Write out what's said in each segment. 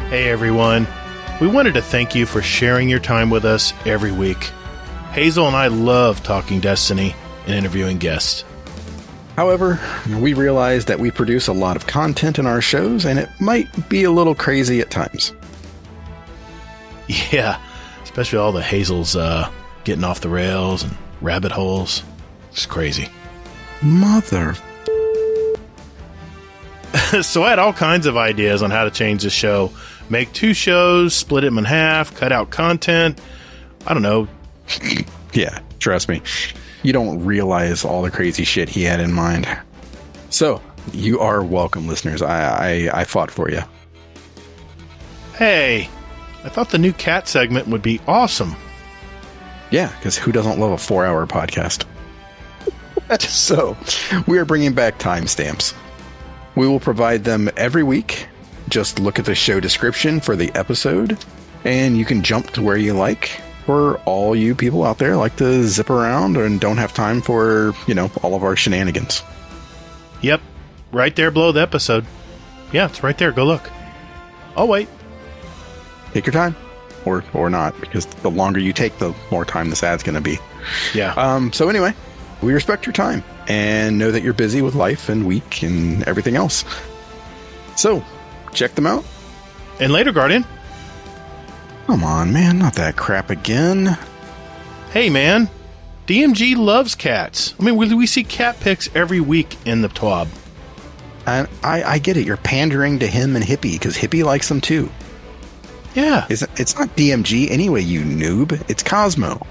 Hey everyone, we wanted to thank you for sharing your time with us every week. Hazel and I love talking Destiny and interviewing guests. However, we realize that we produce a lot of content in our shows and it might be a little crazy at times. Yeah, especially all the Hazels getting off the rails and rabbit holes. It's crazy. Mother... So I had all kinds of ideas on how to change the show. Make 2 shows, split them in half, cut out content. I don't know. Yeah, trust me. You don't realize all the crazy shit he had in mind. So, you are welcome, listeners. I fought for you. Hey, I thought the new cat segment would be awesome. Yeah, because who doesn't love a 4-hour podcast? So, we are bringing back timestamps. We will provide them every week. Just look at the show description for the episode, and you can jump to where you like. For all you people out there like to zip around and don't have time for, all of our shenanigans. Yep, right there below the episode. Yeah, it's right there. Go look. I'll wait. Take your time, or not, because the longer you take, the more time this ad's going to be. Yeah. So anyway, we respect your time and know that you're busy with life and week and everything else. So, check them out. And later, Guardian. Come on, man, not that crap again. Hey, man, DMG loves cats. I mean, we see cat pics every week in the TWAB. I get it. You're pandering to him and Hippie, because Hippie likes them too. Yeah. It's not DMG anyway, you noob. It's Cosmo.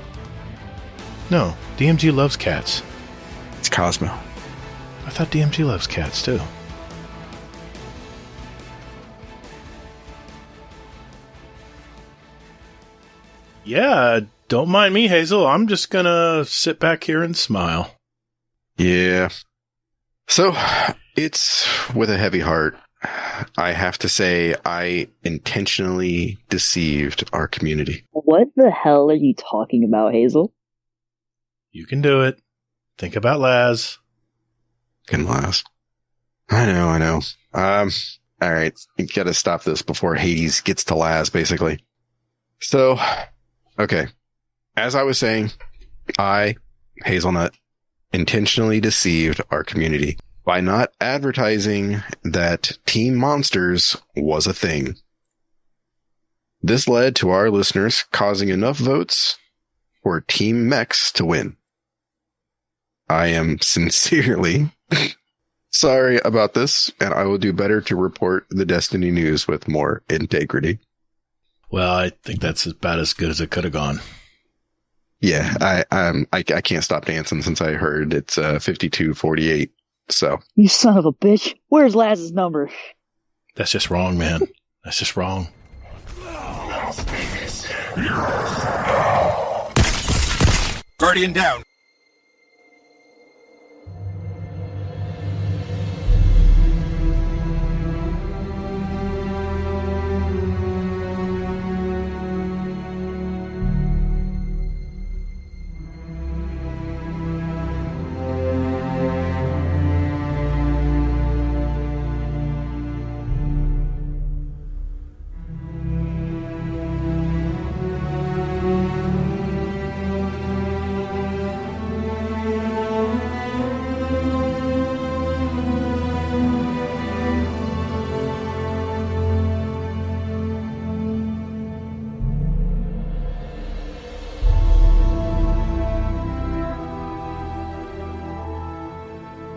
No, DMG loves cats. It's Cosmo. I thought DMG loves cats, too. Yeah, don't mind me, Hazel. I'm just gonna sit back here and smile. Yeah. So, it's with a heavy heart. I have to say, I intentionally deceived our community. What the hell are you talking about, Hazel? You can do it. Think about Laz. Can Laz. I know. Alright, you gotta stop this before Hades gets to Laz, basically. So, okay. As I was saying, I, Hazelnut, intentionally deceived our community by not advertising that Team Monsters was a thing. This led to our listeners causing enough votes for Team Mechs to win. I am sincerely sorry about this, and I will do better to report the Destiny news with more integrity. Well, I think that's about as good as it could have gone. Yeah, I can't stop dancing since I heard it's 52-48. So you son of a bitch! Where's Laz's number? That's just wrong, man. That's just wrong. Guardian down.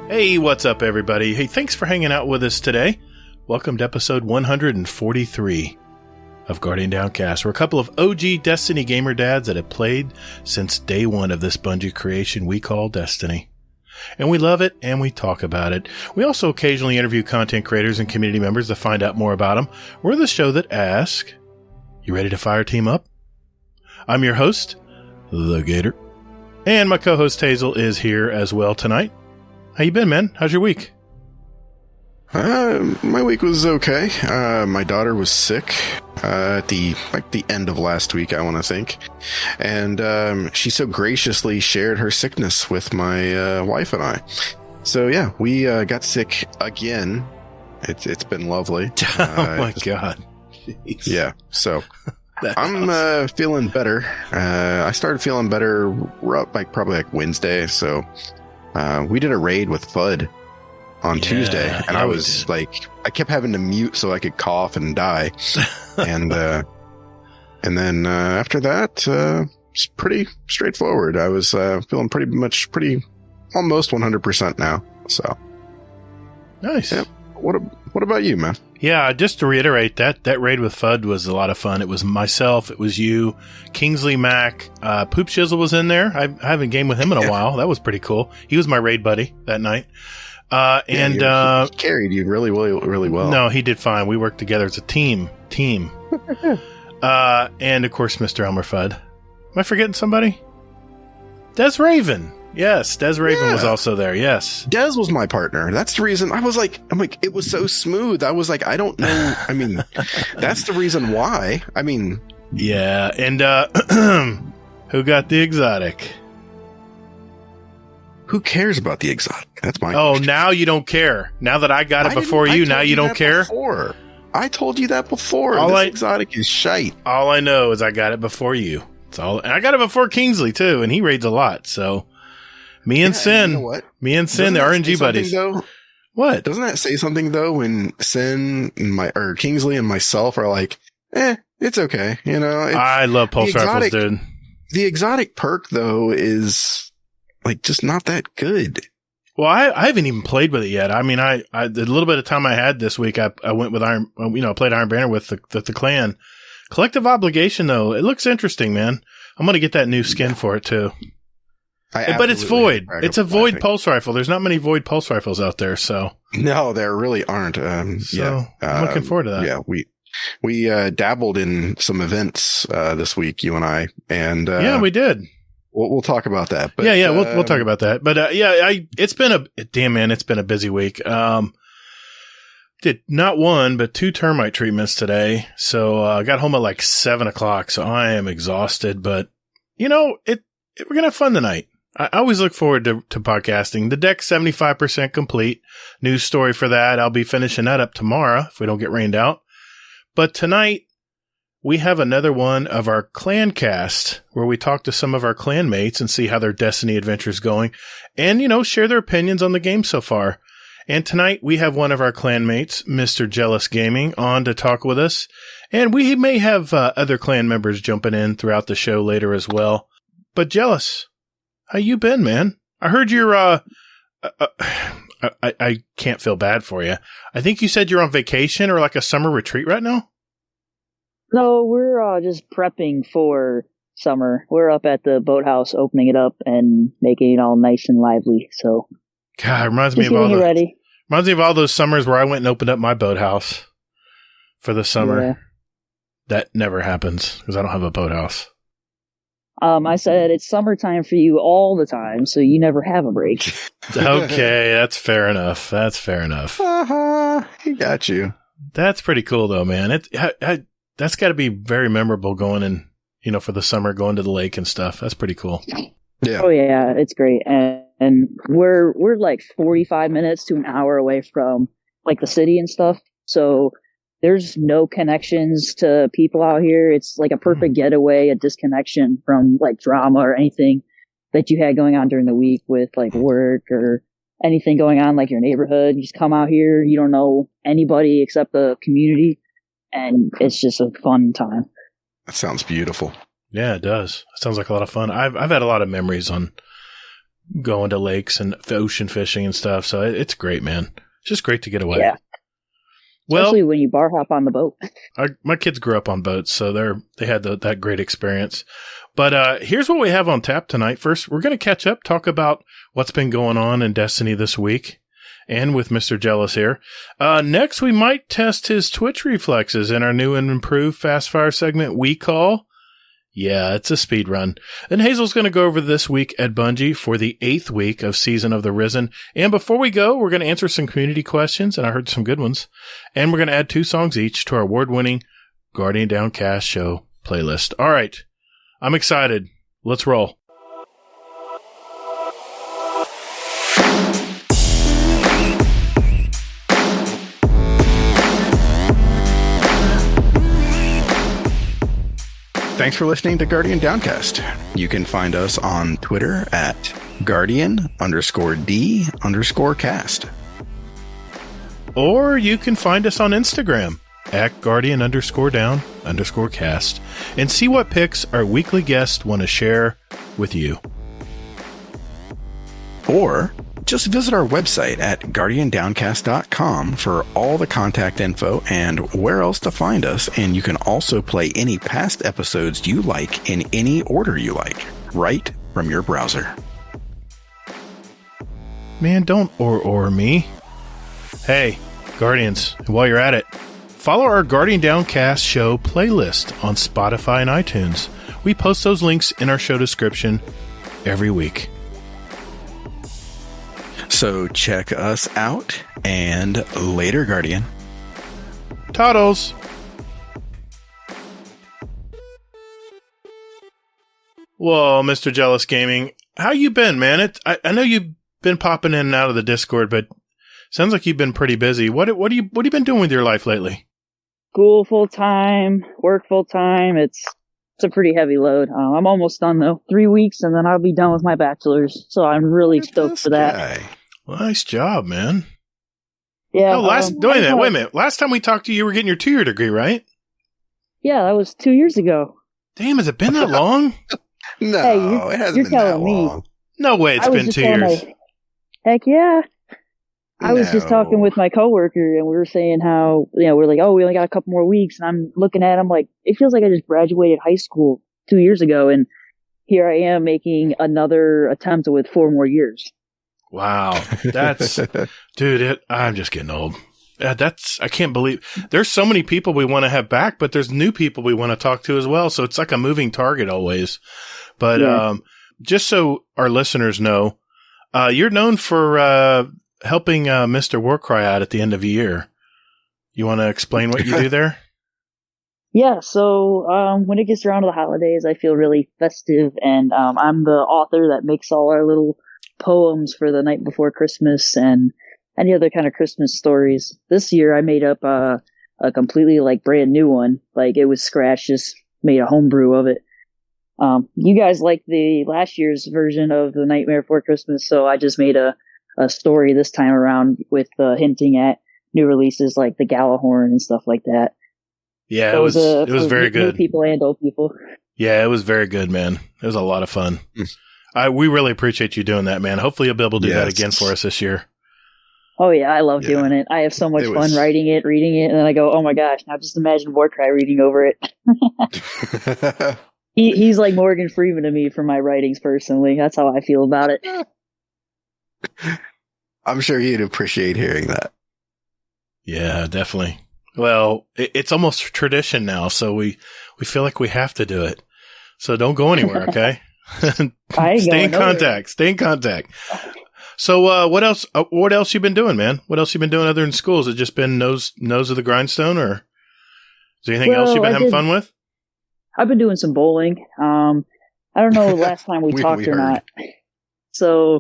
Hey, what's up, everybody? Hey, thanks for hanging out with us today. Welcome to episode 143 of Guardian Downcast. We're a couple of OG Destiny gamer dads that have played since day one of this Bungie creation we call Destiny. And we love it, and we talk about it. We also occasionally interview content creators and community members to find out more about them. We're the show that asks, you ready to fire team up? I'm your host, the Gatr. And my co-host Hazel is here as well tonight. How you been, man? How's your week? My week was okay. My daughter was sick at the end of last week, I want to think, and she so graciously shared her sickness with my wife and I. So yeah, we got sick again. It's been lovely. Oh my god! Jeez. Yeah. So That's I'm awesome. feeling better. I started feeling better probably like Wednesday. So we did a raid with FUD on Tuesday, and I was like, I kept having to mute so I could cough and die. and then after that, it's pretty straightforward. I was feeling pretty almost 100% now. So Nice. Yep. What about you, man? Yeah, just to reiterate, that raid with FUD was a lot of fun. It was myself, it was you, Kingsley Mac, Poop Shizzle was in there. I haven't gamed with him in a while. That was pretty cool. He was my raid buddy that night. He carried you really well. No, he did fine. We worked together as a team. And of course, Mr. Elmer Fudd. Am I forgetting somebody? Des Raven. Yes, Des Raven was also there. Yes. Des was my partner. That's the reason I'm like, it was so smooth. I was like, I don't know. I mean, that's the reason why. I mean, yeah. And, who got the exotic? Who cares about the exotic? That's my Oh, question. now you don't care. Now that I got it before you, now you don't care? Before. I told you that before. This exotic is shite. All I know is I got it before you. And I got it before Kingsley, too, and he raids a lot, so... Me and Sin. You know what? Me and Sin, the RNG buddies. Though? What? Doesn't that say something, though, when Sin or Kingsley and myself are like, it's okay. You know? I love pulse rifles, dude. The exotic perk, though, is... like, just not that good. Well, I haven't even played with it yet. I mean, the little bit of time I had this week, I went with played Iron Banner with the clan. Collective Obligation, though, it looks interesting, man. I'm going to get that new skin for it, too. But it's void. It's a void pulse rifle. There's not many void pulse rifles out there, so. No, there really aren't. I'm looking forward to that. Yeah, we dabbled in some events this week, you and I, and we did. We'll talk about that. But, we'll talk about that. But it's been a busy week. Did not one, but 2 termite treatments today. So I got home at like 7:00. So I am exhausted, but we're gonna have fun tonight. I always look forward to podcasting. The deck's 75% complete. News story for that. I'll be finishing that up tomorrow if we don't get rained out. But tonight, we have another one of our clan cast where we talk to some of our clan mates and see how their Destiny adventure's going and, share their opinions on the game so far. And tonight we have one of our clan mates, Mr. JellisGaming, on to talk with us. And we may have other clan members jumping in throughout the show later as well. But Jellis, how you been, man? I heard you're, I can't feel bad for you. I think you said you're on vacation or like a summer retreat right now? No, we're just prepping for summer. We're up at the boathouse opening it up and making it all nice and lively. So, God, it reminds me of all those summers where I went and opened up my boathouse for the summer. Yeah. That never happens because I don't have a boathouse. I said it's summertime for you all the time, so you never have a break. Okay, that's fair enough. He got you. That's pretty cool, though, man. That's got to be very memorable going in, for the summer, going to the lake and stuff. That's pretty cool. Yeah. Oh yeah, it's great, and we're like 45 minutes to an hour away from like the city and stuff. So there's no connections to people out here. It's like a perfect getaway, a disconnection from like drama or anything that you had going on during the week with like work or anything going on like your neighborhood. You just come out here, you don't know anybody except the community, and it's just a fun time. That sounds beautiful. Yeah, it does. It sounds like a lot of fun. I've had a lot of memories on going to lakes and ocean fishing and stuff, so it's great, man. It's just great to get away. Yeah. Especially when you bar hop on the boat. My kids grew up on boats, so they had that great experience. But here's what we have on tap tonight. First, we're going to catch up, talk about what's been going on in Destiny this week, and with Mr. Jellis here. Next, we might test his Twitch reflexes in our new and improved Fast Fire segment we call... Yeah, it's a speed run. Then Hazel's going to go over this week at Bungie for the 8th week of Season of the Risen. And before we go, we're going to answer some community questions, and I heard some good ones. And we're going to add 2 songs each to our award-winning Guardian Downcast show playlist. All right. I'm excited. Let's roll. thanks for listening to Guardian Downcast. You can find us on Twitter at Guardian_D_cast. Or you can find us on Instagram at Guardian_Down_cast and see what picks our weekly guests want to share with you. Or just visit our website at guardiandowncast.com for all the contact info and where else to find us. And you can also play any past episodes you like in any order you like, right from your browser. Man, don't or me. Hey, Guardians, while you're at it, follow our Guardian Downcast show playlist on Spotify and iTunes. We post those links in our show description every week. So check us out, and later, Guardian. Toddles! Whoa, Mr. JellisGaming, how you been, man? I know you've been popping in and out of the Discord, but sounds like you've been pretty busy. What have you been doing with your life lately? School full time, work full time. It's a pretty heavy load. I'm almost done though. 3 weeks, and then I'll be done with my bachelor's. So I'm really stoked for that. Well, nice job, man. Yeah. Oh, wait a minute. Last time we talked to you, you were getting your 2-year degree, right? Yeah, that was 2 years ago. Damn, has it been that long? No, hey, it hasn't been that long. No way, it's been 2 years. Heck yeah. I was just talking with my coworker, and we were saying how, we're like, oh, we only got a couple more weeks. And I'm looking at him like, it feels like I just graduated high school 2 years ago. And here I am making another attempt with 4 more years. Wow. That's, dude, I'm just getting old. I can't believe there's so many people we want to have back, but there's new people we want to talk to as well. So it's like a moving target always. But, just so our listeners know, you're known for, helping, Mr. Warcry out at the end of the year. You want to explain what you do there? Yeah. So, when it gets around to the holidays, I feel really festive, and, I'm the author that makes all our little poems for the night before Christmas and any other kind of Christmas stories. This year I made up a completely brand new one. It was scratched, just made a homebrew of it. You guys liked the last year's version of The Nightmare Before Christmas, so I just made a story this time around with hinting at new releases like the Galahorn and stuff like that. Yeah, so it was very good. New people and old people. Yeah, it was very good, man. It was a lot of fun. We really appreciate you doing that, man. Hopefully you'll be able to do that again for us this year. Oh, yeah, I love doing it. I have so much fun writing it, reading it, and then I go, oh my gosh, now just imagine Warcry reading over it. He's like Morgan Freeman to me for my writings personally. That's how I feel about it. I'm sure he'd appreciate hearing that. Yeah, definitely. Well, it's almost tradition now, so we feel like we have to do it. So don't go anywhere, okay? Stay in contact. So, what else you been doing, man? What else you been doing other than school? Has it just been nose of the grindstone, or is there anything else you've been having fun with? I've been doing some bowling. I don't know last time we talked or not. So,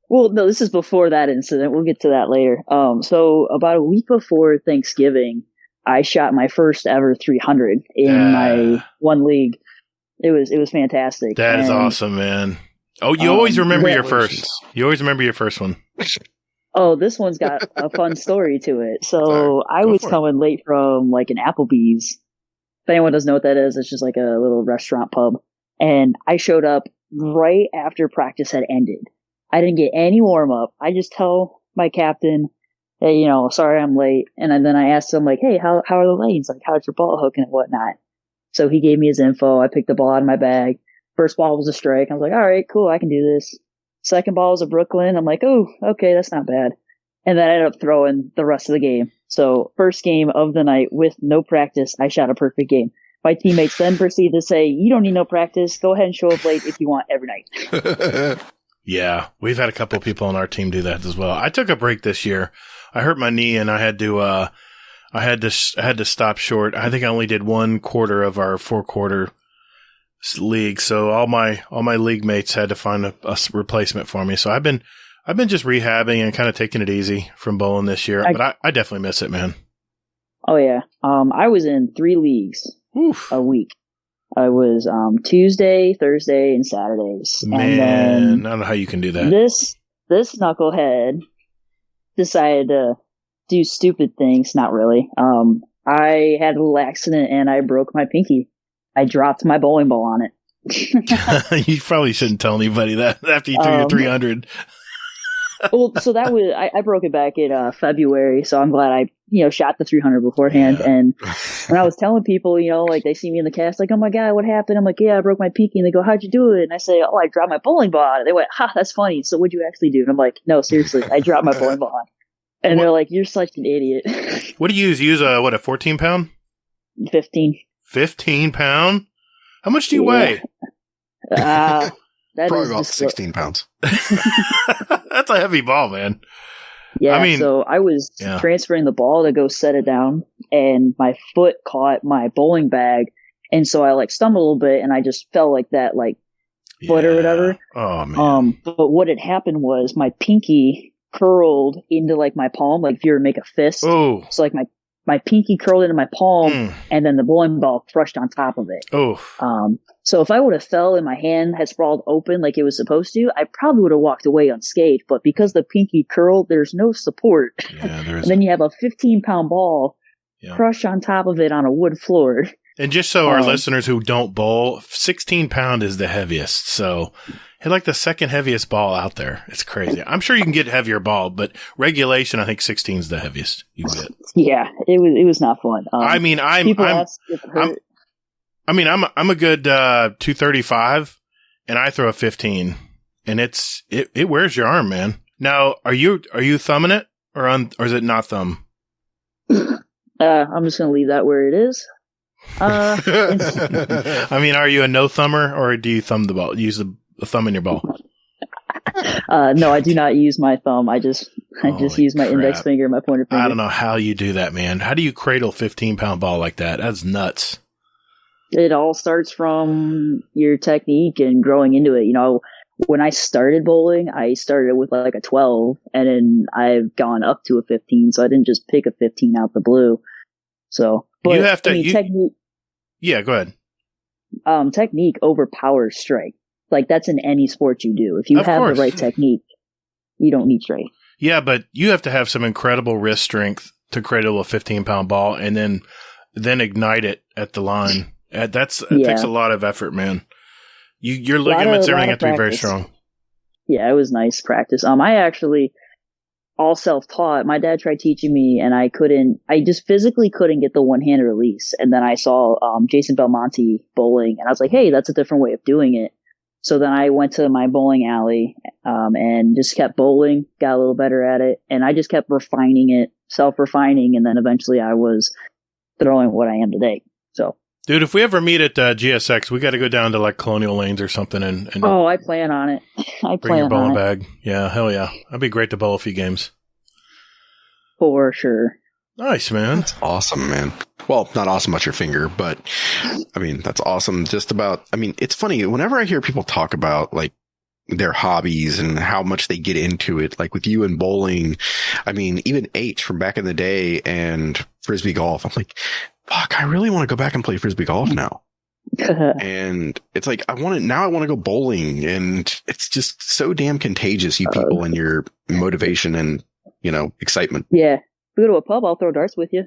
well, no, this is before that incident. We'll get to that later. So about a week before Thanksgiving, I shot my first ever 300 in my one league. It was fantastic. That is awesome, man. Oh, you always remember your first. You always remember your first one. Oh, this one's got a fun story to it. So I was coming late from an Applebee's. If anyone doesn't know what that is, it's just a little restaurant pub. And I showed up right after practice had ended. I didn't get any warm up. I just tell my captain, hey, sorry I'm late. And then I asked him hey, how are the lanes? How's your ball hooking and whatnot? So he gave me his info. I picked the ball out of my bag. First ball was a strike. I was like, all right, cool. I can do this. Second ball was a Brooklyn. I'm like, oh, okay, that's not bad. And then I ended up throwing the rest of the game. So first game of the night with no practice, I shot a perfect game. My teammates then proceeded to say, you don't need no practice. Go ahead and show up late if you want every night. Yeah, we've had a couple of people on our team do that as well. I took a break this year. I hurt my knee and I had to stop short. I think I only did 1/4 of our 4-quarter league. So all my league mates had to find a replacement for me. So I've been just rehabbing and kind of taking it easy from bowling this year, but I definitely miss it, man. Oh yeah. I was in 3 leagues a week. I was Tuesday, Thursday, and Saturdays. Man, and then I don't know how you can do that. This knucklehead decided to do stupid things. Not really. I had a little accident and I broke my pinky. I dropped my bowling ball on it. You probably shouldn't tell anybody that after you threw your 300. Well, so that was I broke it back in February, so I'm glad I shot the 300 beforehand. Yeah. And when I was telling people, like they see me in the cast, like, oh my god, what happened? I'm like, yeah, I broke my pinky. And they go, how'd you do it? And I say, oh, I dropped my bowling ball on it. They went, ha, that's funny. So what'd you actually do? And I'm like, no, seriously, I dropped my bowling ball on it. And they're like, you're such an idiot. What do you use? Use a 14 pound? 15. 15 pound? How much do you weigh? That Probably is about just 16 pounds. That's a heavy ball, man. Yeah, I mean, so I was transferring the ball to go set it down, and my foot caught my bowling bag, and so I stumbled a little bit, and I just fell like that, foot or whatever. Oh man. But what had happened was my pinky curled into my palm, if you were to make a fist. Oh. So my pinky curled into my palm, and then the bowling ball crushed on top of it. Oh. So if I would have fell and my hand had sprawled open like it was supposed to, I probably would have walked away unscathed. But because the pinky curled, there's no support. Yeah, there is. And then you have a 15-pound ball crushed on top of it on a wood floor. And just so our listeners who don't bowl, 16 pound is the heaviest. So it's the second heaviest ball out there. It's crazy. I'm sure you can get a heavier ball, but regulation, I think 16 is the heaviest you can get. Yeah, it was not fun. I'm a good 235, and I throw a 15, and it wears your arm, man. Now, are you thumbing it or is it not thumb? I'm just gonna leave that where it is. I mean, are you a no thumber or do you thumb the ball? Use the thumb in your ball? No, I do not use my thumb. I just use my index finger and my pointer finger. I don't know how you do that, man. How do you cradle 15-pound ball like that? That's nuts. It all starts from your technique and growing into it. When I started bowling, I started with a 12, and then I've gone up to a 15. So I didn't just pick a 15 out the blue. So, but you have to technique. Yeah, go ahead. Technique overpowers strength. That's in any sport you do. If you have the right technique, you don't need strength. Yeah, but you have to have some incredible wrist strength to cradle a 15-pound ball and then ignite it at the line. It takes a lot of effort, man. Your ligaments, everything have to be very strong. Yeah, it was nice practice. I actually all self-taught. My dad tried teaching me, and I just physically couldn't get the one-handed release. And then I saw Jason Belmonte bowling, and I was like, hey, that's a different way of doing it. So then I went to my bowling alley and just kept bowling, got a little better at it, and I just kept refining it, self-refining, and then eventually I was throwing what I am today. So, dude, if we ever meet at GSX, we got to go down to Colonial Lanes or something and I plan on it. Bring your bowling bag. Yeah, hell yeah. That'd be great to bowl a few games. For sure. Nice, man. That's awesome, man. Well, not awesome about your finger, but I mean, that's awesome. It's funny. Whenever I hear people talk about their hobbies and how much they get into it, with you and bowling, even H from back in the day and Frisbee golf, I'm like, fuck, I really want to go back and play Frisbee golf now. And it's I want to go bowling, and it's just so damn contagious, you people, and your motivation and, excitement. Yeah. If we go to a pub, I'll throw darts with you.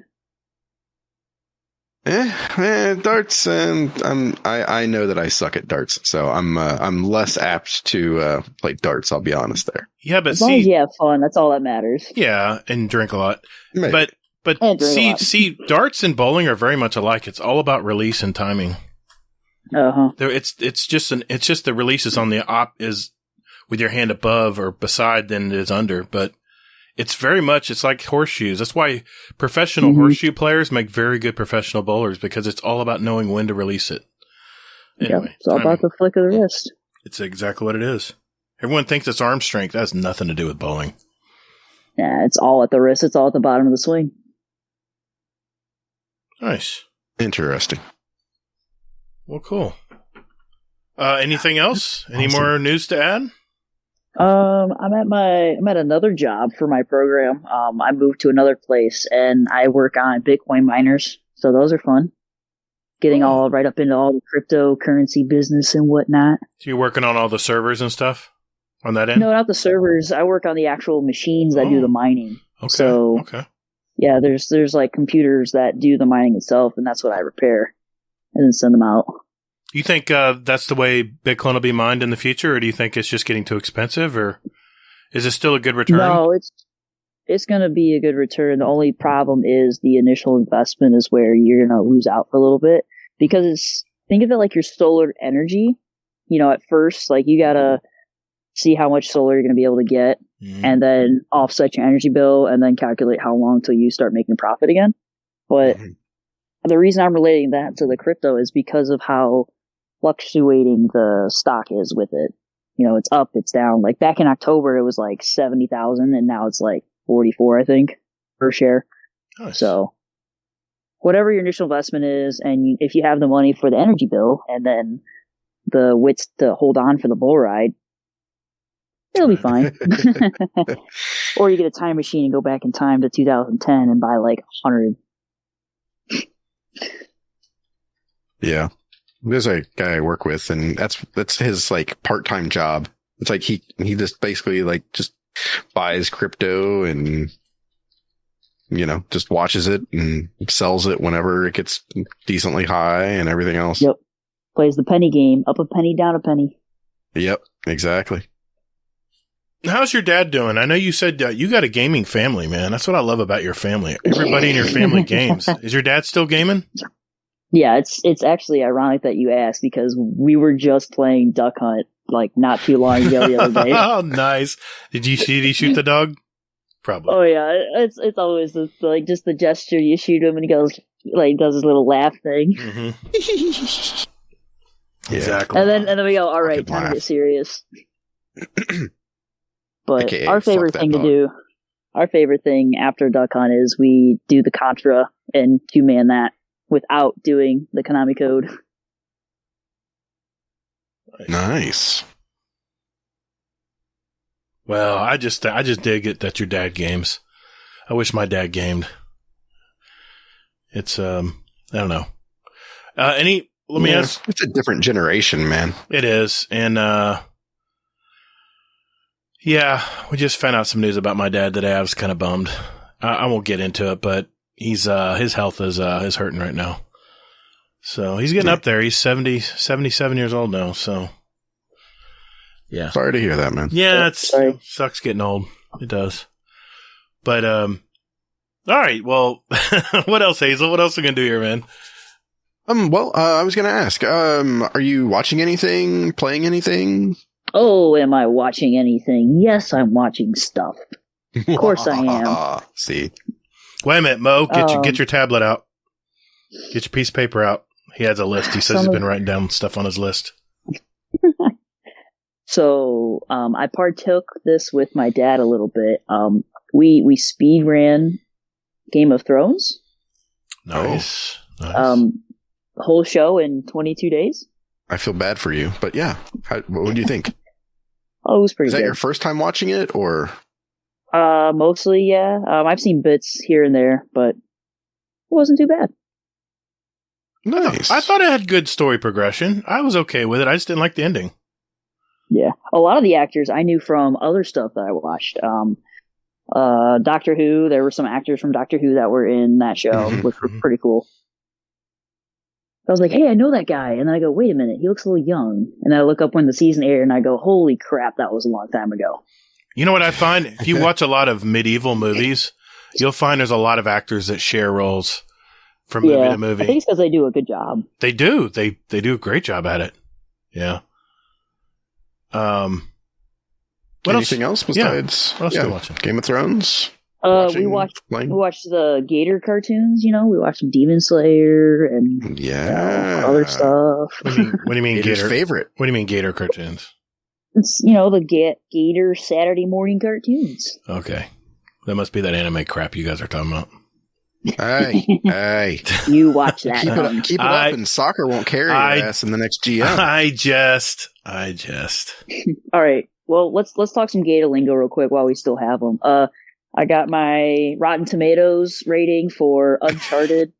Darts, and I know that I suck at darts, so I'm less apt to play darts. I'll be honest there. Yeah, but as long as you have fun, that's all that matters. Yeah, and drink a lot. Maybe. But see, darts and bowling are very much alike. It's all about release and timing. It's just the release is on the is with your hand above or beside than it is under, but. It's very much, it's like horseshoes. That's why professional horseshoe players make very good professional bowlers, because it's all about knowing when to release it. Anyway, it's all about the flick of the wrist. It's exactly what it is. Everyone thinks it's arm strength. That has nothing to do with bowling. Yeah, it's all at the wrist. It's all at the bottom of the swing. Nice. Interesting. Well, cool. Anything else? Any more news to add? I'm at another job for my program. I moved to another place and I work on Bitcoin miners. So those are fun. getting all right up into all the cryptocurrency business and whatnot. So you're working on all the servers and stuff on that end? No, not the servers. I work on the actual machines that do the mining. Okay. So, yeah, there's like computers that do the mining itself, and that's what I repair and then send them out. You think that's the way Bitcoin will be mined in the future, or do you think it's just getting too expensive, or is it still a good return? No, it's going to be a good return. The only problem is the initial investment is where you're going to lose out for a little bit, because think of it like your solar energy. You know, at first, like you got to see how much solar you're going to be able to get, and then offset your energy bill, and then calculate how long till you start making profit again. But the reason I'm relating that to the crypto is because of how fluctuating the stock is with it. You know, it's up, it's down. Like back in October, it was like 70,000, and now it's like 44, I think, per share. Nice. So whatever your initial investment is, and if you have the money for the energy bill and then the wits to hold on for the bull ride, it'll be fine. Or you get a time machine and go back in time to 2010 and buy like 100. Yeah. There's a guy I work with, and that's his like part-time job. It's like he just basically like just buys crypto and, you know, just watches it and sells it whenever it gets decently high and everything else. Yep. Plays the penny game. Up a penny, down a penny. Yep, exactly. How's your dad doing? I know you said you got a gaming family, man. That's what I love about your family. Everybody in your family games. Is your dad still gaming? Yeah, it's actually ironic that you asked, because we were just playing Duck Hunt like not too long ago the other day. Oh, nice. Did he shoot the dog? Probably. Oh yeah, it's always like just the gesture. You shoot him and he goes like does his little laugh thing. Exactly. And then we go, all right, time to get serious. But AKA, our favorite thing to do, our favorite thing after Duck Hunt is we do the Contra and 2-man that without doing the Konami code. Nice. Well, I just dig it that your dad games. I wish my dad gamed. It's I don't know. Let me ask. It's a different generation, man. It is, and yeah, we just found out some news about my dad today. I was kind of bummed. I won't get into it, but he's his health is hurting right now. So he's getting up there. He's 77 years old now. So yeah, Sorry to hear that, man. yeah, it sucks getting old. It does. But all right. Well, what else, Hazel? What else are we gonna do here, man? Well, I was gonna ask. Are you watching anything? Playing anything? Oh, am I watching anything? Yes, I'm watching stuff. Of course I am. See. Wait a minute, Mo. Get your tablet out. Get your piece of paper out. He has a list. He says he's been writing down stuff on his list. So, I partook this with my dad a little bit. We speed ran Game of Thrones. Nice. The whole show in 22 days. I feel bad for you, but yeah. What do you think? Oh, it was pretty Is that good. your first time watching it, or? Mostly, yeah. I've seen bits here and there, but it wasn't too bad. Nice. I thought it had good story progression. I was okay with it. I just didn't like the ending. Yeah. A lot of the actors I knew from other stuff that I watched. Doctor Who, there were some actors from Doctor Who that were in that show, which were pretty cool. I was like, hey, I know that guy. And then I go, wait a minute, he looks a little young. And I look up when the season aired and I go, holy crap, that was a long time ago. You know what I find? If you watch a lot of medieval movies, you'll find there's a lot of actors that share roles from movie to movie. I think it's because they do a good job. They do. They do a great job at it. Yeah. What Anything else besides what else are we watching? Game of Thrones? We watched the Gatr cartoons, you know, we watched Demon Slayer and other stuff. What do you mean Gator's Gatr? favorite. What do you mean Gatr cartoons? It's, you know, the Gatr Saturday morning cartoons. Okay. That must be that anime crap you guys are talking about. Hey. You watch that. Keep it up and soccer won't carry your ass in the next GM. I just. All right. Well, let's talk some Gatr lingo real quick while we still have them. I got my Rotten Tomatoes rating for Uncharted.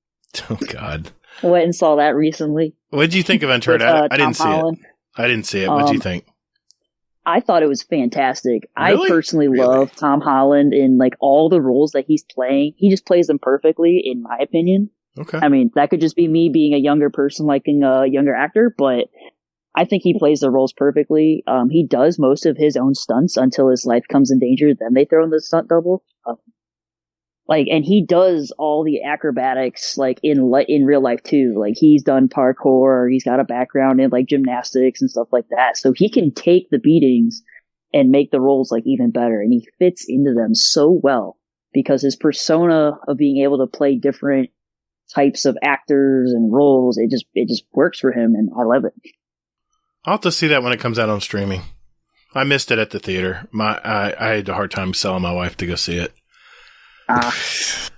Oh, God. I went and saw that recently. What did you think of Uncharted? I didn't see it. I didn't see it. What did you think? I thought it was fantastic. Really? I personally love Tom Holland in like all the roles that he's playing. He just plays them perfectly, in my opinion. Okay. I mean, that could just be me being a younger person liking a younger actor, but I think he plays the roles perfectly. He does most of his own stunts until his life comes in danger. Then they throw in the stunt double. And he does all the acrobatics, like in real life too. Like he's done parkour. He's got a background in like gymnastics and stuff like that. So he can take the beatings and make the roles like even better. And he fits into them so well because his persona of being able to play different types of actors and roles, it just works for him. And I love it. I'll have to see that when it comes out on streaming. I missed it at the theater. I had a hard time selling my wife to go see it. He's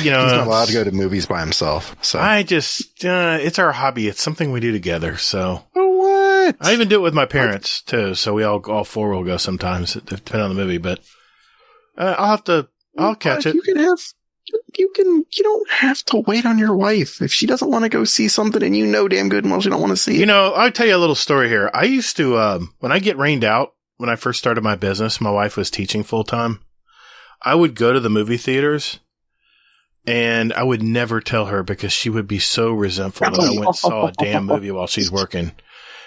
not allowed to go to movies by himself. So I just, it's our hobby. It's something we do together. So what? I even do it with my parents too. So we all four will go sometimes, depending on the movie. But I'll catch it. You don't have to wait on your wife if she doesn't want to go see something, and you know damn good and well she don't want to see it. I'll tell you a little story here. I used to, when I get rained out, when I first started my business, my wife was teaching full time. I would go to the movie theaters, and I would never tell her because she would be so resentful that I went and saw a damn movie while she's working.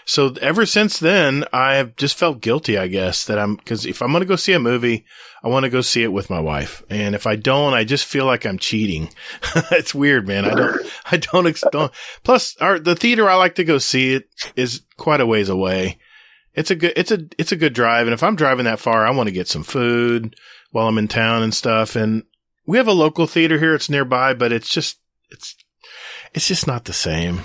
So ever since then, I have just felt guilty, I guess, because if I'm going to go see a movie, I want to go see it with my wife. And if I don't, I just feel like I'm cheating. It's weird, man. I don't. Plus, the theater I like to go see it is quite a ways away. It's a good drive. And if I'm driving that far, I want to get some food while I'm in town and stuff. And we have a local theater here. It's nearby, but it's just not the same.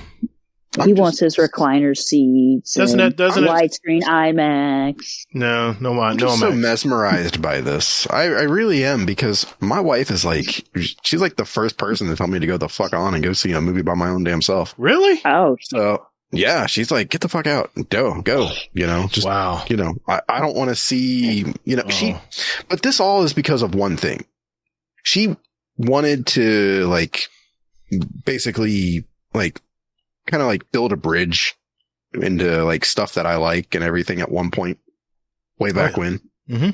He wants his recliner seats. Doesn't it? Widescreen IMAX. No, I'm just so mesmerized by this. I really am, because my wife is like, she's like the first person to tell me to go the fuck on and go see a movie by my own damn self. Really? Oh. So yeah, she's like, get the fuck out. Go. Just, wow. I don't want to see, but this all is because of one thing. She wanted to basically kind of build a bridge into stuff that I like and everything at one point way back when. Mm-hmm.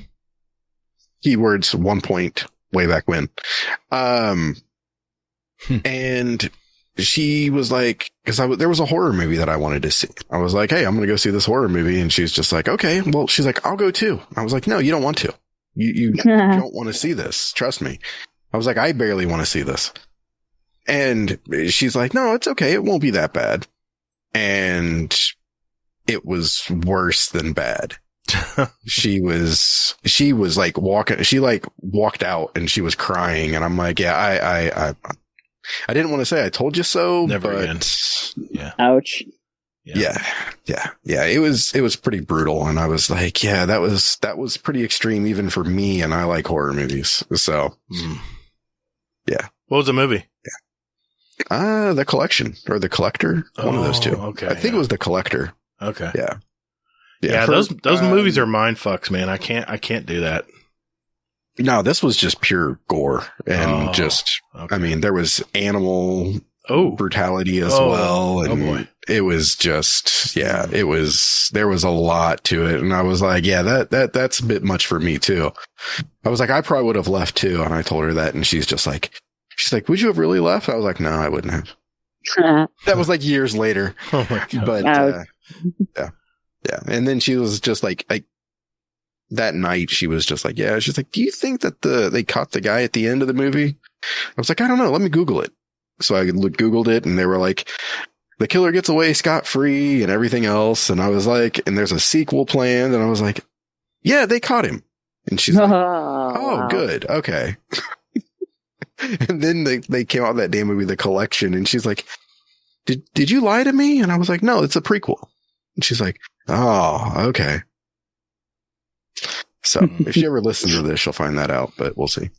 Keywords 1 point way back when. And she was like, because there was a horror movie that I wanted to see. I was like, hey, I'm going to go see this horror movie. And she's just like, okay, well, she's like, I'll go too. I was like, no, you don't want to. You don't want to see this. Trust me. I was like, I barely want to see this. And she's like, no, it's okay. It won't be that bad. And it was worse than bad. She was walked out and she was crying. And I'm like, yeah, I didn't want to say I told you so. Never but again. Yeah. Ouch. Yeah. It was pretty brutal. And I was like, yeah, that was pretty extreme even for me. And I like horror movies. So, yeah. What was the movie? The Collection or The Collector. One of those two. Okay. I think it was The Collector. Okay. Yeah. Those movies are mind fucks, man. I can't do that. No, this was just pure gore and okay. I mean, there was animal brutality as well. And boy. It was just, there was a lot to it. And I was like, yeah, that's a bit much for me too. I was like, I probably would have left too. And I told her that, and she's like, would you have really left? I was like, no, I wouldn't have. That was years later. Oh my God. But, yeah. And then she was just like that night, she was just like, yeah, she's like, do you think that they caught the guy at the end of the movie? I was like, I don't know. Let me Google it. So I Googled it, and they were like, the killer gets away scot-free and everything else. And I was like, and there's a sequel planned. And I was like, yeah, they caught him. And she's like, wow. Good. Okay. And then they came out with that damn movie, The Collection. And she's like, did you lie to me? And I was like, no, it's a prequel. And she's like, oh, okay. So if she ever listens to this, she'll find that out, but we'll see.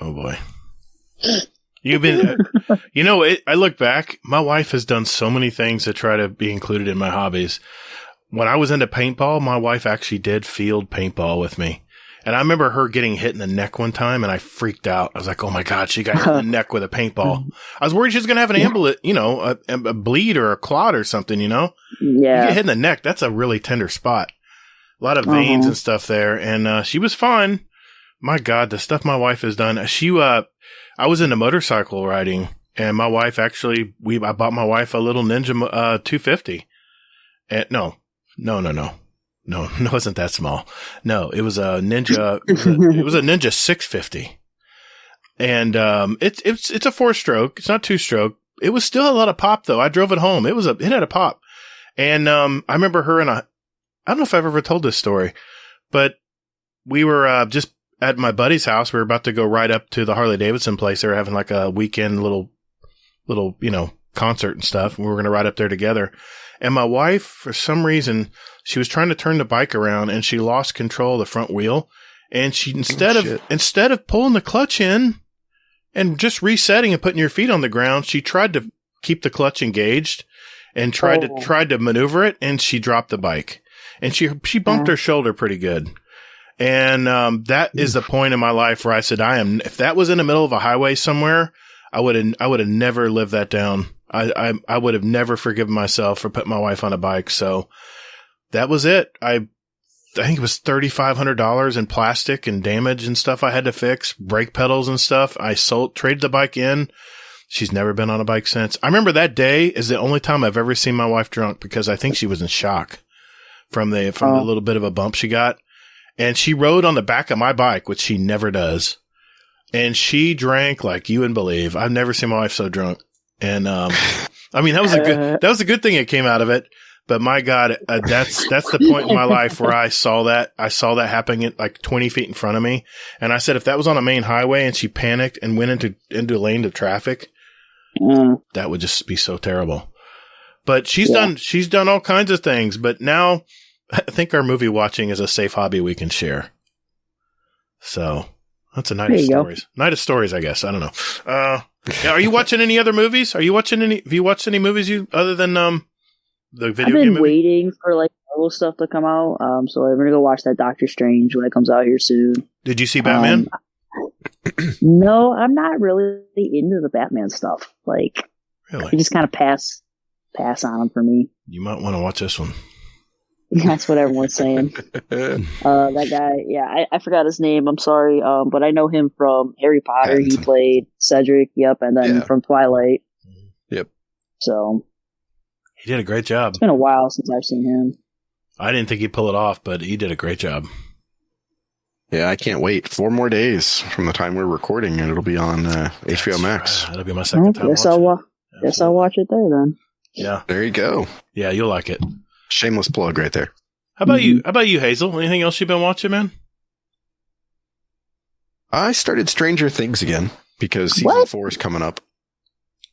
Oh boy. You've been, I look back, my wife has done so many things to try to be included in my hobbies. When I was into paintball, my wife actually did field paintball with me. And I remember her getting hit in the neck one time, and I freaked out. I was like, oh my God, she got hit in the neck with a paintball. I was worried she was going to have an ambulance, a bleed or a clot or something, Yeah. You get hit in the neck, that's a really tender spot. A lot of veins and stuff there. And she was fine. My God, the stuff my wife has done. I was into motorcycle riding, and my wife actually, I bought my wife a little Ninja 250. And no, it wasn't that small. No, it was a Ninja. It was a Ninja 650, and it's a 4-stroke. It's not 2-stroke. It was still a lot of pop though. I drove it home. It had a pop, and I remember her and I don't know if I've ever told this story, but we were just at my buddy's house. We were about to go right up to the Harley Davidson place. They were having like a weekend little concert and stuff. And we were going to ride up there together. And my wife, for some reason, she was trying to turn the bike around and she lost control of the front wheel. And she, instead of pulling the clutch in and just resetting and putting your feet on the ground, she tried to keep the clutch engaged and tried to maneuver it, and she dropped the bike. And she bumped her shoulder pretty good. And that is the point in my life where I said, if that was in the middle of a highway somewhere, I would have never lived that down. I would have never forgiven myself for putting my wife on a bike. So that was it. I think it was $3,500 in plastic and damage and stuff I had to fix, brake pedals and stuff. I traded the bike in. She's never been on a bike since. I remember that day is the only time I've ever seen my wife drunk, because I think she was in shock from the little bit of a bump she got. And she rode on the back of my bike, which she never does. And she drank like you wouldn't believe. I've never seen my wife so drunk. And, that was a good thing that came out of it. But my God, that's the point in my life where I saw that happening at like 20 feet in front of me. And I said, if that was on a main highway and she panicked and went into a lane of traffic, that would just be so terrible. But she's done all kinds of things. But now I think our movie watching is a safe hobby we can share. So that's a night of stories. Go. Night of stories, I guess. I don't know. Are you watching any other movies? Have you watched any movies other than the video game movie? I've been waiting for like Marvel stuff to come out. So I'm gonna go watch that Doctor Strange when it comes out here soon. Did you see Batman? No, I'm not really into the Batman stuff. Like, really? You just kind of pass on them for me. You might want to watch this one. That's what everyone's saying. That guy, I forgot his name. I'm sorry, but I know him from Harry Potter. He played Cedric. Yep, and then from Twilight. Yep. So he did a great job. It's been a while since I've seen him. I didn't think he'd pull it off, but he did a great job. Yeah, I can't wait. 4 more days from the time we're recording, and it'll be on HBO Max. Right. That'll be my second time. Guess I'll watch it there then. Yeah. There you go. Yeah, you'll like it. Shameless plug right there. How about you? How about you, Hazel? Anything else you've been watching, man? I started Stranger Things again because season 4 is coming up.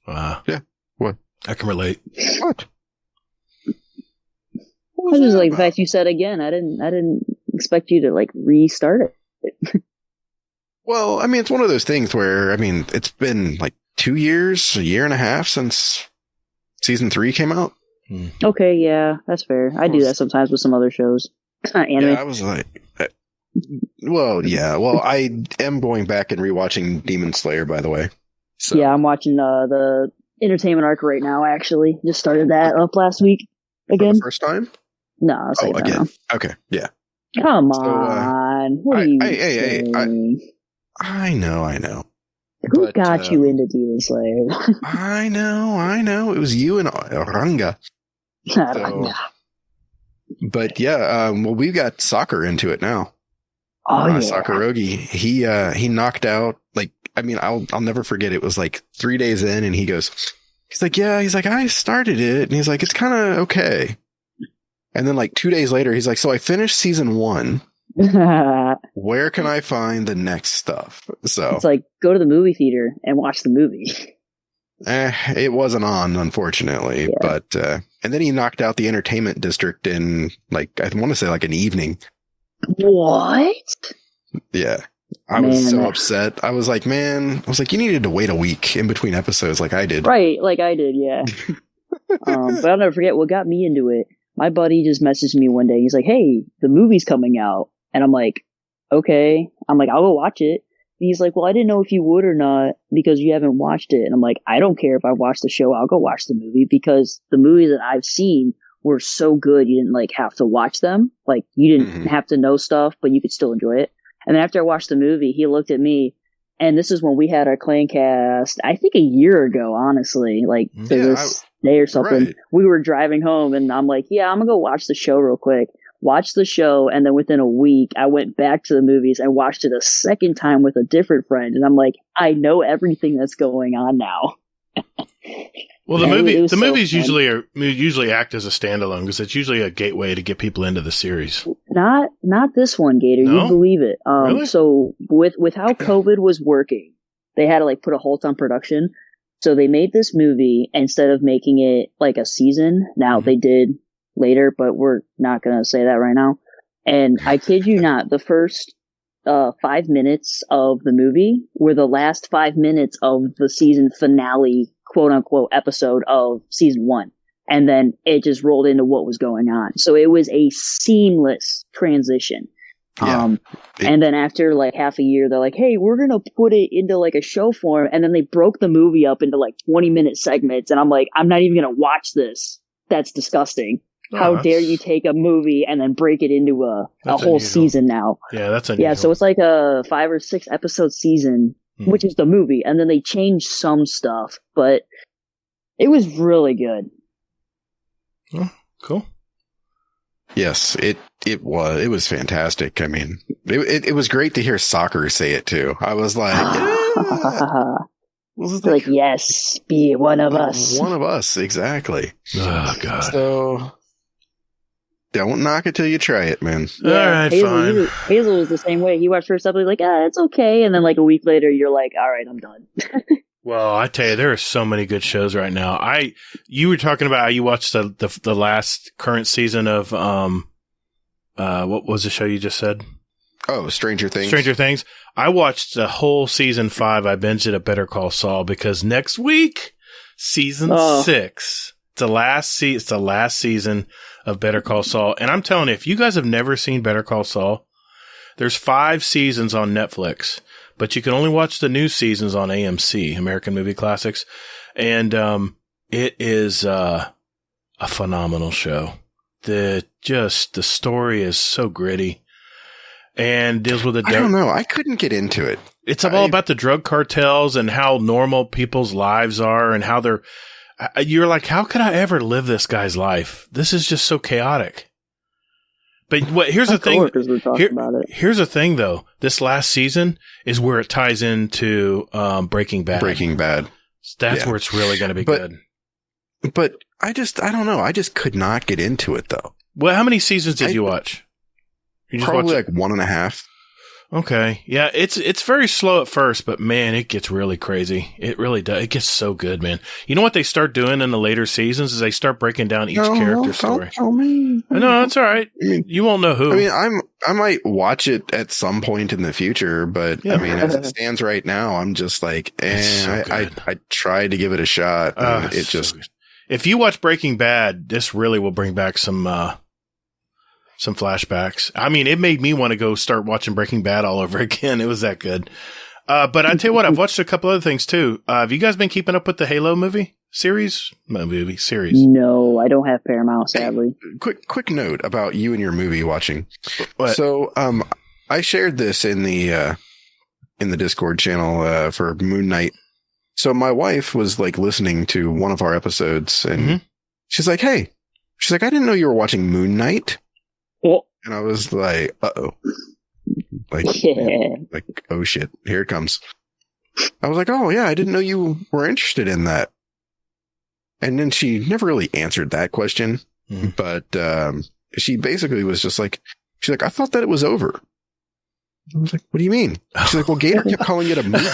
Yeah. What? I can relate. What? I was just like the fact you said again. I didn't expect you to like restart it. Well, I mean, it's one of those things where, I mean, it's been like 2 years, a year and a half since season 3 came out. Okay, yeah, that's fair. I do that sometimes with some other shows. Anime. Yeah, I was like, I am going back and rewatching Demon Slayer, by the way. So. Yeah, I'm watching the entertainment arc right now, actually. Just started that up last week again. For the first time? No, again. Now. Okay, yeah. Come on. What are you saying? I know. Who got you into Demon Slayer? I know. It was you and Ranga. But yeah, well, we've got Soccer into it now. Oh yeah, Sakurogi. He knocked out. Like, I mean, I'll never forget. It was like 3 days in, and he's like, I started it, and he's like, it's kind of okay. And then like 2 days later, he's like, so I finished season 1. Where can I find the next stuff? So it's like, go to the movie theater and watch the movie. It wasn't on, unfortunately, but and then he knocked out the entertainment district in like, I want to say like an evening. What? Yeah. I was so upset. I was like, you needed to wait a week in between episodes like I did. Right, like I did, yeah. But I'll never forget what got me into it. My buddy just messaged me one day. He's like, hey, the movie's coming out. And I'm like, okay. I'm like, I'll go watch it. And he's like, well, I didn't know if you would or not because you haven't watched it. And I'm like, I don't care if I watch the show. I'll go watch the movie because the movies that I've seen were so good. You didn't like have to watch them. Like you didn't have to know stuff, but you could still enjoy it. And then after I watched the movie, he looked at me, and this is when we had our clan cast, I think a year ago, honestly, like this day or something. Right. We were driving home and I'm like, yeah, I'm gonna go watch the show real quick. Watched the show, and then within a week, I went back to the movies and watched it a second time with a different friend. And I'm like, I know everything that's going on now. Well, the movies usually act as a standalone because it's usually a gateway to get people into the series. Not this one, Gatr. No? You believe it? Really? So with how COVID was working, they had to like put a halt on production. So they made this movie instead of making it like a season. Now they did later, but we're not gonna say that right now. And I kid you not, the first 5 minutes of the movie were the last 5 minutes of the season finale, quote unquote, episode of season 1. And then it just rolled into what was going on. So it was a seamless transition. And then after like half a year, they're like, hey, we're going to put it into like a show form. And then they broke the movie up into like 20-minute segments. And I'm like, I'm not even going to watch this. That's disgusting. How dare you take a movie and then break it into a whole season now? Yeah, that's unusual. Yeah, so it's like a 5 or 6 episode season, which is the movie. And then they changed some stuff, but it was really good. Oh, cool. Yes, it was fantastic. I mean, it was great to hear Soccer say it too. I was like, yeah. Like, yes, be one of us. One of us, exactly. Oh, God. So, don't knock it till you try it, man. Yeah, all right, fine. Hazel was the same way. He watched first episode, like, it's okay. And then like a week later, you're like, all right, I'm done. Well, I tell you, there are so many good shows right now. You were talking about how you watched the last current season of, what was the show you just said? Oh, Stranger Things. Stranger Things. I watched the whole season 5. I binged it at Better Call Saul because next week, season 6. It's the last season of Better Call Saul. And I'm telling you, if you guys have never seen Better Call Saul, there's 5 seasons on Netflix, but you can only watch the new seasons on AMC, American Movie Classics. And it is a phenomenal show. The story is so gritty. And deals with I don't know. I couldn't get into it. It's all about the drug cartels and how normal people's lives are and how you're like, how could I ever live this guy's life? This is just so chaotic. But here's the thing. Here's the thing, though. This last season is where it ties into Breaking Bad. That's where it's really going to be good. But I don't know. I just could not get into it, though. Well, how many seasons did you watch? Probably like 1.5. Okay. Yeah, it's very slow at first, but man, it gets really crazy. It really does. It gets so good, man. You know what they start doing in the later seasons is they start breaking down each character story. Don't tell me. No, that's all right. I mean, you won't know who. I mean, I might watch it at some point in the future, but I mean, as it stands right now, I'm just like, I tried to give it a shot. And it just. If you watch Breaking Bad, this really will bring back some flashbacks. I mean, it made me want to go start watching Breaking Bad all over again. It was that good. But I tell you what, I've watched a couple other things too. Have you guys been keeping up with the Halo series? No, I don't have Paramount, sadly. Hey, quick note about you and your movie watching. What? So, I shared this in the Discord channel, for Moon Knight. So my wife was like listening to one of our episodes and she's like, I didn't know you were watching Moon Knight. And I was like, uh-oh. Like, oh shit, here it comes. I was like, oh yeah, I didn't know you were interested in that. And then she never really answered that question. But she basically was just like, she's like, I thought that it was over. I was like, what do you mean? She's like, well, Gatr kept calling it a movie.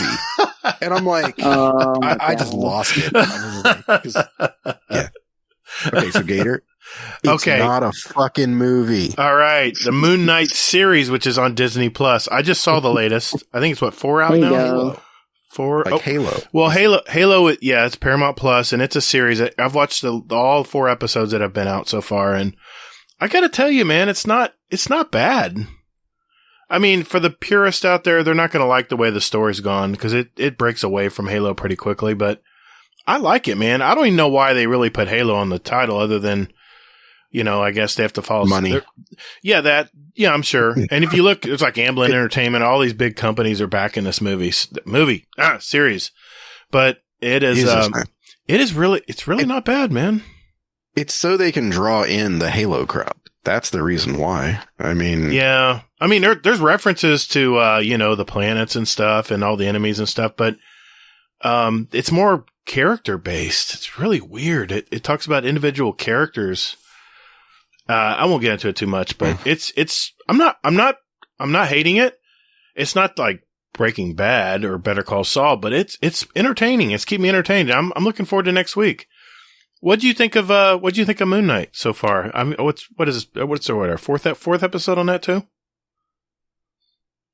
And I'm like, I just lost it. I was like, yeah. Okay, so Gatr. It's not a fucking movie. All right. The Moon Knight series, which is on Disney Plus. I just saw the latest. I think it's 4 out now? Halo. 4? Like Halo. Well, Halo, yeah, it's Paramount Plus, and it's a series. I've watched all 4 episodes that have been out so far, and I gotta tell you, man, it's not bad. I mean, for the purist out there, they're not going to like the way the story's gone because it breaks away from Halo pretty quickly, but I like it, man. I don't even know why they really put Halo on the title other than, I guess they have to follow money. Yeah, I'm sure. And if you look, it's like Amblin Entertainment, all these big companies are backing this series. But it is, it's really not bad, man. It's so they can draw in the Halo crowd. That's the reason why. I mean, yeah. I mean, there's references to, the planets and stuff and all the enemies and stuff, but, it's more character based. It's really weird. It talks about individual characters. I won't get into it too much, but I'm not hating it. It's not like Breaking Bad or Better Call Saul, but it's entertaining. It's keeping me entertained. I'm looking forward to next week. What do you think of Moon Knight so far? I mean, what's our fourth episode on that too?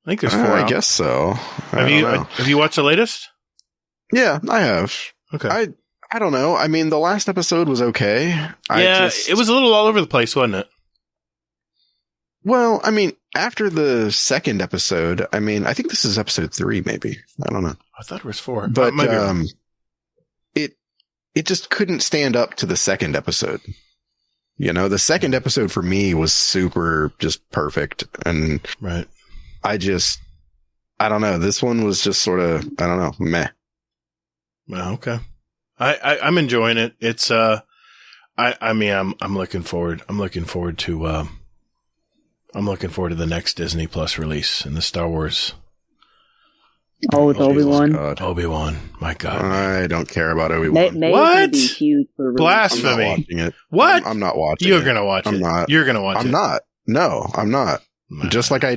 I think there's 4. I guess so. Have you watched the latest? Yeah, I have. Okay. I don't know. I mean, the last episode was okay. It was a little all over the place, wasn't it? Well, I mean, after the second episode, I mean, I think this is episode 3, maybe. I don't know. I thought it was 4. But it just couldn't stand up to the second episode. The second episode for me was super just perfect. And right. I don't know. This one was just sort of, I don't know, meh. Well, okay. I'm enjoying it. It's, I'm looking forward to the next Disney Plus release and the Star Wars. Oh, with Obi-Wan. Obi-Wan. My God. I don't care about Obi-Wan. What? Be huge for Blasphemy. I'm not watching it. What? I'm not watching You're it. going to watch it. I'm not. You're going to watch it. I'm not. No, I'm not. Just like I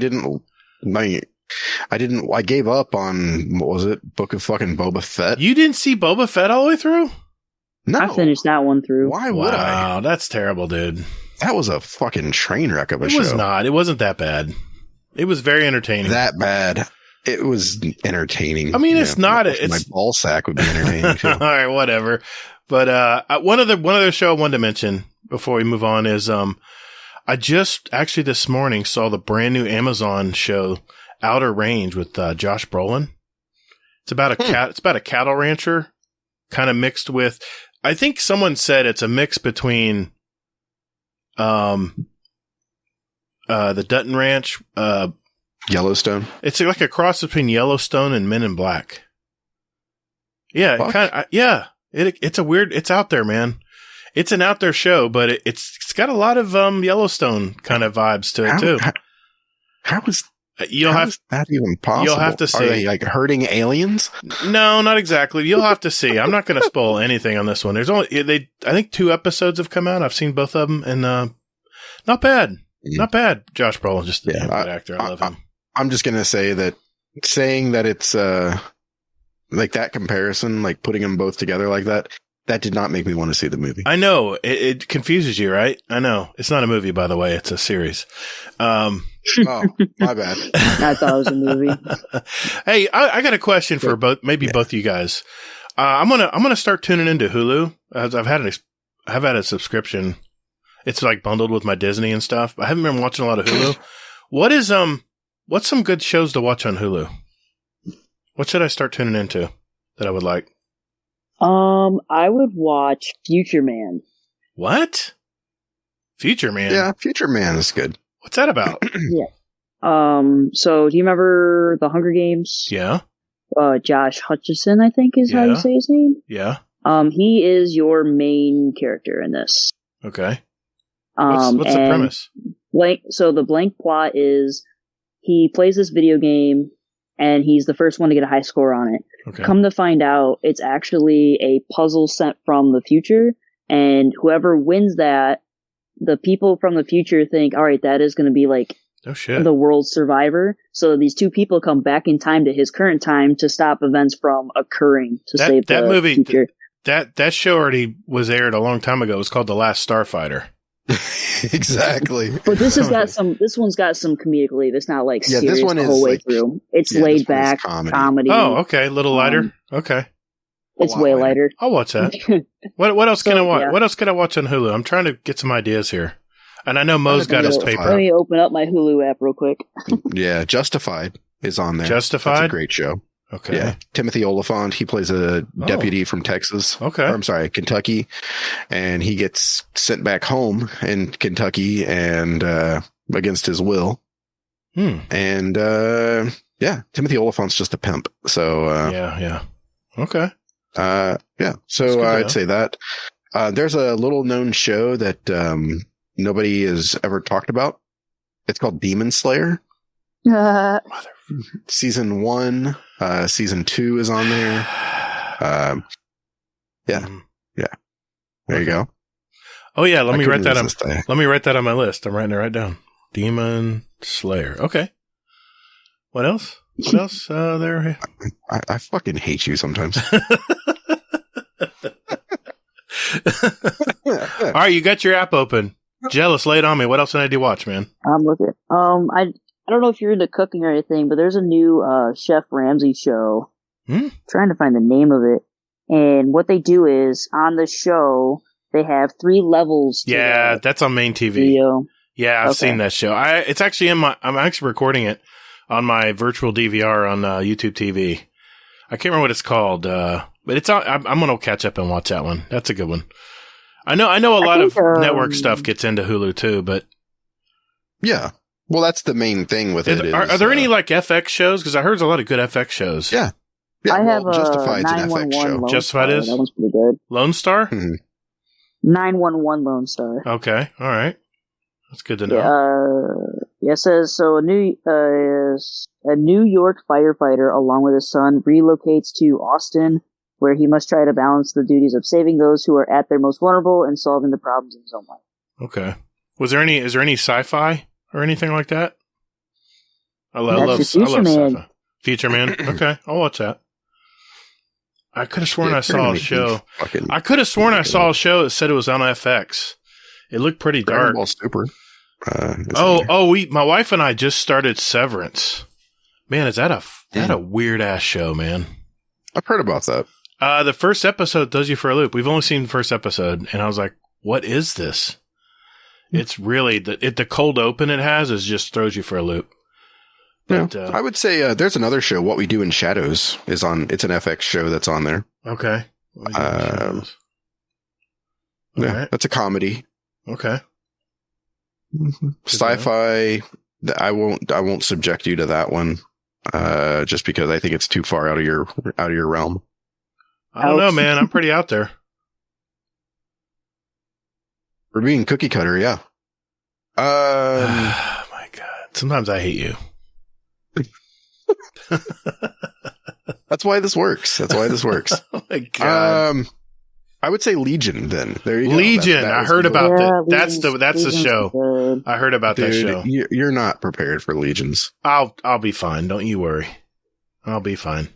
gave up on, what was it? Book of fucking Boba Fett. You didn't see Boba Fett all the way through? No. I finished that one through. Why would I? Wow, that's terrible, dude. That was a fucking train wreck of a show. It was not. It wasn't that bad. It was very entertaining. That bad. It was entertaining. I mean, it's not. My ball sack would be entertaining too. All right, whatever. But one other show I wanted to mention before we move on is I just actually this morning saw the brand new Amazon show Outer Range with Josh Brolin. It's about a cattle rancher, kind of mixed with. I think someone said it's a mix between the Dutton Ranch. Yellowstone. It's like a cross between Yellowstone and Men in Black. Yeah, it's out there, man. It's an out there show, but it's got a lot of Yellowstone kind of vibes to it too. How is that even possible? You'll have to see. Are they like hurting aliens? No, not exactly. You'll have to see. I'm not going to spoil anything on this one. There's I think 2 episodes have come out. I've seen both of them, and not bad. Not bad. Josh Brolin, just a damn good actor. I love him. I'm just going to say that saying that it's like that comparison, like putting them both together like that did not make me want to see the movie. I know. It confuses you, right? I know. It's not a movie, by the way. It's a series. Oh, my bad. I thought it was a movie. Hey, I got a question for both of you guys. I'm gonna start tuning into Hulu. I've had a subscription. It's like bundled with my Disney and stuff. I haven't been watching a lot of Hulu. What's some good shows to watch on Hulu? What should I start tuning into that I would like? I would watch Future Man. What? Future Man? Yeah, Future Man is good. What's that about? Yeah. So do you remember the Hunger Games? Yeah. Josh Hutcherson, I think is how you say his name. Yeah. He is your main character in this. Okay. What's the premise? So the blank plot is he plays this video game and he's the first one to get a high score on it. Okay. Come to find out, it's actually a puzzle sent from the future, and whoever wins that, the people from the future think, all right, that is going to be like the world's survivor. So these 2 people come back in time to his current time to stop events from occurring to save the movie, future. That show already was aired a long time ago. It was called The Last Starfighter. Exactly. But this one's got some comedic relief. It's not like serious this one the whole way like, through. It's laid back comedy. Oh, okay. A little lighter. Okay. It's way lighter. I'll watch that. What else can I watch? Yeah. What else can I watch on Hulu? I'm trying to get some ideas here. And I know Mo's got his Let paper. me open up my Hulu app real quick. Yeah, Justified is on there. Justified? That's a great show. Okay. Yeah. Timothy Oliphant, he plays a deputy from Texas. Okay. Or, I'm sorry, Kentucky. And he gets sent back home in Kentucky and against his will. And Timothy Oliphant's just a pimp. So yeah. Okay. Yeah. So I'd say that. There's a little known show that nobody has ever talked about. It's called Demon Slayer. Season 1, season 2 is on there. Yeah. There you go. Oh yeah, let me write that on. that. Let me write that on my list. I'm writing it right down. Demon Slayer. Okay. What else? What else there? I fucking hate you sometimes. All right, you got your app open. Jealous, lay it on me. What else did I do watch, man? I'm looking. I don't know if you're into cooking or anything, but there's a new Chef Ramsay show. Trying to find the name of it. And what they do is on the show they have 3 levels. Yeah, that's on main TV. Video. Yeah, I've seen that show. It's actually I'm actually recording it on my virtual DVR on YouTube TV. I can't remember what it's called, but it's on. I'm gonna catch up and watch that one. That's a good one. I know a lot of network stuff gets into Hulu too, but yeah. Well, that's the main thing with it. Are there any like FX shows? Because I heard there's a lot of good FX shows. Yeah. I have Justified's an FX show. Justified is? That one's pretty good. Lone Star? 911 Lone Star. Okay, all right. That's good to know. It says, so a New York firefighter, along with his son, relocates to Austin, where he must try to balance the duties of saving those who are at their most vulnerable and solving the problems in his own life. Okay. Is there any sci-fi or anything like that? I love sci-fi. Future Man? Okay, I'll watch that. I could have sworn I saw a show. I could have sworn I saw a show that said it was on FX. It looked pretty dark. Super. My wife and I just started Severance. Man, is that a weird ass show, man? I've heard about that. The first episode throws you for a loop. We've only seen the first episode, and I was like, "What is this?" It's really the cold open it has is just throws you for a loop. But, I would say there's another show, What We Do in Shadows, is on. It's an FX show that's on there. Okay. Yeah, right. That's a comedy. Okay. Sci-fi. I won't subject you to that one, just because I think it's too far out of your realm. I don't know, man. I'm pretty out there. For being cookie cutter, yeah. Oh my God. Sometimes I hate you. That's why this works. Oh my God. I would say Legion then. There you go. Legion. I heard about that. That's the show. Good. I heard about that show. You're not prepared for Legions. I'll be fine. Don't you worry. I'll be fine.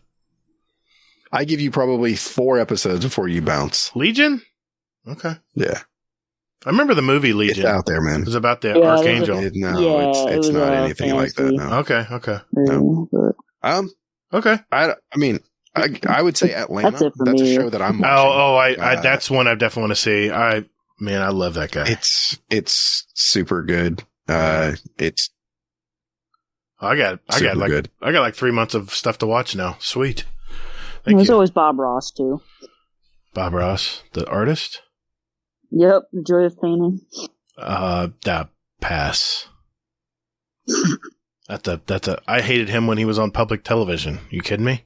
I give you probably 4 episodes before you bounce. Legion? Okay. Yeah. I remember the movie Legion. It's out there, man. It was about the Archangel. It's not anything like that. No. Okay. No. Okay. I would say Atlanta. That's a show that I'm watching. I that's one I definitely want to see. I love that guy. It's super good. I got like 3 months of stuff to watch now. Sweet. There's always Bob Ross too. Bob Ross, the artist? Yep, The Joy of Painting. Pass. I hated him when he was on public television. You kidding me?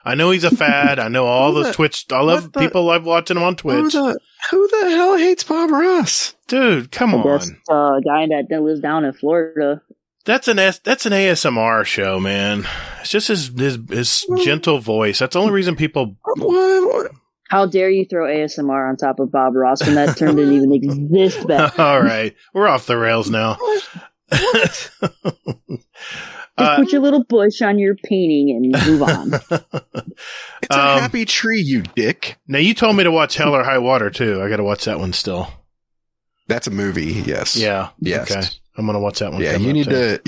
I know he's a fad. I know all those Twitch. I love people love watching him on Twitch. Who the hell hates Bob Ross? Dude, come on. Guy that lives down in Florida. That's an ASMR show, man. It's just his gentle voice. That's the only reason people. What? How dare you throw ASMR on top of Bob Ross when that term didn't even exist back then? All right, we're off the rails now. Just put your little bush on your painting and move on. It's a happy tree, you dick. Now, you told me to watch Hell or High Water, too. I got to watch that one still. That's a movie, yes. Yeah. Yes. Okay. I'm going to watch that one. Yeah, you need to,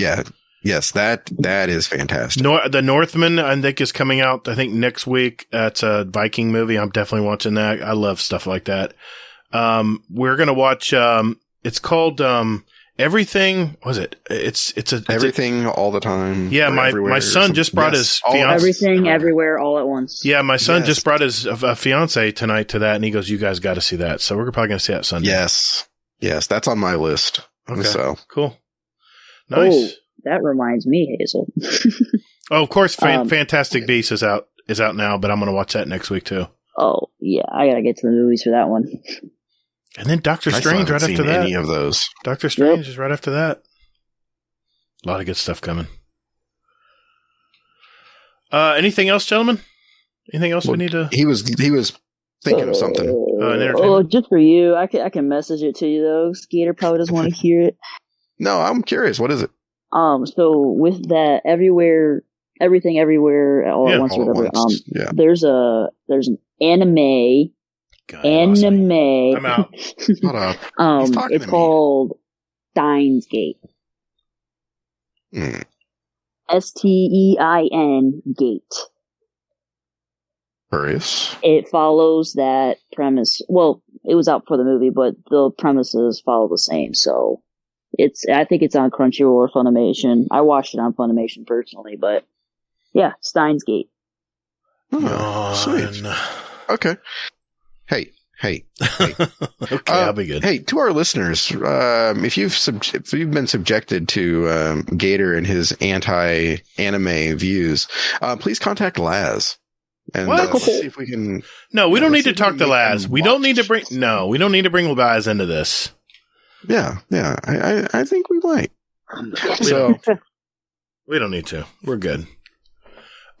Yes, that is fantastic. The Northman, I think, is coming out, I think, next week. That's a Viking movie. I'm definitely watching that. I love stuff like that. We're going to watch, it's called everything. Was it? It's everything all the time. Yeah, my son just brought his fiance. Everything, everywhere, all at once. Yeah, my son just brought his fiance tonight to that, and he goes, "You guys got to see that." So we're probably going to see that Sunday. Yes, that's on my list. Okay, so cool, nice. Oh, that reminds me, Hazel. Oh, of course, Fantastic Beasts is out now, but I'm going to watch that next week too. Oh yeah, I got to get to the movies for that one. And then Doctor Strange right after that. Any of those? Doctor Strange is right after that. A lot of good stuff coming. Anything else, gentlemen? Anything else we need to? He was thinking of something. Just for you, I can message it to you though. Gatr probably doesn't want to hear it. No, I'm curious. What is it? So with that, everything, everywhere, all at once, or whatever. There's an anime. God, I'm out. Shut up. It's called Steins Gate. Stein Gate. Curious. It follows that premise. Well, it was out for the movie, but the premises follow the same. So I think it's on Crunchyroll or Funimation. I watched it on Funimation personally, but yeah, Steins Gate. Oh, sweet. Okay. Hey. Okay, I'll be good. Hey, to our listeners, if you've been subjected to Gatr and his anti-anime views, please contact Laz and see if we can. No, we don't need to talk to Laz. We don't need to bring Laz into this. Yeah. I think we might. We don't need to. We're good.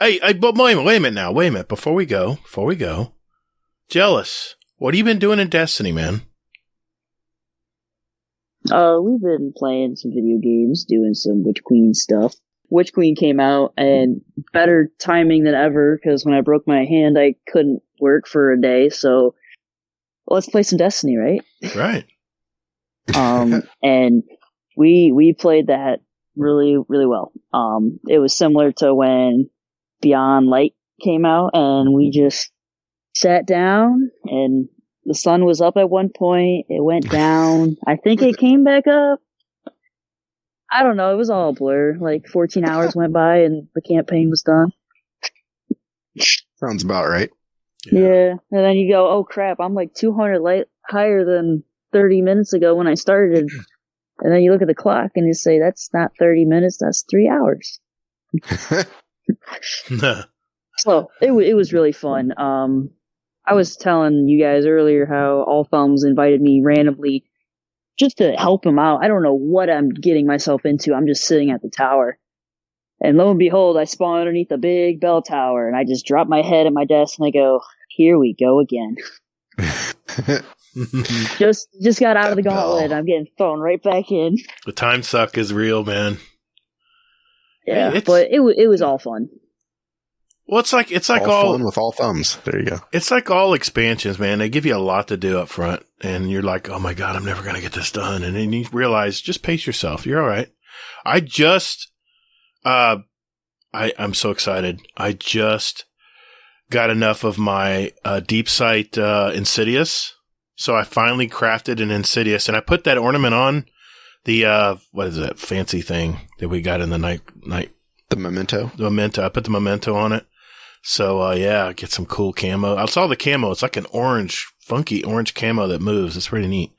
Hey, but wait a minute. Before we go, Jealous. What have you been doing in Destiny, man? We've been playing some video games, doing some Witch Queen stuff. Witch Queen came out, and better timing than ever, because when I broke my hand, I couldn't work for a day, so let's play some Destiny, right? Right. And we played that really, really well. It was similar to when Beyond Light came out, and we just sat down, and the sun was up at one point. It went down. I think it came back up. I don't know. It was all a blur. Like 14 hours went by, and the campaign was done. Sounds about right. Yeah. And then you go, oh crap, I'm like 200 higher than 30 minutes ago when I started. And then you look at the clock and you say, that's not 30 minutes, that's 3 hours. So it was really fun. I was telling you guys earlier how All Thumbs invited me randomly just to help him out. I don't know what I'm getting myself into. I'm just sitting at the tower. And lo and behold, I spawn underneath a big bell tower, and I just drop my head at my desk and I go, here we go again. just got out of the gauntlet. I'm getting thrown right back in. The time suck is real, man. Yeah, but it was all fun. Well, it's like all fun with all thumbs. There you go. It's like all expansions, man. They give you a lot to do up front, and you're like, "Oh my god, I'm never gonna get this done." And then you realize, just pace yourself. You're all right. I'm so excited. I just got enough of my deep sight Insidious, so I finally crafted an Insidious, and I put that ornament on the what is that fancy thing that we got in the night. The memento. I put the memento on it. So, get some cool camo. I saw the camo. It's like an funky orange camo that moves. It's pretty neat.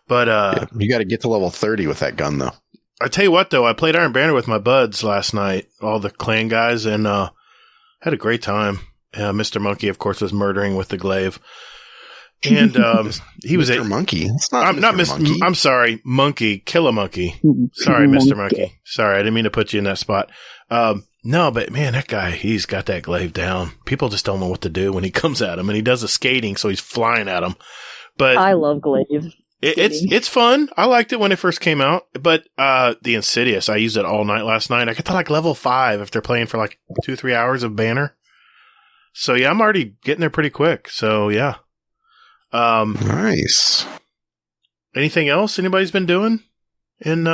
But, you got to get to level 30 with that gun, though. I tell you what, though, I played Iron Banner with my buds last night, all the clan guys, and, had a great time. Mr. Monkey, of course, was murdering with the glaive. And, he was Mr. Monkey. It's not Mr. Monkey. I'm sorry. Monkey. Kill a monkey. Sorry, Mr. Monkey. Sorry. I didn't mean to put you in that spot. No, but man, that guy, he's got that glaive down. People just don't know what to do when he comes at him, and he does the skating, so he's flying at him. But I love glaive. It's fun. I liked it when it first came out, but the Insidious, I used it all night last night. I got to like level 5 if they're playing for like 2-3 hours of Banner. So yeah, I'm already getting there pretty quick. So yeah. Nice. Anything else anybody's been doing in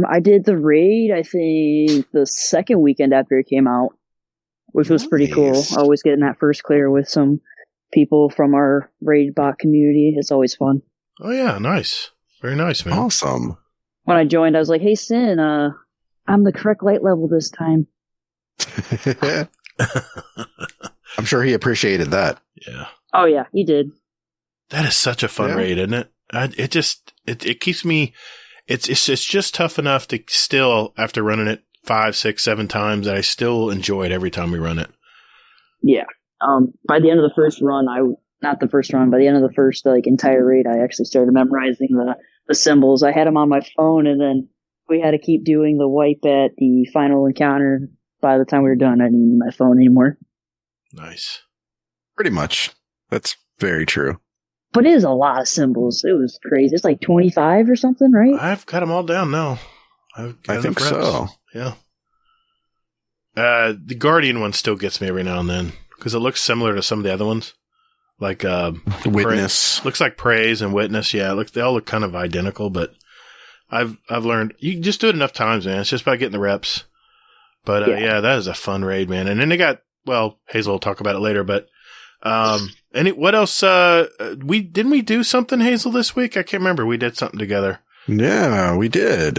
I did the raid, I think, the second weekend after it came out, which was pretty cool. Always getting that first clear with some people from our raid bot community. It's always fun. Oh, yeah. Nice. Very nice, man. Awesome. When I joined, I was like, "Hey, Sin, I'm the correct light level this time." I'm sure he appreciated that. Yeah. Oh yeah, he did. That is such a fun raid, isn't it? It keeps me. It's just tough enough to still, after running it 5, 6, 7 times, that I still enjoy it every time we run it. Yeah. By the end of the first run, by the end of the first entire raid, I actually started memorizing the symbols. I had them on my phone, and then we had to keep doing the wipe at the final encounter. By the time we were done, I didn't need my phone anymore. Nice. Pretty much. That's very true. But it is a lot of symbols. It was crazy. It's like 25 or something, right? I've got them all down now. I think so. Yeah. The Guardian one still gets me every now and then because it looks similar to some of the other ones, like Witness. Looks like Praise and Witness. Yeah, they all look kind of identical. But I've learned you can just do it enough times, man. It's just about getting the reps. But yeah, that is a fun raid, man. And then they got Hazel will talk about it later, but. What else? Didn't we do something, Hazel, this week? I can't remember. We did something together. Yeah, we did.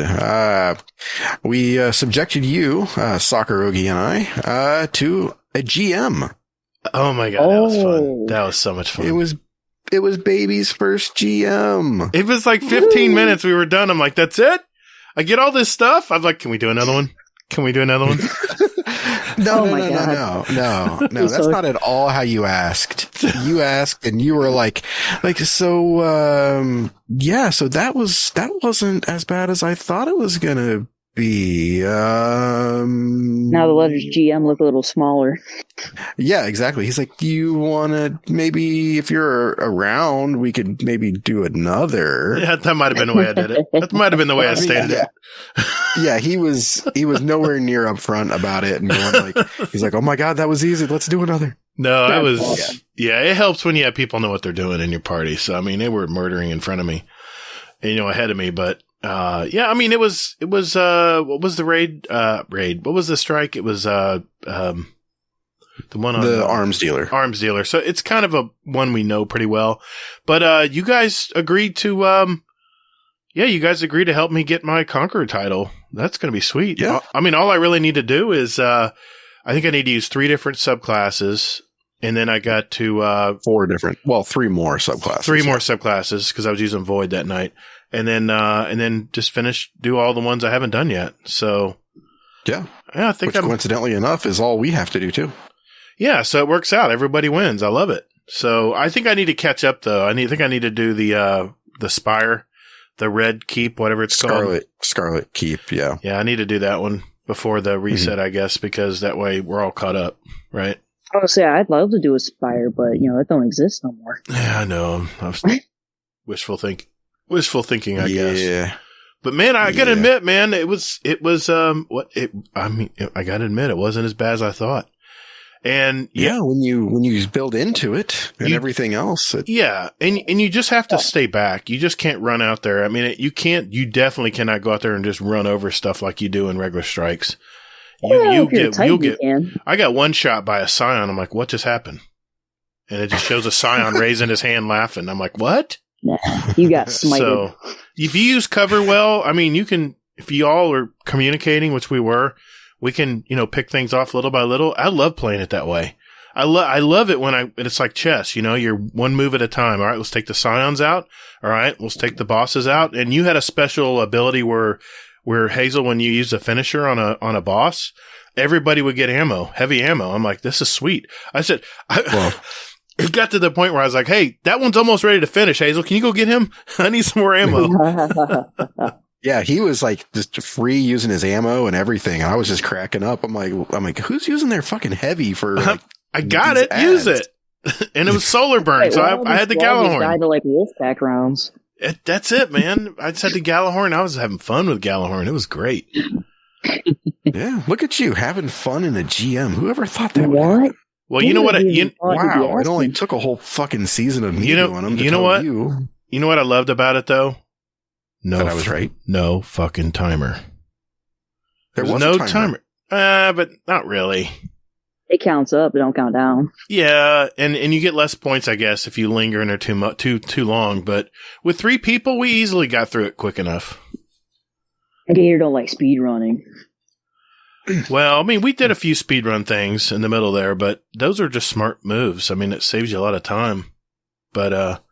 We subjected you, Soccer Oogie and I, to a GM. Oh my God, that was fun. That was so much fun. It was baby's first GM. It was like 15 minutes. We were done. I'm like, that's it? I get all this stuff? I'm like, can we do another one? No. That's not at all how you asked. You asked and you were like, so that wasn't as bad as I thought it was going to be. Now the letters GM look a little smaller. Yeah, exactly. He's like, do you want to maybe, if you're around, we could maybe do another. Yeah, that might have been the way I did it. That might have been the way I stated it. Yeah, he was nowhere near upfront about it and going he's like, oh my God, that was easy. Let's do another. No, I was, it helps when you have people know what they're doing in your party. So, I mean, they were murdering in front of me, ahead of me, but, I mean, it was, what was the raid? What was the strike? It was, the one on the arms dealer. So it's kind of a one we know pretty well, but, you guys agreed to, to help me get my Conqueror title. That's going to be sweet. Yeah. I mean, all I really need to do is, I think I need to use 3 different subclasses, and then I got to 3 more subclasses. 3 more subclasses because I was using Void that night, and then just do all the ones I haven't done yet. So yeah, I think coincidentally enough is all we have to do too. Yeah, so it works out. Everybody wins. I love it. So I think I need to catch up though. I need to do the Spire, the Red Keep, whatever it's called. Scarlet Keep. Yeah. Yeah, I need to do that one before the reset, I guess, because that way we're all caught up, right? I would say I'd love to do a Spire, but that don't exist no more. Yeah, I know. I was wishful thinking, I guess. Yeah. But man, I gotta admit, man, I gotta admit, it wasn't as bad as I thought. And when you build into it and everything else. And you just have to stay back. You just can't run out there. I mean, you definitely cannot go out there and just run over stuff like you do in regular strikes. I got one shot by a Scion. I'm like, what just happened? And it just shows a Scion raising his hand laughing. I'm like, what? Nah, you got smited. So if you use cover well, I mean, you can, if you all are communicating, which we were, we can, pick things off little by little. I love playing it that way. I love it when it's like chess, you're one move at a time. All right, let's take the Scions out. All right, let's take the bosses out. And you had a special ability where Hazel, when you use a finisher on a boss, everybody would get heavy ammo. I'm like, this is sweet. I said, it got to the point where I was like, hey, that one's almost ready to finish. Hazel, can you go get him? I need some more ammo. Yeah, he was like just free using his ammo and everything. And I was just cracking up. I'm like, who's using their fucking heavy for? I got it. Ads? Use it. And it was solar burn, right, so I had the Gallahorn. Died to Wolfpack rounds. That's it, man. I just had the Gallahorn. I was having fun with Gallahorn. It was great. Yeah, look at you having fun in a GM. Whoever thought that? What? Well, you know what? Wow, it only took a whole fucking season of me doing them. You know what? You know what I loved about it though? No, I was right. No fucking timer. There was no a timer. but not really. It counts up, it don't count down. Yeah, and you get less points, I guess, if you linger in there too long. But with 3 people, we easily got through it quick enough. Gatr don't like speed running. Well, I mean, we did a few speedrun things in the middle there, but those are just smart moves. I mean, it saves you a lot of time. But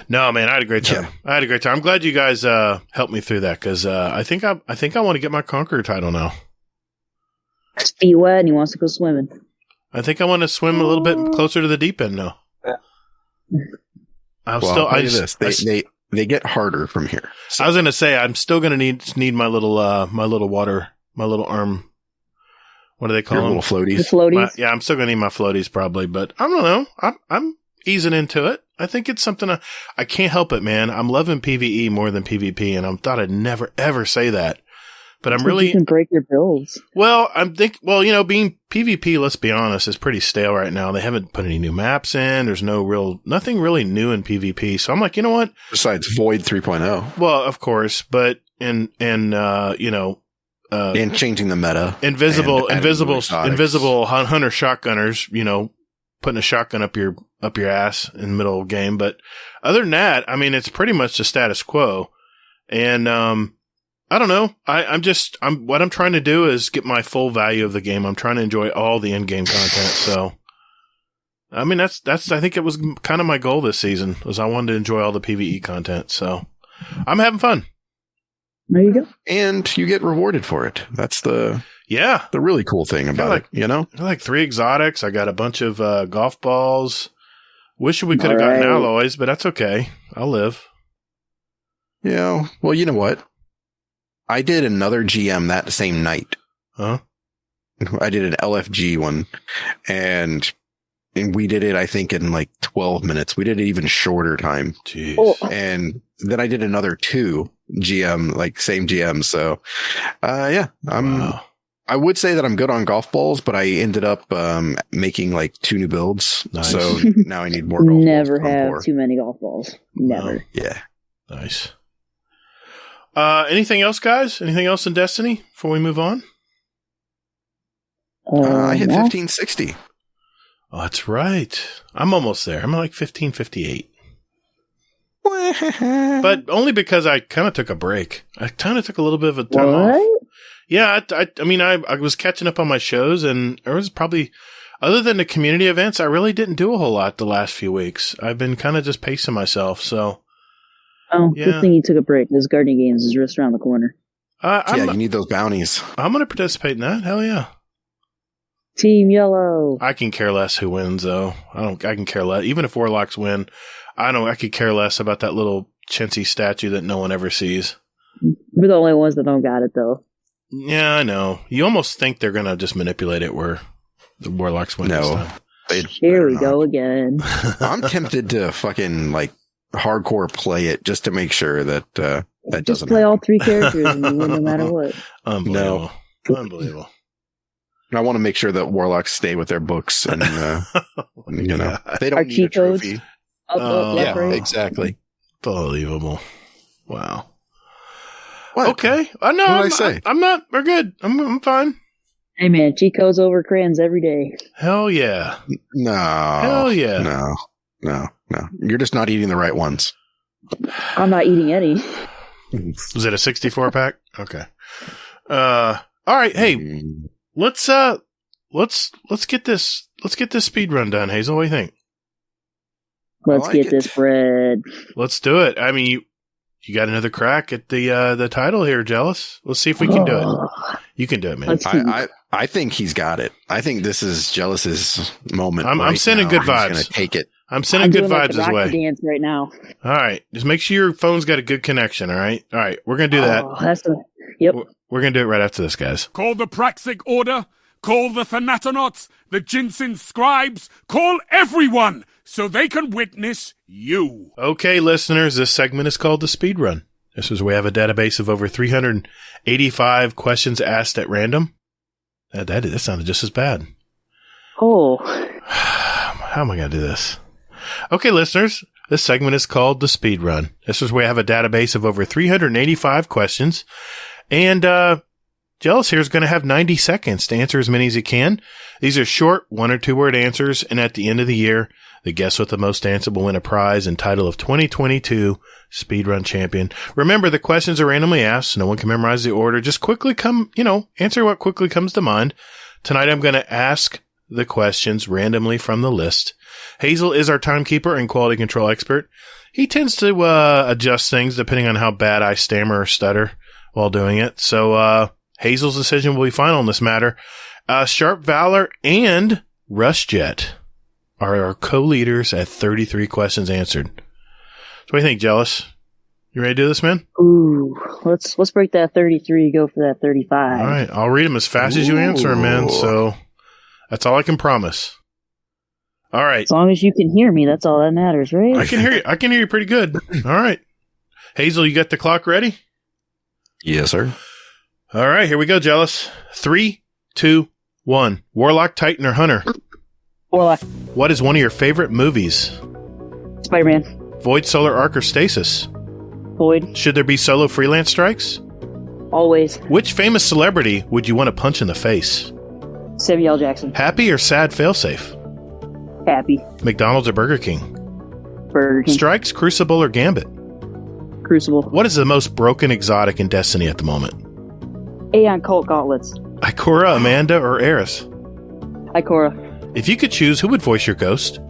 no, man, I had a great time. Yeah. I'm glad you guys helped me through that because I think I want to get my Conqueror title now. His feet wet and he wants to go swimming. I think I want to swim a little bit closer to the deep end now. I'll tell you this. They get harder from here. So. I was going to say, I'm still going to need my little water, my little arm. What do they call them? Little floaties. The floaties. I'm still going to need my floaties probably, but I don't know. I'm easing into it. I think it's something I can't help it, man. I'm loving PvE more than PvP, and I thought I'd never ever say that. But I'm really... You can break your builds. Well, being PvP, let's be honest, is pretty stale right now. They haven't put any new maps in. There's nothing really new in PvP. So I'm like, you know what? Besides Void 3.0. Well, of course, but and changing the meta. Invisible hunter shotgunners, putting a shotgun up your ass in the middle of the game. But other than that, I mean, it's pretty much the status quo. And, I don't know. What I'm trying to do is get my full value of the game. I'm trying to enjoy all the in-game content. So, I mean, I think it was kind of my goal this season was I wanted to enjoy all the PvE content. So I'm having fun. There you go. And you get rewarded for it. That's the really cool thing about it, I got like 3 exotics. I got a bunch of golf balls. Wish we could have gotten alloys, but that's okay. I'll live. Yeah. Well, you know what? I did another GM that same night. Huh? I did an LFG one, and we did it, I think, in like 12 minutes. We did it even shorter time. Jeez. Oh. And then I did another 2 GM, like same GM. So, wow. I would say that I'm good on golf balls, but I ended up making like 2 new builds. Nice. So now I need more golf balls. Never have too many golf balls. Never. Wow. Yeah. Nice. Anything else, guys? Anything else in Destiny before we move on? I hit 1560. Oh, that's right. I'm almost there. I'm like 1558. But only because I kind of took a break. I kind of took a little bit of a time off. Yeah, I was catching up on my shows, and there was probably, other than the community events, I really didn't do a whole lot the last few weeks. I've been kind of just pacing myself, so... Oh, good thing you took a break. This Guardian Games is just around the corner. You need those bounties. I'm going to participate in that. Hell yeah. Team Yellow. I can care less who wins, though. I can care less. Even if Warlocks win, I could care less about that little chintzy statue that no one ever sees. We're the only ones that don't got it, though. Yeah, I know. You almost think they're going to just manipulate it where the Warlocks win this time. Here we go again. I'm tempted to fucking, hardcore play it just to make sure that that just doesn't play happen. all 3 characters and you win no matter what. Unbelievable. Unbelievable. I want to make sure that Warlocks stay with their books and they don't Our need cheat a trophy. Codes? Yeah, exactly. Unbelievable. Wow. What? Okay. What did I say? I'm not. We're good. I'm fine. Hey man, cheat codes over crayons every day. Hell yeah. No. Hell yeah. No. You're just not eating the right ones. I'm not eating any. Was it a 64 pack? Okay. All right. Hey, let's get this speed run done. Hazel, what do you think? Let's get this bread. Let's do it. I mean, you got another crack at the title here, Jealous. Let's see if we can do it. You can do it, man. I think he's got it. I think this is Jealous's moment. I'm sending good vibes. He's gonna take it. I'm sending good vibes his way. Dance right now. All right, just make sure your phone's got a good connection. All right, we're gonna do that. Yep. We're gonna do it right after this, guys. Call the Praxic Order. Call the Thanatonauts, the Jinsen Scribes. Call everyone so they can witness you. Okay, listeners, this segment is called the Speed Run. This is where we have a database of over 385 questions asked at random. That sounded just as bad. Oh. How am I going to do this? Okay, listeners, this segment is called the Speed Run. This is where we have a database of over 385 questions. And, Jellis here is going to have 90 seconds to answer as many as he can. These are short 1 or 2 word answers, and at the end of the year, the guest with the most answer will win a prize and title of 2022 SpeedRun Champion. Remember, the questions are randomly asked. No one can memorize the order. Just quickly answer what quickly comes to mind. Tonight, I'm going to ask the questions randomly from the list. Hazel is our timekeeper and quality control expert. He tends to adjust things depending on how bad I stammer or stutter while doing it. So Hazel's decision will be final on this matter. Sharp Valor and RushJet are our co-leaders at 33 questions answered. So what do you think, Jellis? You ready to do this, man? Ooh, let's break that 33, go for that 35. All right, I'll read them as fast as you answer them, man. So that's all I can promise. All right. As long as you can hear me, that's all that matters, right? I can hear you. I can hear you pretty good. All right. Hazel, you got the clock ready? Yes, sir. All right, here we go, Jellis. 3, 2, 1. Warlock, Titan, or Hunter? Warlock. What is one of your favorite movies? Spider-Man. Void, Solar Arc, or Stasis? Void. Should there be solo freelance strikes? Always. Which famous celebrity would you want to punch in the face? Samuel L. Jackson. Happy or sad failsafe? Happy. McDonald's or Burger King? Burger King. Strikes, Crucible, or Gambit? Crucible. What is the most broken exotic in Destiny at the moment? Aeon Cult Gauntlets. Ikora, Amanda, or Eris? Ikora. If you could choose, who would voice your ghost?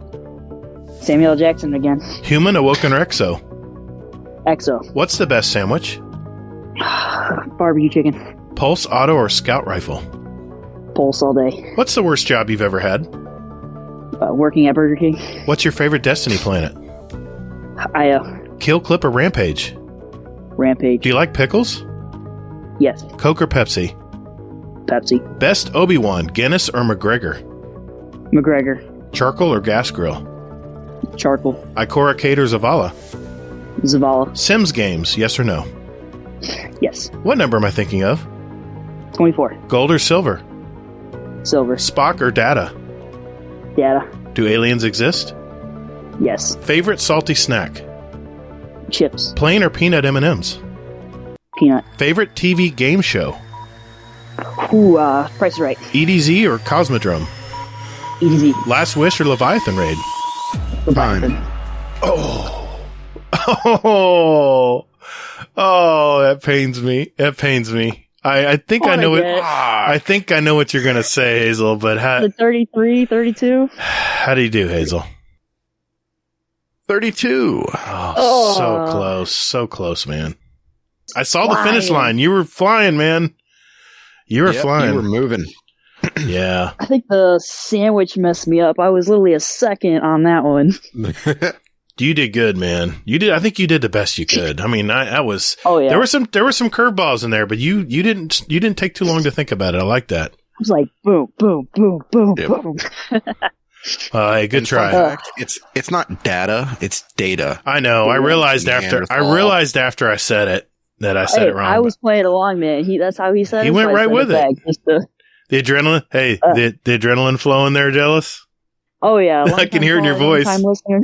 Samuel L. Jackson again. Human, Awoken, or Exo? Exo. What's the best sandwich? Barbecue chicken. Pulse, Auto, or Scout Rifle? Pulse all day. What's the worst job you've ever had? Working at Burger King. What's your favorite Destiny planet? Io. Kill, Clip, or Rampage? Rampage. Do you like pickles? Yes. Coke or Pepsi? Pepsi. Best Obi-Wan, Guinness or McGregor? McGregor. Charcoal or gas grill? Charcoal. Ikora, Kate, or Zavala? Zavala. Sims games, yes or no? Yes. What number am I thinking of? 24. Gold or silver? Silver. Spock or Data? Data. Do aliens exist? Yes. Favorite salty snack? Chips. Plain or peanut M&Ms? Peanut. Favorite TV game show? Ooh, Price is Right. EDZ or Cosmodrome? EDZ. Last Wish or Leviathan Raid? Leviathan. Oh, that pains me. That pains me. I think I know it. I think I know what you're going to say, Hazel, but The 33, 32? how do you do, Hazel? 32. Oh, so close. So close, man. I saw the finish line. You were flying, man. You were flying. You were moving. Yeah. I think the sandwich messed me up. I was literally a second on that one. You did good, man. You did. I think you did the best you could. I mean, I was. Oh yeah. There were some curveballs in there, but you didn't take too long to think about it. I like that. I was like boom, boom, boom, boom, Yep. boom. Hey, good try. Fact, it's not data, it's data. I know. I realized after I said it that I said it wrong. I was playing along, man. That's how he said it. He went so I right said with it. back just to- The adrenaline. Hey, the adrenaline flowing there, Jellis. Oh yeah, I can hear it in your voice. Listener.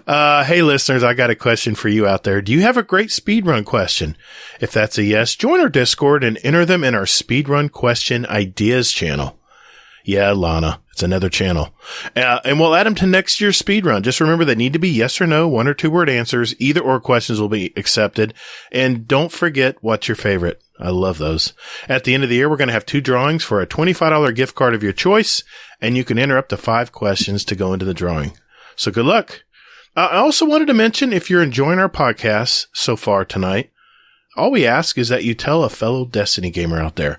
Hey, listeners, I got a question for you out there. Do you have a great speedrun question? If that's a yes, join our Discord and enter them in our speedrun question ideas channel. Yeah, Lana, it's another channel. And we'll add them to next year's speedrun. Just remember they need to be yes or no, 1 or 2 word answers. Either or questions will be accepted. And don't forget what's your favorite. I love those. At the end of the year, we're going to have 2 drawings for a $25 gift card of your choice. And you can enter up to 5 questions to go into the drawing. So good luck. I also wanted to mention, if you're enjoying our podcast so far tonight, all we ask is that you tell a fellow Destiny gamer out there.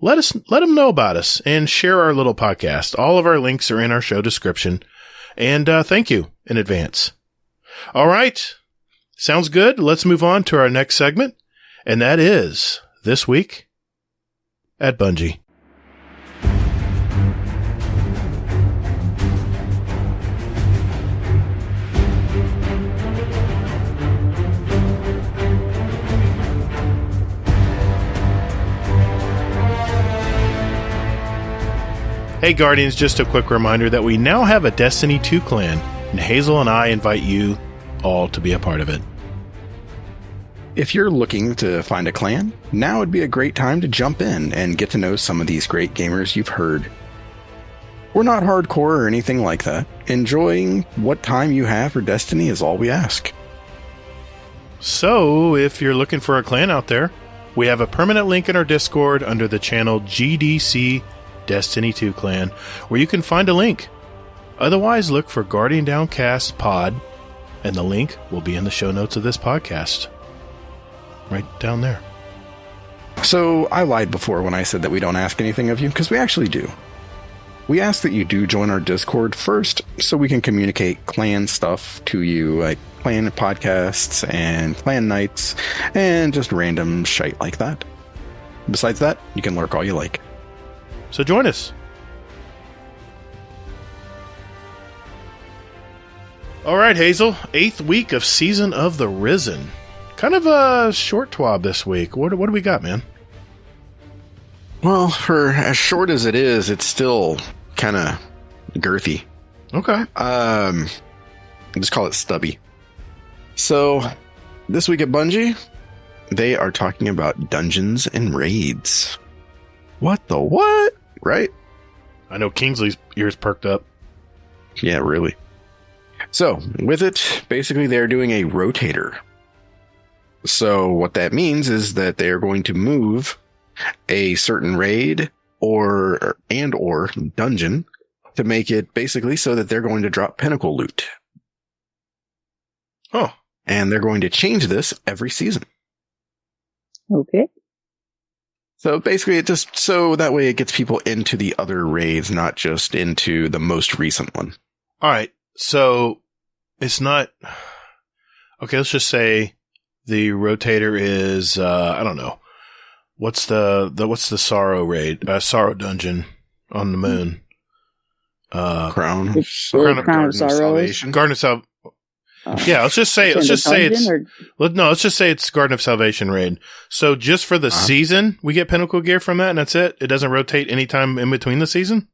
Let them know about us and share our little podcast. All of our links are in our show description. And thank you in advance. All right. Sounds good. Let's move on to our next segment. And that is This Week at Bungie. Hey Guardians, just a quick reminder that we now have a Destiny 2 clan, and Hazel and I invite you all to be a part of it. If you're looking to find a clan, now would be a great time to jump in and get to know some of these great gamers you've heard. We're not hardcore or anything like that. Enjoying what time you have for Destiny is all we ask. So, if you're looking for a clan out there, we have a permanent link in our Discord under the channel GDC Destiny 2 Clan, where you can find a link. Otherwise, look for Guardian Downcast Pod, and the link will be in the show notes of this podcast. Right down there. So, I lied before when I said that we don't ask anything of you, because we actually do. We ask that you do join our Discord first, so we can communicate clan stuff to you, like clan podcasts and clan nights, and just random shite like that. Besides that, you can lurk all you like. So join us. All right, Hazel. 8th week of Season of the Risen. Kind of a short TWAB this week. What do we got, man? Well, for as short as it is, it's still kind of girthy. Okay. Just call it stubby. So, this week at Bungie, they are talking about dungeons and raids. What the what? Right? I know Kingsley's ears perked up. Yeah, really. So, with it, basically they're doing a rotator. So, what that means is that they are going to move a certain raid or dungeon to make it basically so that they're going to drop pinnacle loot. Oh. And they're going to change this every season. Okay. So basically it just, so that way it gets people into the other raids, not just into the most recent one. All right. So it's not, okay. Let's just say the rotator is, I don't know. What's the Sorrow raid? Sorrow dungeon on the moon. Crown of Salvation. Garden of Salvation. Yeah, let's just say it's Garden of Salvation raid. So just for the season, we get pinnacle gear from that, and that's it. It doesn't rotate anytime in between the season.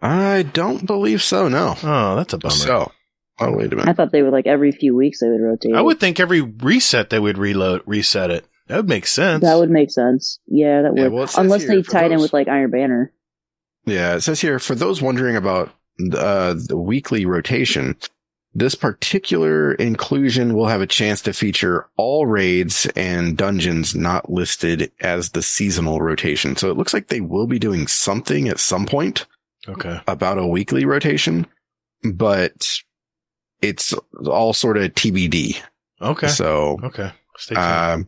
I don't believe so. No. Oh, that's a bummer. So, wait a minute. I thought they would every few weeks they would rotate. I would think every reset they would reset it. That would make sense. That would make sense. Yeah, that would. Yeah, well, unless they tied in with Iron Banner. Yeah, it says here, for those wondering about the weekly rotation, this particular inclusion will have a chance to feature all raids and dungeons not listed as the seasonal rotation. So it looks like they will be doing something at some point. Okay. About a weekly rotation, but it's all sort of TBD. Okay. So, okay. Stay tuned.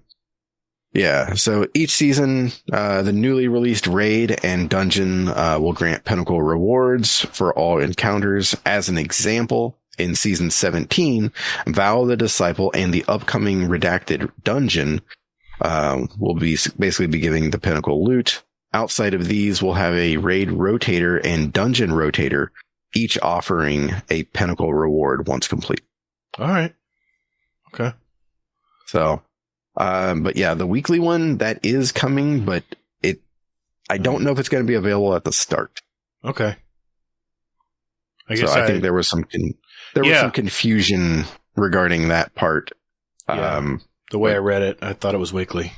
Yeah, so each season, the newly released raid and dungeon will grant pinnacle rewards for all encounters. As an example, in Season 17, Vow the Disciple and the upcoming Redacted Dungeon will basically be giving the pinnacle loot. Outside of these, we'll have a raid rotator and dungeon rotator, each offering a pinnacle reward once complete. All right. Okay. So... but yeah, the weekly one that is coming, but I don't know if it's going to be available at the start. Okay. I guess I think there was some confusion regarding that part. Yeah. The way I read it, I thought it was weekly.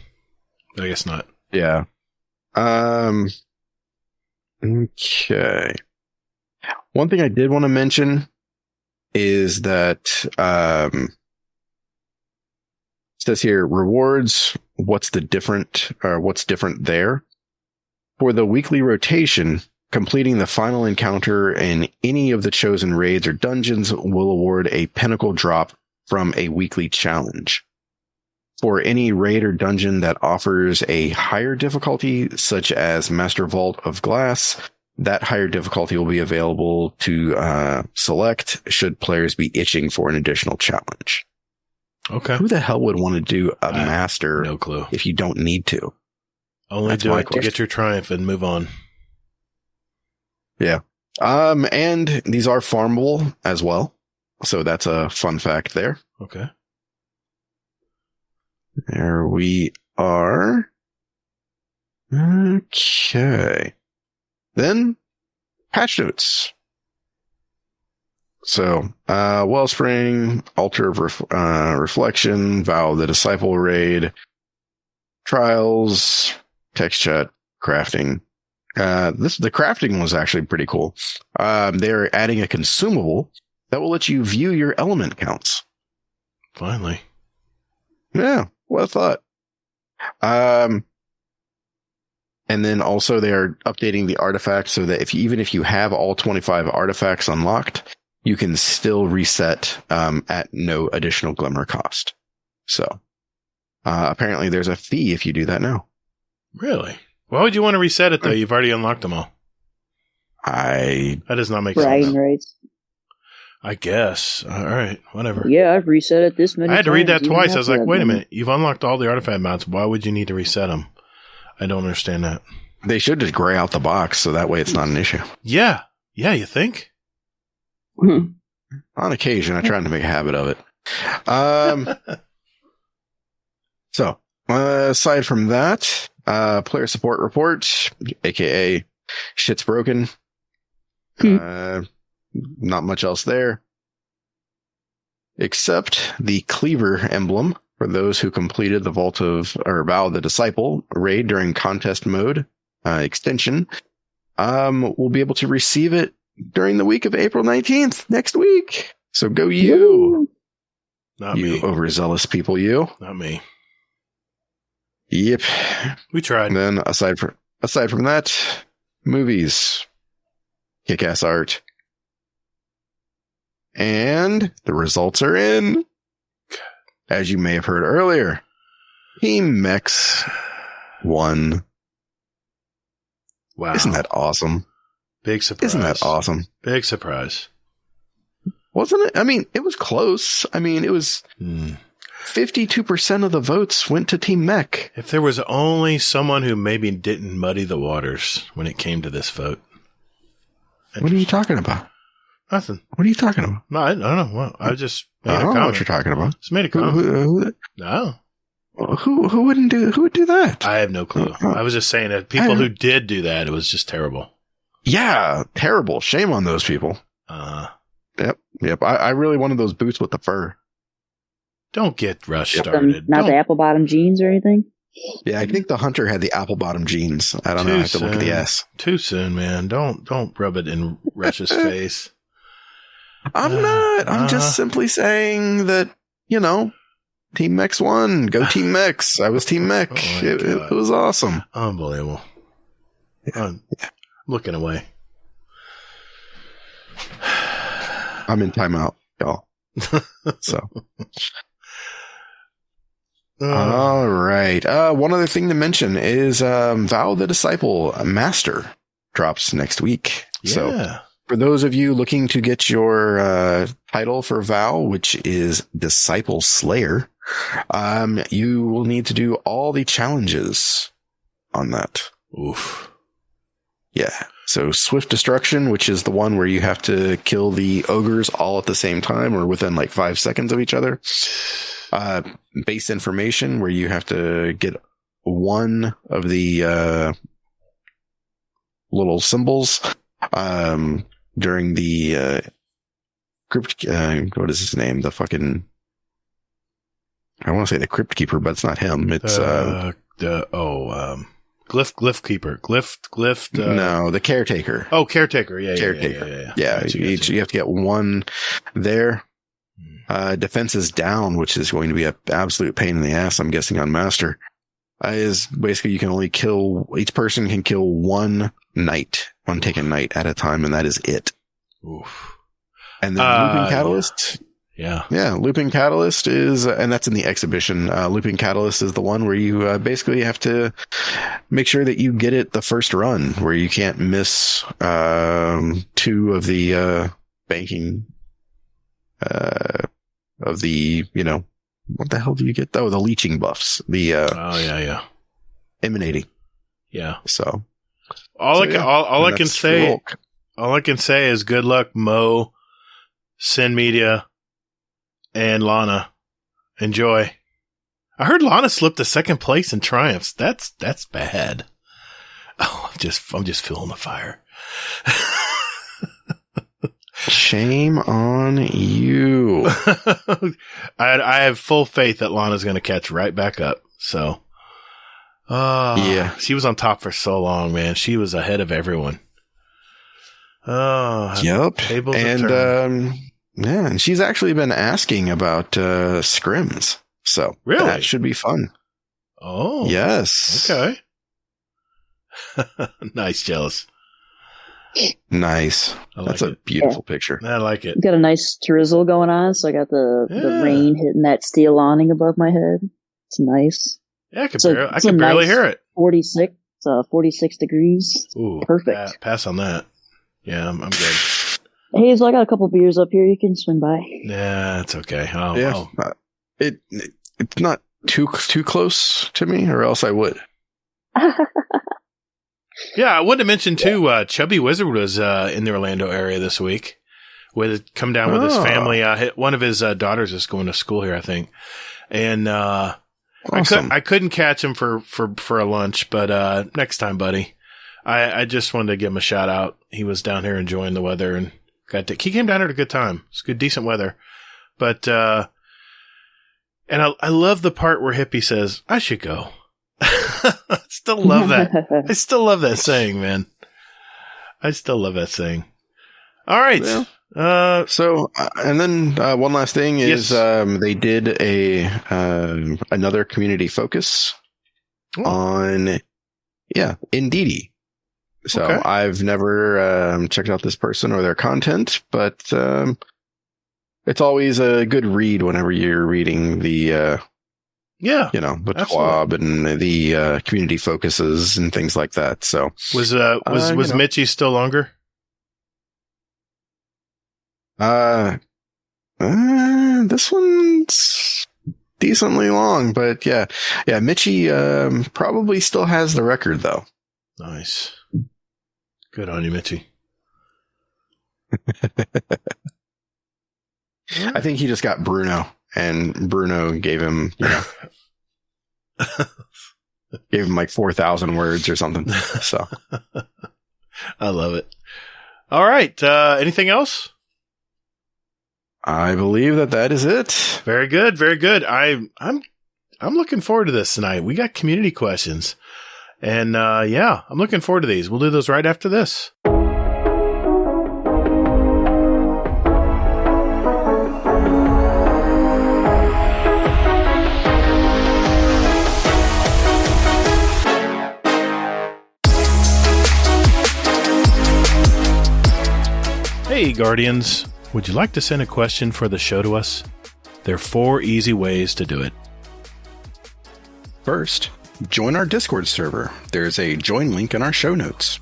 I guess not. Yeah. Okay. One thing I did want to mention is that, says here, rewards, what's different there? For the weekly rotation, completing the final encounter in any of the chosen raids or dungeons will award a pinnacle drop from a weekly challenge. For any raid or dungeon that offers a higher difficulty, such as Master Vault of Glass, that higher difficulty will be available to select should players be itching for an additional challenge. Okay. Who the hell would want to do a master? No clue. If you don't need to. Only do it to get your triumph and move on. Yeah. And these are farmable as well. So that's a fun fact there. Okay. There we are. Okay. Then patch notes. So, Wellspring, Altar of Reflection, Vow of the Disciple Raid, Trials, Text Chat, Crafting. The crafting was actually pretty cool. They're adding a consumable that will let you view your element counts. Finally. Yeah, well thought. And then also they are updating the artifacts so that even if you have all 25 artifacts unlocked, you can still reset at no additional glimmer cost. So apparently there's a fee if you do that now. Really? Why would you want to reset it, though? You've already unlocked them all. That does not make sense. Right. I guess. All right. Whatever. Yeah, I've reset it this many times. I had to read that even twice. I was after like, that wait a many. minute. You've unlocked all the artifact mounts. Why would you need to reset them? I don't understand that. They should just gray out the box so that way it's not an issue. Yeah. Yeah, you think? On occasion, I try to make a habit of it. So, aside from that, player support report, aka shit's broken. Not much else there. Except the cleaver emblem for those who completed the Vow of the Disciple raid during contest mode extension. Will be able to receive it during the week of April 19th, next week. So go you. Not you me. overzealous people, you. Not me. Yep. We tried. And then aside from that, movies, kick-ass art. And the results are in. As you may have heard earlier, Team Mex won. Wow. Isn't that awesome? Big surprise. Isn't that awesome? Big surprise. Wasn't it? I mean, it was close. I mean, it was 52% of the votes went to Team Mech. If there was only someone who maybe didn't muddy the waters when it came to this vote. What are you talking about? Nothing. What are you talking about? No, I don't know. Well, I just made I a don't know comment. what you're talking about. Just made a comment. Who No. who wouldn't do? Who would do that? I have no clue. I was just saying that people who did do that, it was just terrible. Yeah, terrible. Shame on those people. Yep. I really wanted those boots with the fur. Don't get Rush started. Not Don't. the apple bottom jeans or anything? Yeah, I think the hunter had the apple bottom jeans. I don't know. I have to look at the S. Too soon, man. Don't rub it in Rush's face. I'm not. I'm just simply saying that, Team Mex won. Go Team Mex. I was Team Mech. It was awesome. Unbelievable. I'm looking away. I'm in timeout, y'all. So. All right. One other thing to mention is Vow of the Disciple Master drops next week. Yeah. So for those of you looking to get your title for Vow, which is Disciple Slayer, you will need to do all the challenges on that. Oof. Yeah. So Swift Destruction, which is the one where you have to kill the ogres all at the same time or within like 5 seconds of each other. Base Information, where you have to get one of the little symbols during the crypt. What is his name? The fucking. I want to say the Crypt Keeper, but it's not him. It's Glyph Keeper. Glyph. No, the Caretaker. Oh, Caretaker. Yeah, Caretaker. Yeah. Gotcha. You have to get one there. Defense is down, which is going to be an absolute pain in the ass, I'm guessing, on Master. Is basically you can only each person can kill one taken knight at a time, and that is it. Oof. And then Looping Catalyst. Yeah. Looping Catalyst is, and that's in the exhibition. Looping Catalyst is the one where you basically have to make sure that you get it the first run, where you can't miss 2 of the banking of the, what the hell do you get? Oh, the leeching buffs. The emanating. Yeah. So all I can say is good luck, Mo, Sin Media, and Lana. Enjoy. I heard Lana slipped to second place in Triumphs. That's bad. Oh, I'm just feeling the fire. Shame on you. I have full faith that Lana's going to catch right back up. So, yeah, she was on top for so long, man. She was ahead of everyone. Oh, yep. Tables And yeah, and she's actually been asking about scrims. So really, that should be fun. Oh, yes. Okay. Nice, Jealous. Nice. Like That's a beautiful picture. I like it. Got a nice drizzle going on, so I got the rain hitting that steel awning above my head. It's nice. Yeah, I can barely hear it. 46 degrees. Ooh, perfect. Pass on that. Yeah, I'm good. Hazel, I got a couple beers up here. You can swing by. Yeah, it's okay. It's not too close to me, or else I would. Yeah, I wanted to mention too. Chubby Wizard was in the Orlando area this week. Come down with his family. One of his daughters is going to school here, I think. And awesome. I couldn't catch him for a lunch, but next time, buddy. I just wanted to give him a shout out. He was down here enjoying the weather and he came down here at a good time. It's good, decent weather. But and I love the part where Hippie says, "I should go." I still love that. I still love that saying, man. I still love that saying. All right. Well, and then one last thing is they did another community focus on Indeedee. So okay. I've never checked out this person or their content, but it's always a good read whenever you're reading the the TWAB and the community focuses and things like that. So was Mitchie still longer? This one's decently long, but yeah, Mitchie probably still has the record though. Nice. Good on you, Mitchie. I think he just got Bruno, and Bruno gave him, gave him like 4,000 words or something. So I love it. All right. Anything else? I believe that is it. Very good. Very good. I'm looking forward to this tonight. We got community questions. And I'm looking forward to these. We'll do those right after this. Hey, Guardians. Would you like to send a question for the show to us? There are 4 easy ways to do it. First, join our Discord server. There's a join link in our show notes.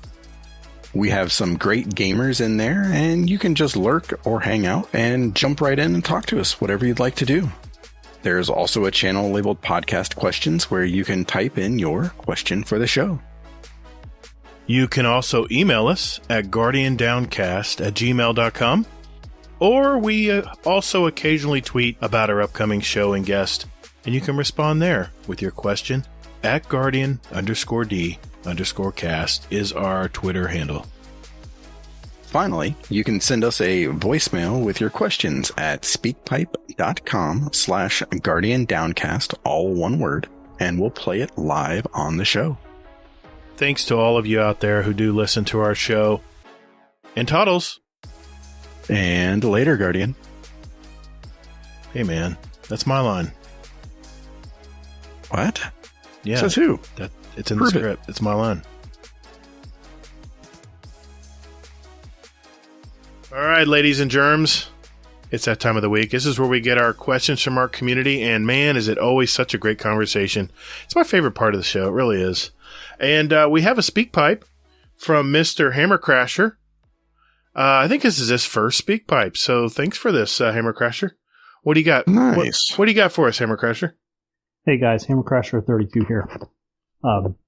We have some great gamers in there, and you can just lurk or hang out and jump right in and talk to us, whatever you'd like to do. There's also a channel labeled Podcast Questions where you can type in your question for the show. You can also email us at guardiandowncast@gmail.com, or we also occasionally tweet about our upcoming show and guest, and you can respond there with your question at Guardian_D_cast is our Twitter handle. Finally, you can send us a voicemail with your questions at speakpipe.com/GuardianDowncast, all one word, and we'll play it live on the show. Thanks to all of you out there who do listen to our show. And Toddles. And later, Guardian. Hey, man, that's my line. What? Yeah. Says who? It's in the script. It's my line. All right, ladies and germs. It's that time of the week. This is where we get our questions from our community. And man, is it always such a great conversation. It's my favorite part of the show. It really is. And we have a speak pipe from Mr. Hammer Crasher. I think this is his first speak pipe. So thanks for this, Hammer Crasher. What do you got? Nice. What do you got for us, Hammer Crasher? Hey guys, Hammer Crasher 32 here.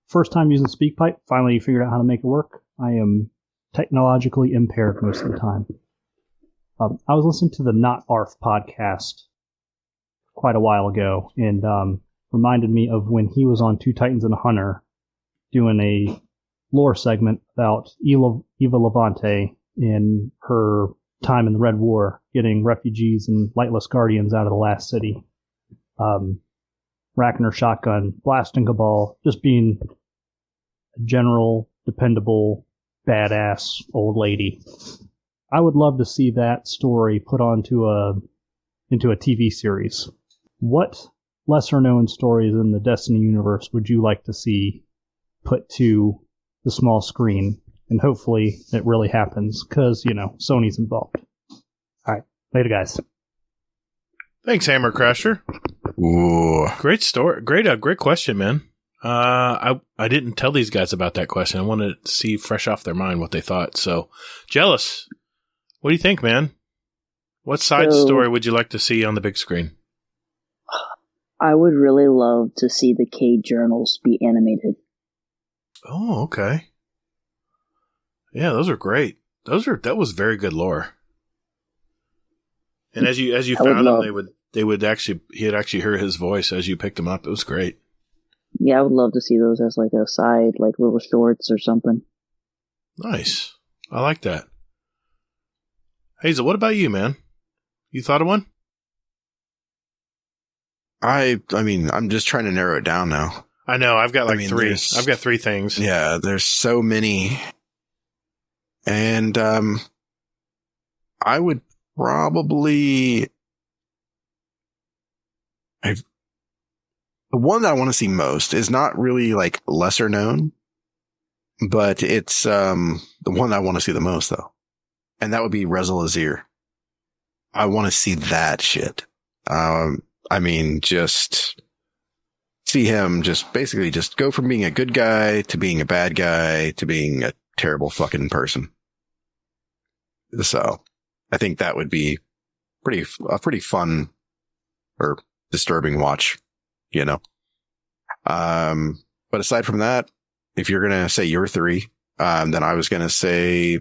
First time using SpeakPipe, finally figured out how to make it work. I am technologically impaired most of the time. I was listening to the Not Arf podcast quite a while ago, and reminded me of when he was on Two Titans and a Hunter doing a lore segment about Eva Levante and her time in the Red War, getting refugees and lightless guardians out of the last city. Racking her shotgun, blasting Cabal, just being a general, dependable, badass old lady. I would love to see that story put into a TV series. What lesser known stories in the Destiny universe would you like to see put to the small screen? And hopefully it really happens, because, Sony's involved. Alright, later guys. Thanks, Hammer Crasher. Ooh. Great story. Great question, man. I didn't tell these guys about that question. I wanted to see fresh off their mind what they thought. So, Jealous, what do you think, man? What side story would you like to see on the big screen? I would really love to see the Cade journals be animated. Oh, okay. Yeah, those are great. That was very good lore. And as you found them, he'd actually hear his voice as you picked him up. It was great. Yeah, I would love to see those as like a side, like little shorts or something. Nice. I like that. Hazel, what about you, man? You thought of one? I mean, I'm just trying to narrow it down now. I know. I've got three. I've got three things. Yeah, there's so many. And I would probably... the one that I want to see most is not really like lesser known, but it's the one I want to see the most, though. And that would be Rezel Azir. I want to see that shit. I mean, just see him just basically just go from being a good guy to being a bad guy to being a terrible fucking person. So I think that would be a pretty fun or disturbing watch, But aside from that, if you're going to say your three, then I was going to say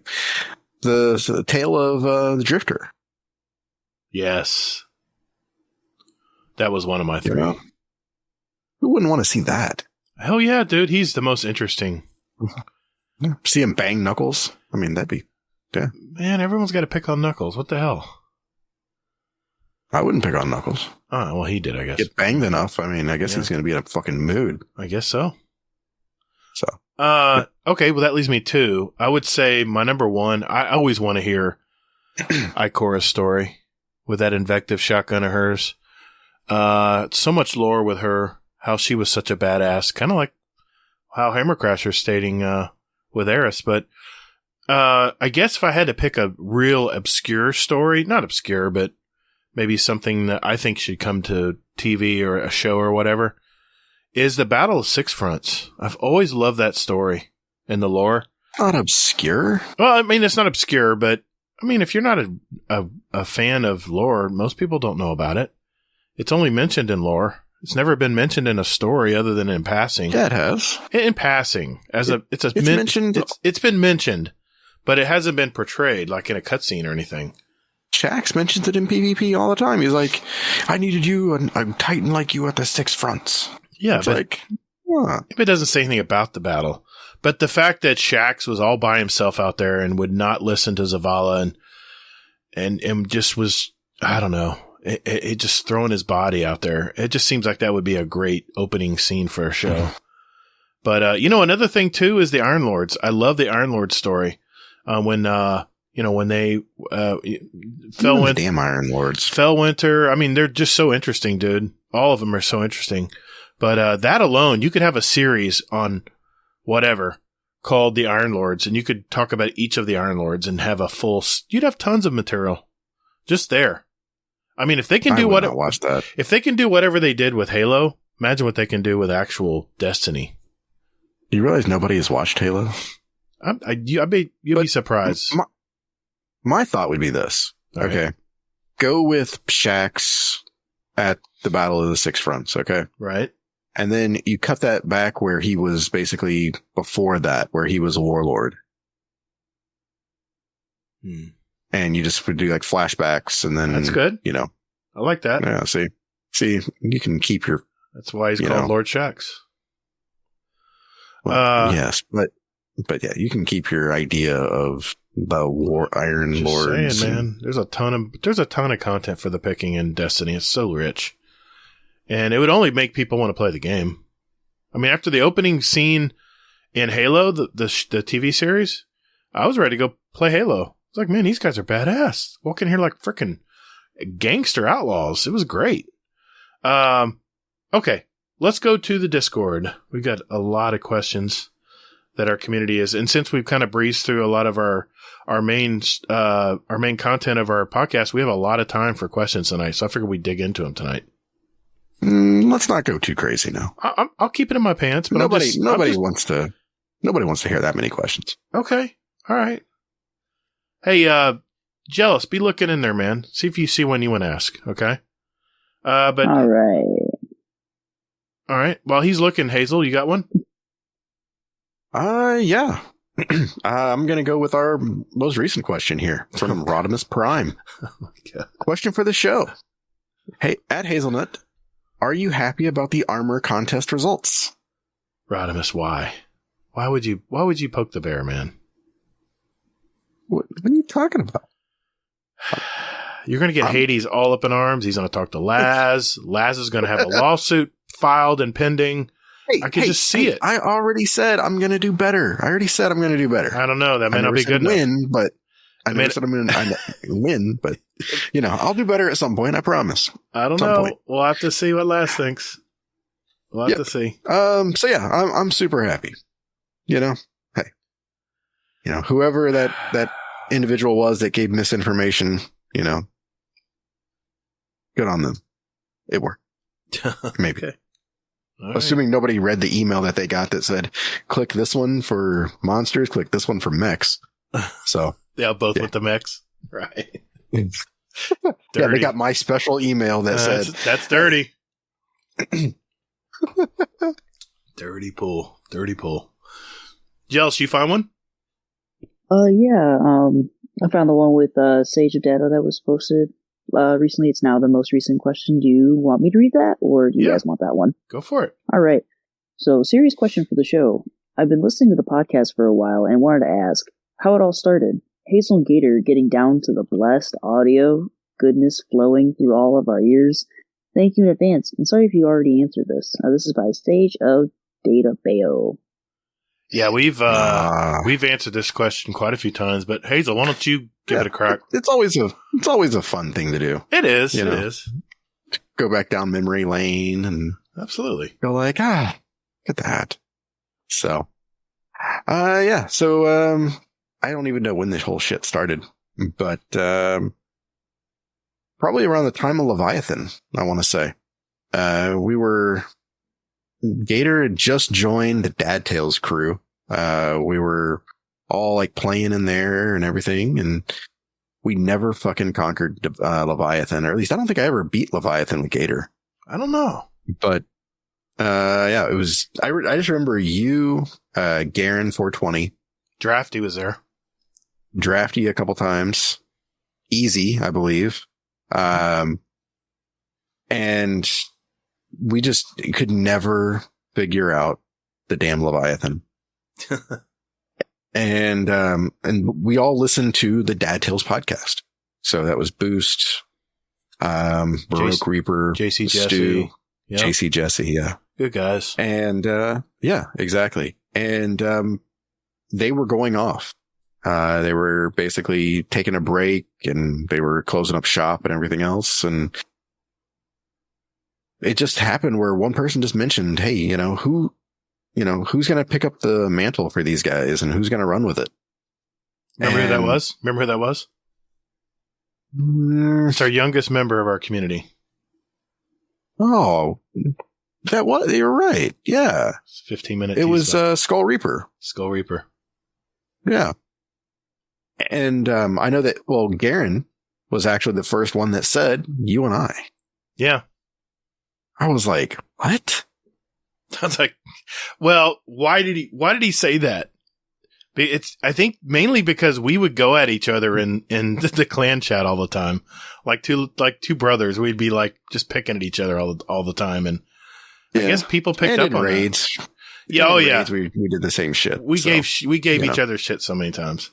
the tale of the Drifter. Yes. That was one of my three. Who wouldn't want to see that? Hell yeah, dude. He's the most interesting. See him bang Knuckles? I mean, that'd be... Yeah. Man, everyone's got to pick on Knuckles. What the hell? I wouldn't pick on Knuckles. Oh, well, he did, I guess. Get banged enough. I mean, I guess he's going to be in a fucking mood. I guess so. So. Okay, well, that leaves me two. I would say my number one, I always want to hear Ikora's story with that invective shotgun of hers. So much lore with her, how she was such a badass, kind of like how Hammercrasher's stating with Eris. But I guess if I had to pick a real obscure story, not obscure, but maybe something that I think should come to TV or a show or whatever, is the Battle of Six Fronts. I've always loved that story and the lore. Not obscure? Well, I mean, it's not obscure, but I mean, if you're not a fan of lore, most people don't know about it. It's only mentioned in lore. It's never been mentioned in a story other than in passing. Yeah, it has. In passing. It's mentioned. It's been mentioned, but it hasn't been portrayed like in a cutscene or anything. Shaxx mentions it in PvP all the time. He's like, I needed you, and I'm Titan like you at the Six Fronts. Yeah, it's like, what? It doesn't say anything about the battle. But the fact that Shaxx was all by himself out there and would not listen to Zavala and just was, I don't know, it just throwing his body out there. It just seems like that would be a great opening scene for a show. But, another thing too is the Iron Lords. I love the Iron Lord story. When they, Fellwinter. Damn Iron Lords. Fellwinter. I mean, they're just so interesting, dude. All of them are so interesting. But, that alone, you could have a series on whatever called the Iron Lords, and you could talk about each of the Iron Lords and have you'd have tons of material just there. I mean, if they can do if they can do whatever they did with Halo, imagine what they can do with actual Destiny. Do you realize nobody has watched Halo? You'd be surprised. My thought would be this. All okay. Right. Go with Shaxx at the Battle of the Six Fronts. Okay. Right. And then you cut that back where he was basically before that, where he was a warlord. And you just would do like flashbacks and then. That's good. I like that. Yeah. See, you can keep your. That's why he's called Lord Shaxx. Well, yes, but But yeah, you can keep your idea of the Iron Just Lords. saying, man. There's a ton of content for the picking in Destiny. It's so rich. And it would only make people want to play the game. I mean, after the opening scene in Halo, the TV series, I was ready to go play Halo. It's like, man, these guys are badass. Walk in here like freaking gangster outlaws. It was great. Okay, let's go to the Discord. We've got a lot of questions that our community is, and since we've kind of breezed through a lot of our main content of our podcast, we have a lot of time for questions tonight. So I figured we'd dig into them tonight. Let's not go too crazy now. I'll keep it in my pants, but nobody wants to hear that many questions. Okay, all right. Hey, Jealous, be looking in there, man. See if you see one you want to ask. Okay. But all right. While he's looking, Hazel, you got one? Yeah. I'm going to go with our most recent question here from Rodimus Prime. Oh my God. Question for the show. Hey, at Hazelnut, are you happy about the armor contest results? Rodimus, why? Why would you poke the bear, man? What are you talking about? You're going to get Hades all up in arms. He's going to talk to Laz. Laz is going to have a lawsuit filed and pending. I can just see it. I already said I'm going to do better. I don't know. That may not be good enough. Win, but I never said I'm going to win, but I'll do better at some point. I promise. I don't know. Point. We'll have to see what Laz thinks. We'll have to see. So yeah, I'm super happy. Hey, whoever that individual was that gave misinformation, good on them. It worked. Maybe. Okay. Assuming nobody read the email that they got that said, click this one for monsters, click this one for mechs. So both with the mechs. Right. Yeah, they got my special email that said, that's dirty. Dirty pool. Jealous, you find one? Yeah. I found the one with Sage of Data that was posted recently. It's now the most recent question. Do you want me to read that, or do you guys want that one? Go for it. All right. So, serious question for the show. I've been listening to the podcast for a while and wanted to ask how it all started. Hazel and Gatr getting down to the blessed audio goodness flowing through all of our ears. Thank you in advance. And sorry if you already answered this. This is by Sage of Data Bayo. Yeah, we've answered this question quite a few times, but Hazel, why don't you give it a crack? It's always a fun thing to do. It is. It is. Go back down memory lane and absolutely go like, look at that. So, yeah. So, I don't even know when this whole shit started, but probably around the time of Leviathan, I want to say. Gatr had just joined the Dad Tales crew. We were all like playing in there and everything, and we never fucking conquered Leviathan, or at least I don't think I ever beat Leviathan with Gatr. I don't know, but yeah, it was. I just remember you, Garen 420, Drafty was there, Drafty a couple times, Easy, I believe, and we just could never figure out the damn Leviathan. And we all listened to the Dad Tales podcast. So that was Boost, Baroque Reaper, JC Stu, Jesse. JC Jesse. Yeah. Good guys. And, yeah, exactly. And, they were going off. They were basically taking a break and they were closing up shop and everything else. And it just happened where one person just mentioned, hey, who's going to pick up the mantle for these guys and who's going to run with it? Remember who that was? It's our youngest member of our community. Oh, you're right. Yeah. It's 15 minutes. It was, Skull Reaper. Skull Reaper. Yeah. And, I know that, Garen was actually the first one that said, you and I. Yeah. I was like, what? I was like, well, why did he say that? I think mainly because we would go at each other in the clan chat all the time. Like two brothers, we'd be like just picking at each other all the time. And I guess people picked up on raids. That. Yeah, oh yeah. We did the same shit. We gave each other shit so many times.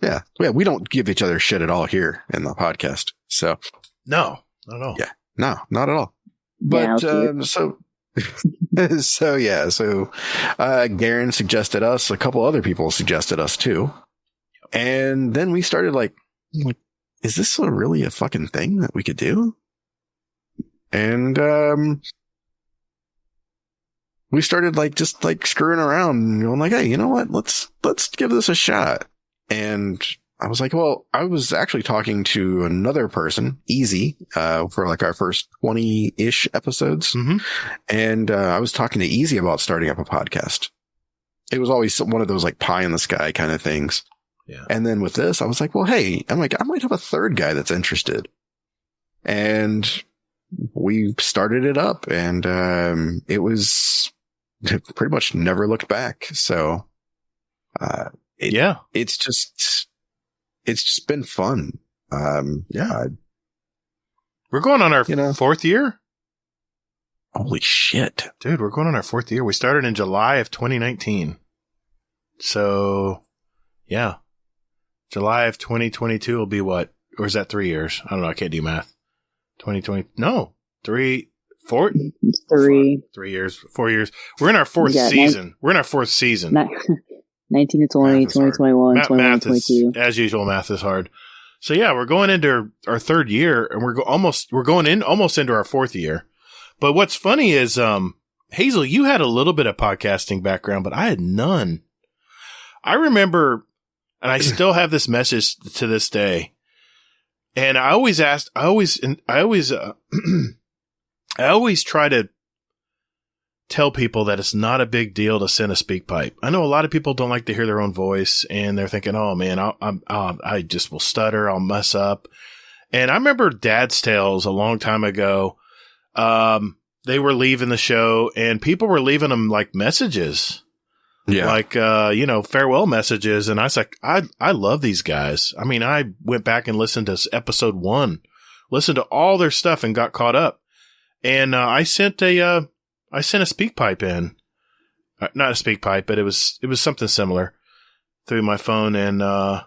Yeah. We don't give each other shit at all here in the podcast. So no, not at all. Yeah, no, not at all. But Garen suggested us. A couple other people suggested us too, and then we started like, is this really a fucking thing that we could do? And we started just screwing around and going like, hey, you know what? Let's give this a shot. And I was like, well, I was actually talking to another person, Easy, for our first 20-ish episodes. Mm-hmm. And I was talking to Easy about starting up a podcast. It was always one of those pie in the sky kind of things. Yeah. And then with this, I was like, well, hey, I might have a third guy that's interested. And we started it up, and it was pretty much never looked back. So it's just been fun. We're going on our fourth year. Holy shit, dude. We're going on our fourth year. We started in July of 2019. So yeah, July of 2022 will be what? Or is that 3 years? I don't know. I can't do math. 2020. No, 3 years, 4 years. We're in our fourth season. We're in our fourth season. 19 to 20, 2021, 21, 22. As usual, math is hard. So yeah, we're going into our third year, and we're going almost into our fourth year. But what's funny is, Hazel, you had a little bit of podcasting background, but I had none. I remember, and I still have this message to this day. And I always try to tell people that it's not a big deal to send a speak pipe. I know a lot of people don't like to hear their own voice, and they're thinking, "Oh man, I just will stutter, I'll mess up." And I remember Dad's Tales a long time ago. They were leaving the show, and people were leaving them messages, farewell messages. And I was like, I love these guys. I mean, I went back and listened to episode 1, listened to all their stuff, and got caught up. And I sent a speak pipe in, not a speak pipe, but it was something similar through my phone. And, I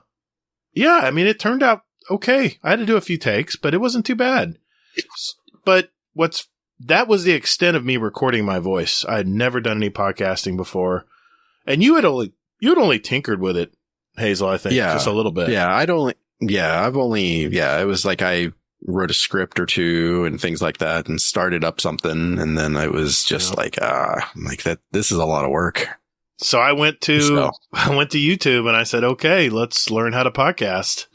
mean, it turned out okay. I had to do a few takes, but it wasn't too bad. But that was the extent of me recording my voice. I had never done any podcasting before. And you had only tinkered with it, Hazel, I think, just a little bit. Yeah. it was I wrote a script or two and things like that and started up something. And then I was just this is a lot of work. So I went to YouTube and I said, okay, let's learn how to podcast.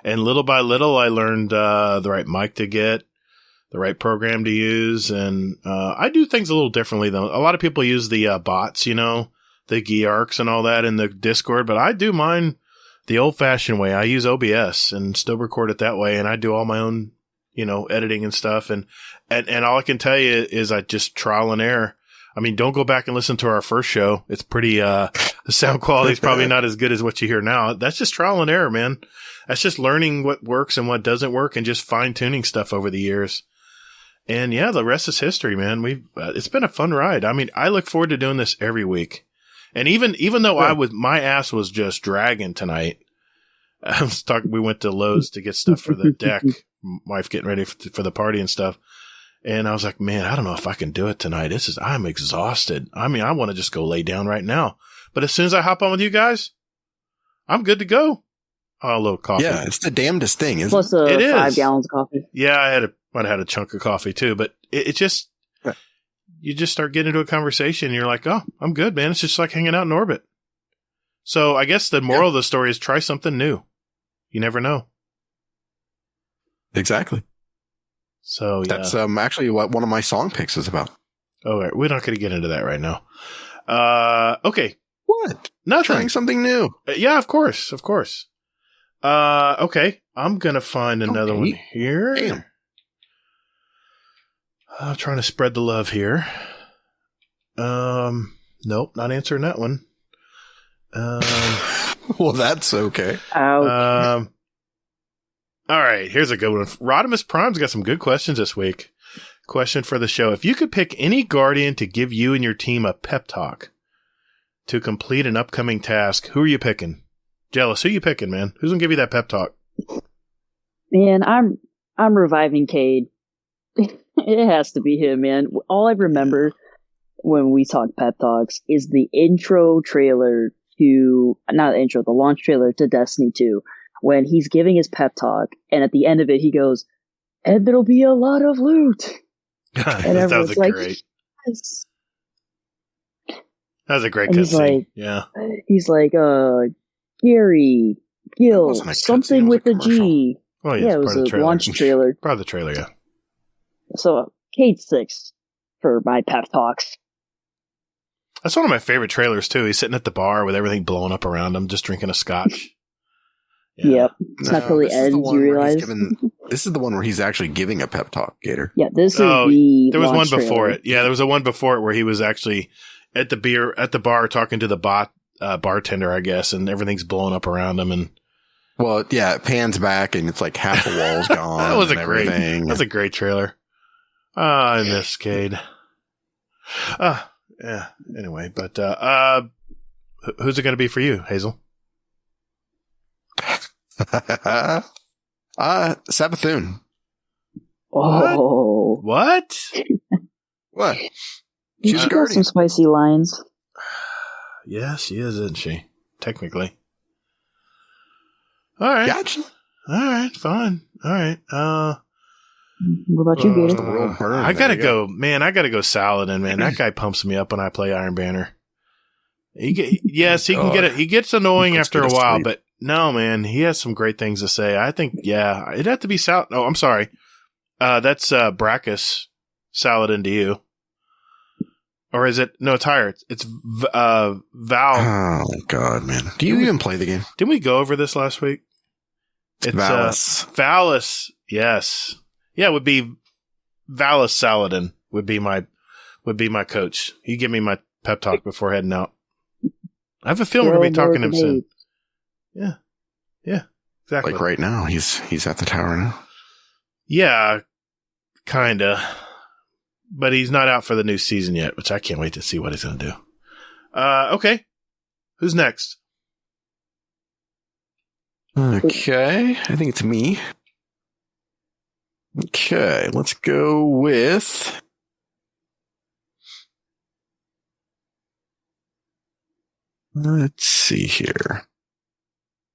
And little by little, I learned, the right mic to get, the right program to use. And, I do things a little differently though. A lot of people use the, bots, the GARCs and all that in the Discord, but I do mine the old fashioned way. I use OBS and still record it that way. And I do all my own, editing and stuff. And all I can tell you is I just trial and error. I mean, don't go back and listen to our first show. It's pretty, the sound quality is probably not as good as what you hear now. That's just trial and error, man. That's just learning what works and what doesn't work and just fine tuning stuff over the years. And yeah, the rest is history, man. It's been a fun ride. I mean, I look forward to doing this every week. And even though my ass was just dragging tonight, we went to Lowe's to get stuff for the deck. Wife getting ready for the party and stuff. And I was like, man, I don't know if I can do it tonight. I'm exhausted. I mean, I want to just go lay down right now. But as soon as I hop on with you guys, I'm good to go. Oh, a little coffee. Yeah, it's the damnedest thing, isn't it? Plus 5 gallons of coffee. Yeah, I might have had a chunk of coffee too, but it just, you just start getting into a conversation and you're like, oh, I'm good, man. It's just like hanging out in orbit. So I guess the moral of the story is try something new. You never know. Exactly. So yeah. That's actually what one of my song picks is about. Oh, right. We're not going to get into that right now. Okay. What? Nothing. Trying something new. Yeah, of course. Okay. I'm going to find another one here. Damn. I'm trying to spread the love here. Nope, not answering that one. Well, that's okay. Ouch. All right, here's a good one. Rodimus Prime's got some good questions this week. Question for the show. If you could pick any Guardian to give you and your team a pep talk, to complete an upcoming task, who are you picking? Jealous, who you picking, man? Who's gonna give you that pep talk? Man, I'm reviving Cade. It has to be him, man. All I remember when we talk pep talks is the intro trailer to, not the intro, the launch trailer to Destiny 2, when he's giving his pep talk, and at the end of it he goes, and there'll be a lot of loot. And that was like, great. Yes. That was a great And he's cutscene. like, Yeah. He's like, Gary, Gil, wasn't a cutscene, something it was with a the G. Well, Yeah, it it's was part of the a trailer. launch trailer. Part of the trailer, yeah. So, Cade 6 for my pep talks. That's one of my favorite trailers, too. He's sitting at the bar with everything blowing up around him, just drinking a scotch. Yep. It's not till the this is end, the one you where he's realize. this is the one where he's actually giving a pep talk, Gatr. Yeah, this is the There was one launch before trailer. it. Yeah, there was a one before it where he was actually at the bar talking to the bartender, I guess, and everything's blowing up around him. And Well, yeah, it pans back and it's like half the wall's gone. that was and everything. that was a great trailer. I miss Cade. Yeah. Anyway, but who's it going to be for you, Hazel? Sabathun. Oh. What? What? She She's a got guardian. some spicy lines. Yes, she is, isn't she? Technically. All right. Gotcha. All right. Fine. All right. What about you, Gator? the world burn. I There gotta you go, man. I gotta go Saladin, man. That guy pumps me up when I play Iron Banner. Yes, he can get it. He gets annoying He puts after me a to while, sleep. but no, man, he has some great things to say. I think, yeah, it'd have to be Sal. Oh, I'm sorry. That's Brackus Saladin to you, or is it? No, it's higher. It's Val. Oh God, man! Do you even play the game? Didn't we go over this last week? It's Valis. Valis. Yes. Yeah, it would be Valis Saladin would be my coach. He give me my pep talk before heading out. I have a feeling we're going to be talking to him soon. Yeah, exactly. Like right now, he's at the tower now. Yeah, kinda. But he's not out for the new season yet, which I can't wait to see what he's going to do. Okay. Who's next? Okay, I think it's me. Okay, let's go with. Let's see here.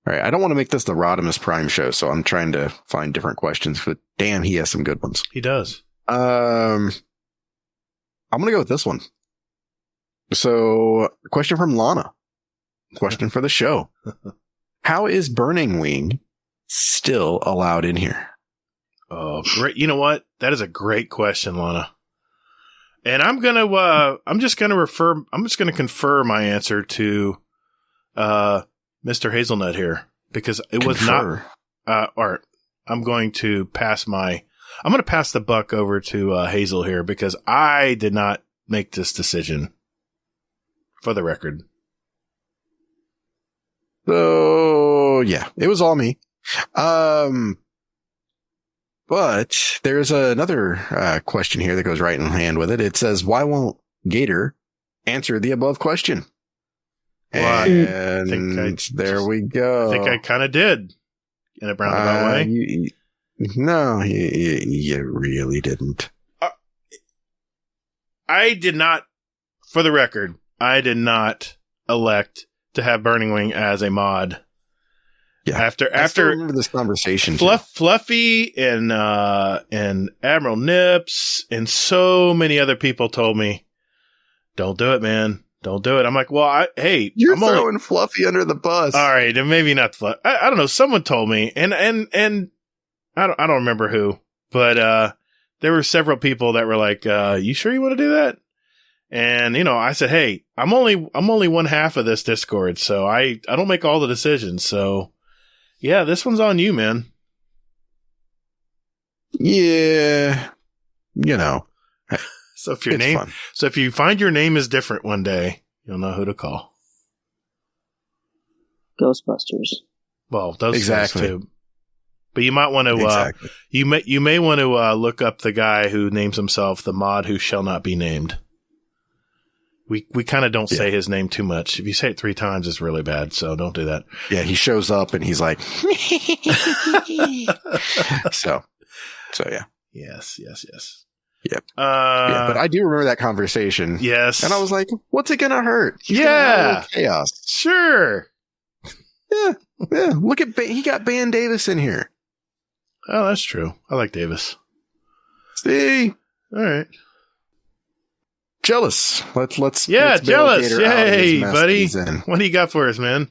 All right, I don't want to make this the Rodimus Prime show, so I'm trying to find different questions, but damn, he has some good ones. He does. I'm going to go with this one. So, question from Lana. Question for the show. How is Burning Wing still allowed in here? Oh, great. You know what? That is a great question, Lana. And I'm just going to confer my answer to, Mr. Hazelnut here, because it was not, or I'm going to pass the buck over to, Hazel here, because I did not make this decision, for the record. So, yeah, it was all me. But there's another question here that goes right in hand with it. It says, why won't Gatr answer the above question? Well, And there we go. I think I kind of did in a roundabout way. You really didn't. I did not, for the record, I did not elect to have Burning Wing as a mod. Yeah. After I still remember this conversation. Fluffy and Admiral Nips and so many other people told me, don't do it, man. Don't do it. I'm like, well, You're I'm throwing Fluffy under the bus. all right, and maybe not Fluffy. I don't know. Someone told me, and I don't remember who, but there were several people that were like, you sure you want to do that? And I said, hey, I'm only one half of this Discord, so I don't make all the decisions. So yeah, this one's on you, man. Yeah. So if Fun. if you find your name is different one day, you'll know who to call. Ghostbusters. Well, those Exactly. guys too. But you might want to, Exactly. you may want to look up the guy who names himself the mod who shall not be named. We kind of don't say his name too much. If you say it 3 times, it's really bad. So don't do that. Yeah, he shows up and he's like, so yeah. Yes. Yep. Yeah, but I do remember that conversation. Yes. And I was like, what's it going to hurt? He's chaos. Sure. Yeah. Look at, he got Ban Davis in here. Oh, that's true. I like Davis. See? All right. Jealous. Let's Jealous. Gatr out of his Yay, mess buddy. he's in. What do you got for us, man?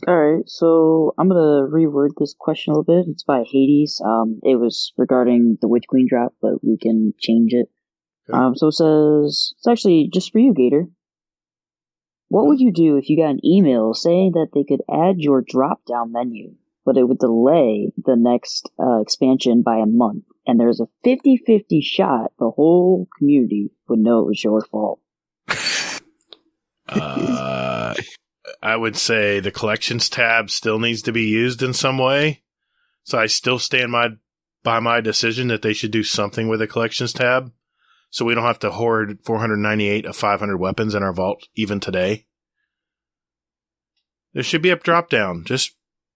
Alright, so I'm gonna reword this question a little bit. It's by Hades. It was regarding the Witch Queen drop, but we can change it. Okay. So it says, it's actually just for you, Gatr. What would you do if you got an email saying that they could add your drop-down menu, but it would delay the next expansion by a month, and there's a 50-50 shot the whole community would know it was your fault? I would say the collections tab still needs to be used in some way. So I still stand by my decision that they should do something with the collections tab. So we don't have to hoard 498 of 500 weapons in our vault even today. There should be a drop down. Just,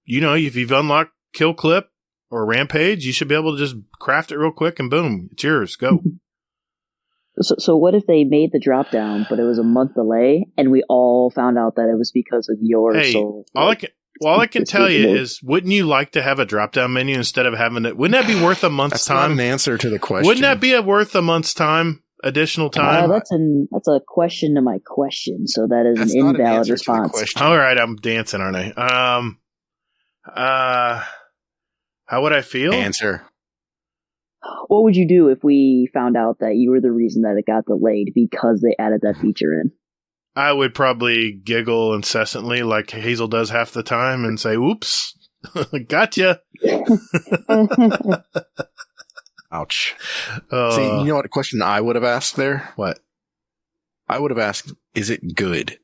if you've unlocked Kill Clip or Rampage, you should be able to just craft it real quick and boom, it's yours. Go. So what if they made the drop down, but it was a month delay, and we all found out that it was because of your soul? All I can tell you is, wouldn't you like to have a drop down menu instead of having it? Wouldn't that be worth a month's That's time? not an answer to the question. Wouldn't that be worth a month's time? Additional time? That's a question to my question, so that is an invalid response. All right, I'm dancing, aren't I? How would I feel? Answer. What would you do if we found out that you were the reason that it got delayed because they added that feature in? I would probably giggle incessantly like Hazel does half the time and say, oops, gotcha. Ouch. See, you know what question I would have asked there? What? I would have asked, is it good?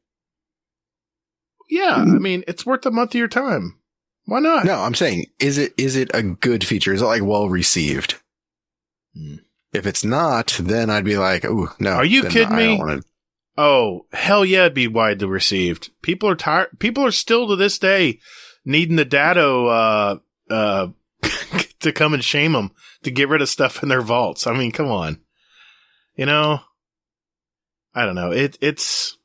Yeah, I mean, it's worth a month of your time. Why not? No, I'm saying, is it a good feature? Is it like well received? If it's not, then I'd be like, oh, no. Are you kidding me? Wanna... Oh, hell yeah, it'd be widely received. People are tired. People are still to this day needing the dado to come and shame them to get rid of stuff in their vaults. I mean, come on. I don't know. It's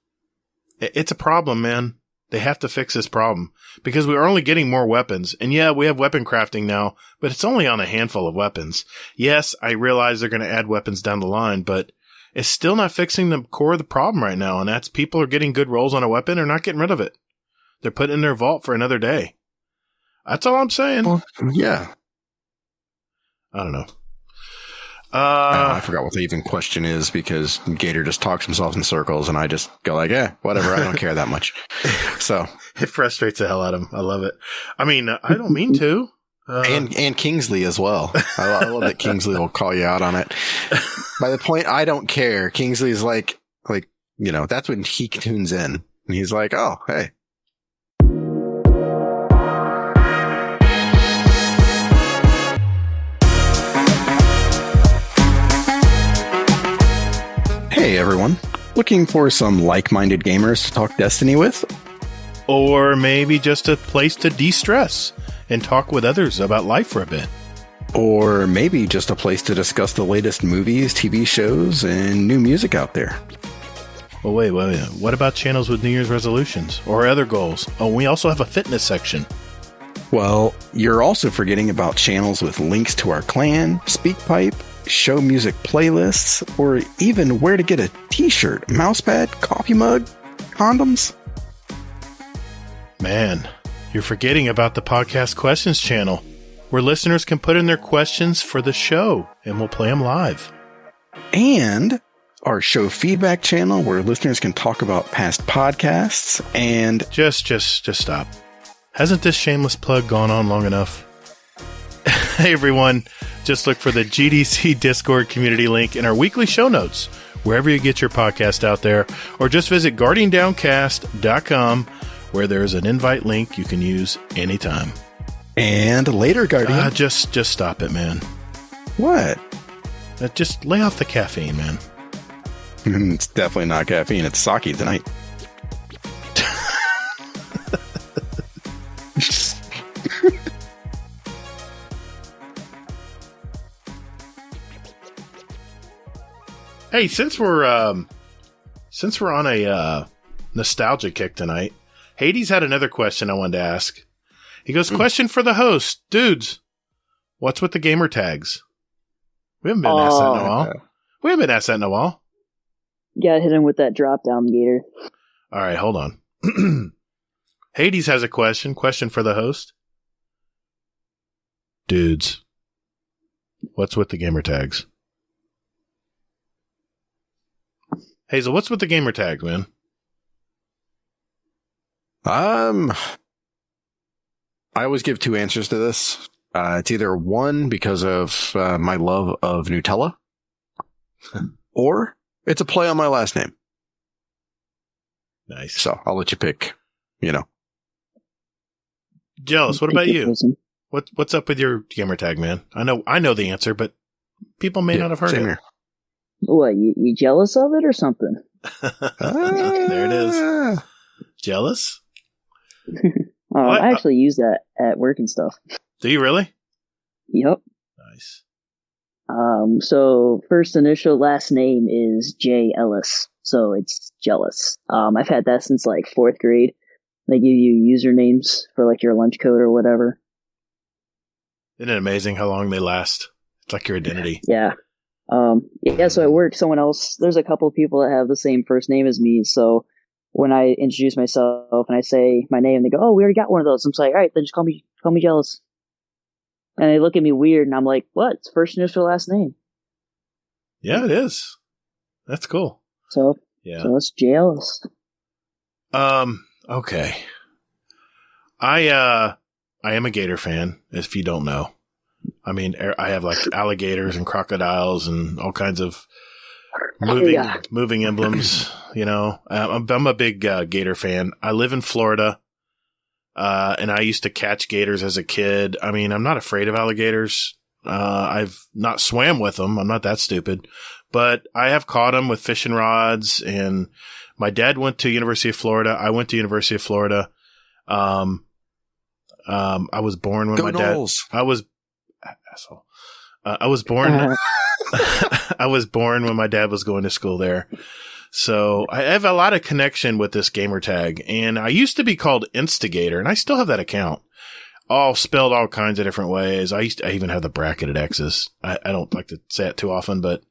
a problem, man. They have to fix this problem because we're only getting more weapons. And yeah, we have weapon crafting now, but it's only on a handful of weapons. Yes, I realize they're going to add weapons down the line, but it's still not fixing the core of the problem right now. And that's people are getting good rolls on a weapon or not getting rid of it. They're putting it in their vault for another day. That's all I'm saying. Well, yeah. I don't know. I forgot what the even question is because Gatr just talks himself in circles and I just go like, whatever. I don't care that much. So it frustrates the hell out of him. I love it. I mean, I don't mean to. And Kingsley as well. I love that Kingsley will call you out on it. By the point, I don't care. Kingsley's like, that's when he tunes in and he's like, oh, hey. Hey everyone, looking for some like-minded gamers to talk Destiny with? Or maybe just a place to de-stress and talk with others about life for a bit. Or maybe just a place to discuss the latest movies, TV shows, and new music out there. Well, wait. What about channels with New Year's resolutions or other goals? Oh, we also have a fitness section. Well, you're also forgetting about channels with links to our clan, SpeakPipe, show music playlists, or even where to get a t-shirt, mousepad, coffee mug, condoms. Man, you're forgetting about the podcast questions channel, where listeners can put in their questions for the show, and we'll play them live. And our show feedback channel, where listeners can talk about past podcasts, and... Just stop. Hasn't this shameless plug gone on long enough? Hey everyone, just look for the GDC Discord community link in our weekly show notes, wherever you get your podcast out there, or just visit guardiandowncast.com, where there's an invite link you can use anytime. And later, Guardian. Just stop it, man. What? Just lay off the caffeine, man. It's definitely not caffeine. It's sake tonight. Hey, since we're on a nostalgia kick tonight, Hades had another question I wanted to ask. He goes, question for the host. Dudes, what's with the gamer tags? We haven't been asked that in a while. Gotta hit him with that drop down, Gatr. All right, hold on. Hades has a question. Question for the host. Dudes, what's with the gamer tags? Hazel, what's with the gamer tags, man? I always give two answers to this. It's either one, because of my love of Nutella, or it's a play on my last name. Nice. So I'll let you pick, Jealous, what about you? What's up with your gamer tag, man? I know the answer, but people may not have heard it. Here. What, you jealous of it or something? There it is. Jealous? I actually use that at work and stuff. Do you really? Yep. Nice. So first initial, last name is J. Ellis. So it's Jealous. I've had that since like 4th grade. They give you usernames for like your lunch code or whatever. Isn't it amazing how long they last? It's like your identity. Yeah. So at work, there's a couple of people that have the same first name as me. So when I introduce myself and I say my name, they go, "Oh, we already got one of those." I'm just like, "All right, then just call me Jealous." And they look at me weird, and I'm like, "What? It's first initial, last name." Yeah, it is. That's cool. So it's Jealous. Okay. I am a Gatr fan, if you don't know. I mean, I have like alligators and crocodiles and all kinds of moving emblems, I'm a big Gatr fan. I live in Florida, and I used to catch gators as a kid. I mean, I'm not afraid of alligators. I've not swam with them. I'm not that stupid, but I have caught them with fishing rods, and my dad went to University of Florida. I went to University of Florida. I was born when Go my Knowles. dad, I was born, I was born when my dad was going to school there. So I have a lot of connection with this gamer tag, and I used to be called Instigator, and I still have that account. All spelled all kinds of different ways. I even have the bracketed X's. I don't like to say it too often, but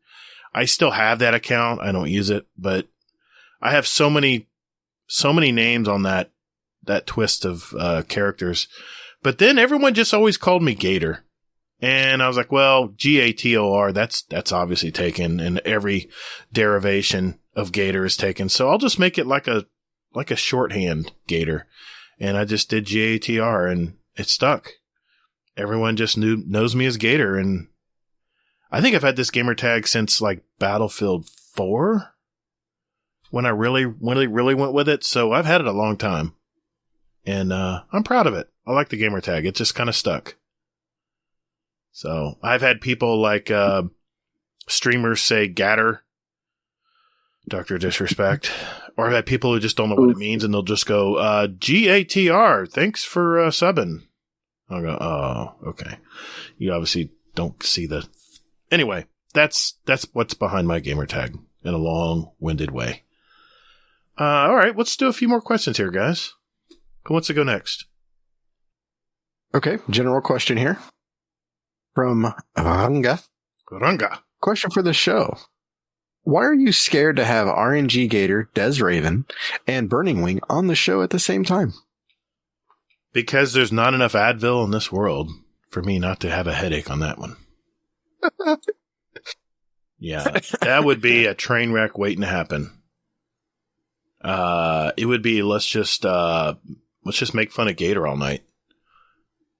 I still have that account. I don't use it, but I have so many names on that twist of characters. But then everyone just always called me Gatr. And I was like, well, Gator, that's obviously taken, and every derivation of Gatr is taken. So I'll just make it like a shorthand Gatr. And I just did Gatr, and it stuck. Everyone just knows me as Gatr, and I think I've had this gamer tag since like Battlefield 4 when I really went with it. So I've had it a long time, and I'm proud of it. I like the gamer tag. It just kind of stuck. So I've had people like streamers say Gatr, Dr. Disrespect, or I've had people who just don't know what it means, and they'll just go Gatr. Thanks for subbing. I'll go, oh, okay. You obviously don't see the. Anyway, that's what's behind my gamer tag in a long-winded way. All right, let's do a few more questions here, guys. Who wants to go next? Okay, general question here. From Ranga. Question for the show. Why are you scared to have RNG Gatr, Des Raven, and Burning Wing on the show at the same time? Because there's not enough Advil in this world for me not to have a headache on that one. Yeah, that would be a train wreck waiting to happen. It would be let's just make fun of Gatr all night.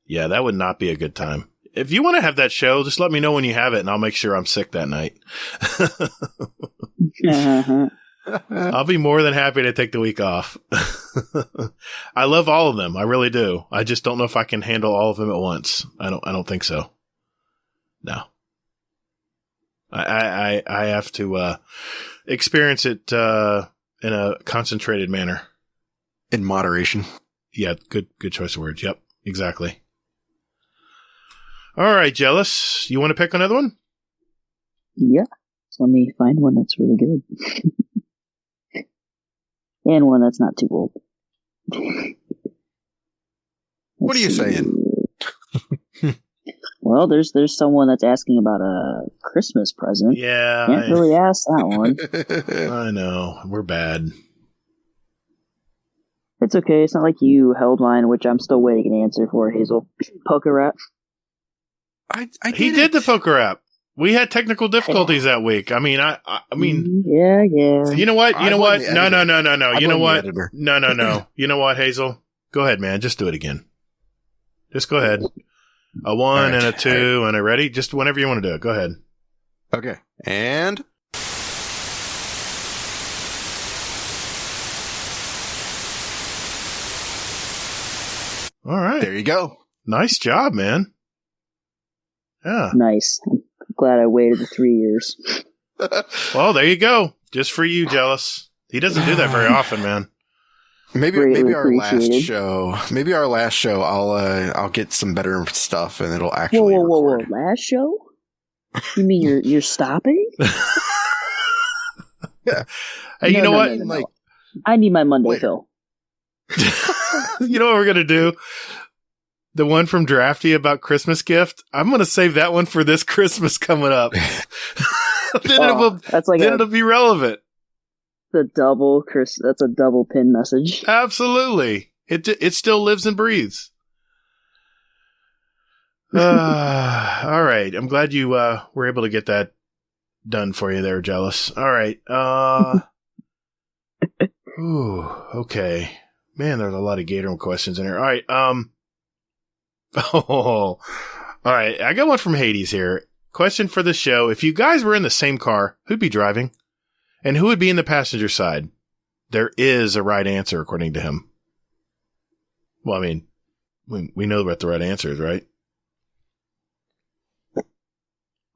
Yeah, that would not be a good time. If you want to have that show, just let me know when you have it, and I'll make sure I'm sick that night. I'll be more than happy to take the week off. I love all of them. I really do. I just don't know if I can handle all of them at once. I don't think so. No. I have to experience it in a concentrated manner. In moderation. Yeah, good choice of words. Yep, exactly. All right, Jealous. You want to pick another one? Yeah. So let me find one that's really good. And one that's not too old. What are you saying? Well, there's someone that's asking about a Christmas present. Yeah. Can't really ask that one. I know. We're bad. It's okay. It's not like you held mine, which I'm still waiting an answer for, Hazel. Poker rap. He did the poker app. We had technical difficulties that week. I mean, I mean, yeah. You know what? No. I You know blame what? the editor. No. You know what, Hazel? Go ahead, man. Just do it again. Just go ahead. A 1 and a 2 and a ready. Just whenever you want to do it. Go ahead. Okay. And all right. there you go. Nice job, man. Yeah. Nice. I'm glad I waited the 3 years. Well, there you go. Just for you, Jealous. He doesn't do that very often, man. Maybe Greatly our last appreciated. show. Maybe our last show. I'll get some better stuff, and it'll actually. Whoa! record. Last show? You mean you're stopping? Yeah. Hey, you know what? No. Like, I need my Monday Later. fill. You know what we're going to do? The one from Drafty about Christmas gift. I'm going to save that one for this Christmas coming up. That's like it'll be relevant. that's a double pin message. Absolutely. It still lives and breathes. All right. I'm glad you were able to get that done for you there, Jealous. All right. Ooh, okay. Man, there's a lot of Gatr questions in here. All right. All right. I got one from Hades here. Question for the show. If you guys were in the same car, who'd be driving? And who would be in the passenger side? There is a right answer, according to him. Well, I mean, we know what the right answer is, right?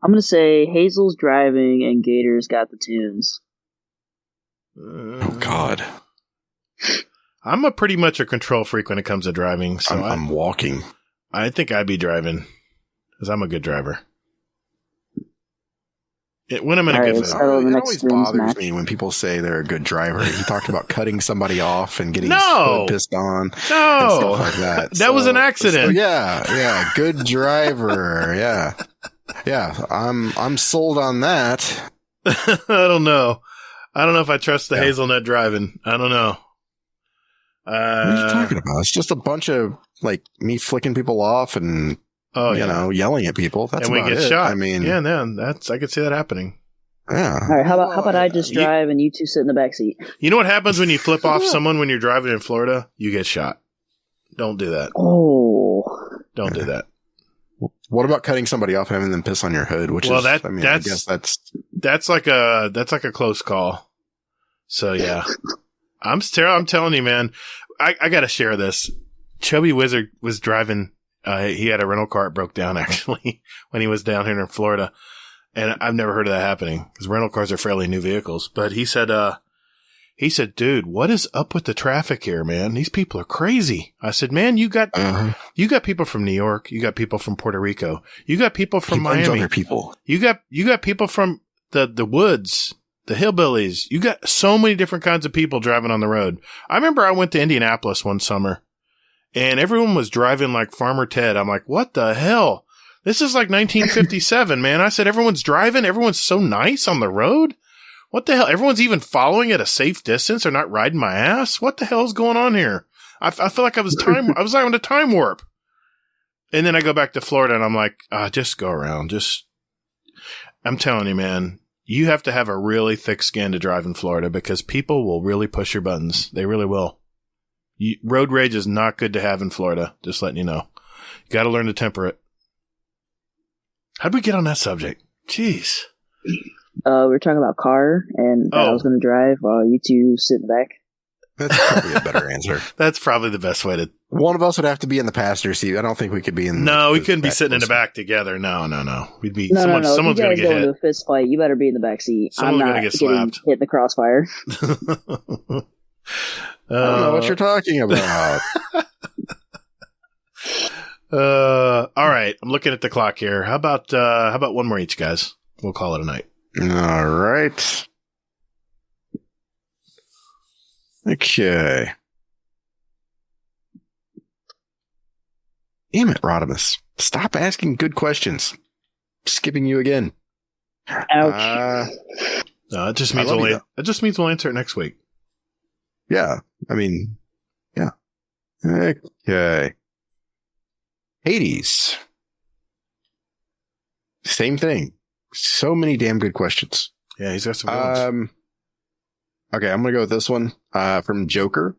I'm gonna say Hazel's driving and Gator's got the tunes. oh God, I'm pretty much a control freak when it comes to driving, so I'm walking. I think I'd be driving because I'm a good driver. When I'm in a good mood. So the It next always spins bothers match. me when people say they're a good driver. He talked about cutting somebody off and getting No! his hood pissed on. And No, stuff like that. that was an accident. So yeah, good driver. Yeah. I'm sold on that. I don't know. I don't know if I trust the hazelnut driving. I don't know. What are you talking about? It's just a bunch of like me flicking people off and yelling at people. That's and we about get it. shot. I mean, yeah, man, I could see that happening. Yeah. All right, how about I just drive and you two sit in the back seat? You know what happens when you flip off someone when you're driving in Florida? You get shot. Don't do that. Oh, Don't do that. What about cutting somebody off and having them piss on your hood? I guess that's like a close call. So yeah, I'm telling you, man, I got to share this. Chubby Wizard was driving. He had a rental car. It broke down actually when he was down here in Florida. And I've never heard of that happening because rental cars are fairly new vehicles. But he said, dude, what is up with the traffic here, man? These people are crazy. I said, man, you got people from New York. You got people from Puerto Rico. You got people from Miami. Other people. You got people from the woods, the hillbillies. You got so many different kinds of people driving on the road. I remember I went to Indianapolis one summer and everyone was driving like Farmer Ted. I'm like, what the hell? This is like 1957, man. I said, everyone's driving. Everyone's so nice on the road. What the hell? Everyone's even following at a safe distance. They're not riding my ass. What the hell is going on here? I feel like I was on a time warp. And then I go back to Florida and I'm like, just go around. I'm telling you, man, you have to have a really thick skin to drive in Florida because people will really push your buttons. They really will. Road rage is not good to have in Florida. Just letting you know. You got to learn to temper it. How'd we get on that subject? Jeez. We were talking about car, and I was going to drive while you two sit in the back. That's probably a better answer. That's probably the best way to. One of us would have to be in the passenger seat. I don't think we could be in. No, we couldn't be sitting in the back together. No. We'd be. No. Someone's If you gonna guys get go into hit. a fist fight, you better be in the back seat. Someone's I'm not gonna get getting slapped. hit in the crossfire. I don't know what you're talking about. All right. I'm looking at the clock here. How about one more each, guys? We'll call it a night. All right. Okay. Damn it, Rodimus. Stop asking good questions. Skipping you again. Ouch. No, it just means we'll answer it next week. Yeah. I mean, yeah. Okay. Hades. Same thing. So many damn good questions. Yeah, he's got some good ones. Okay, I'm going to go with this one from Joker.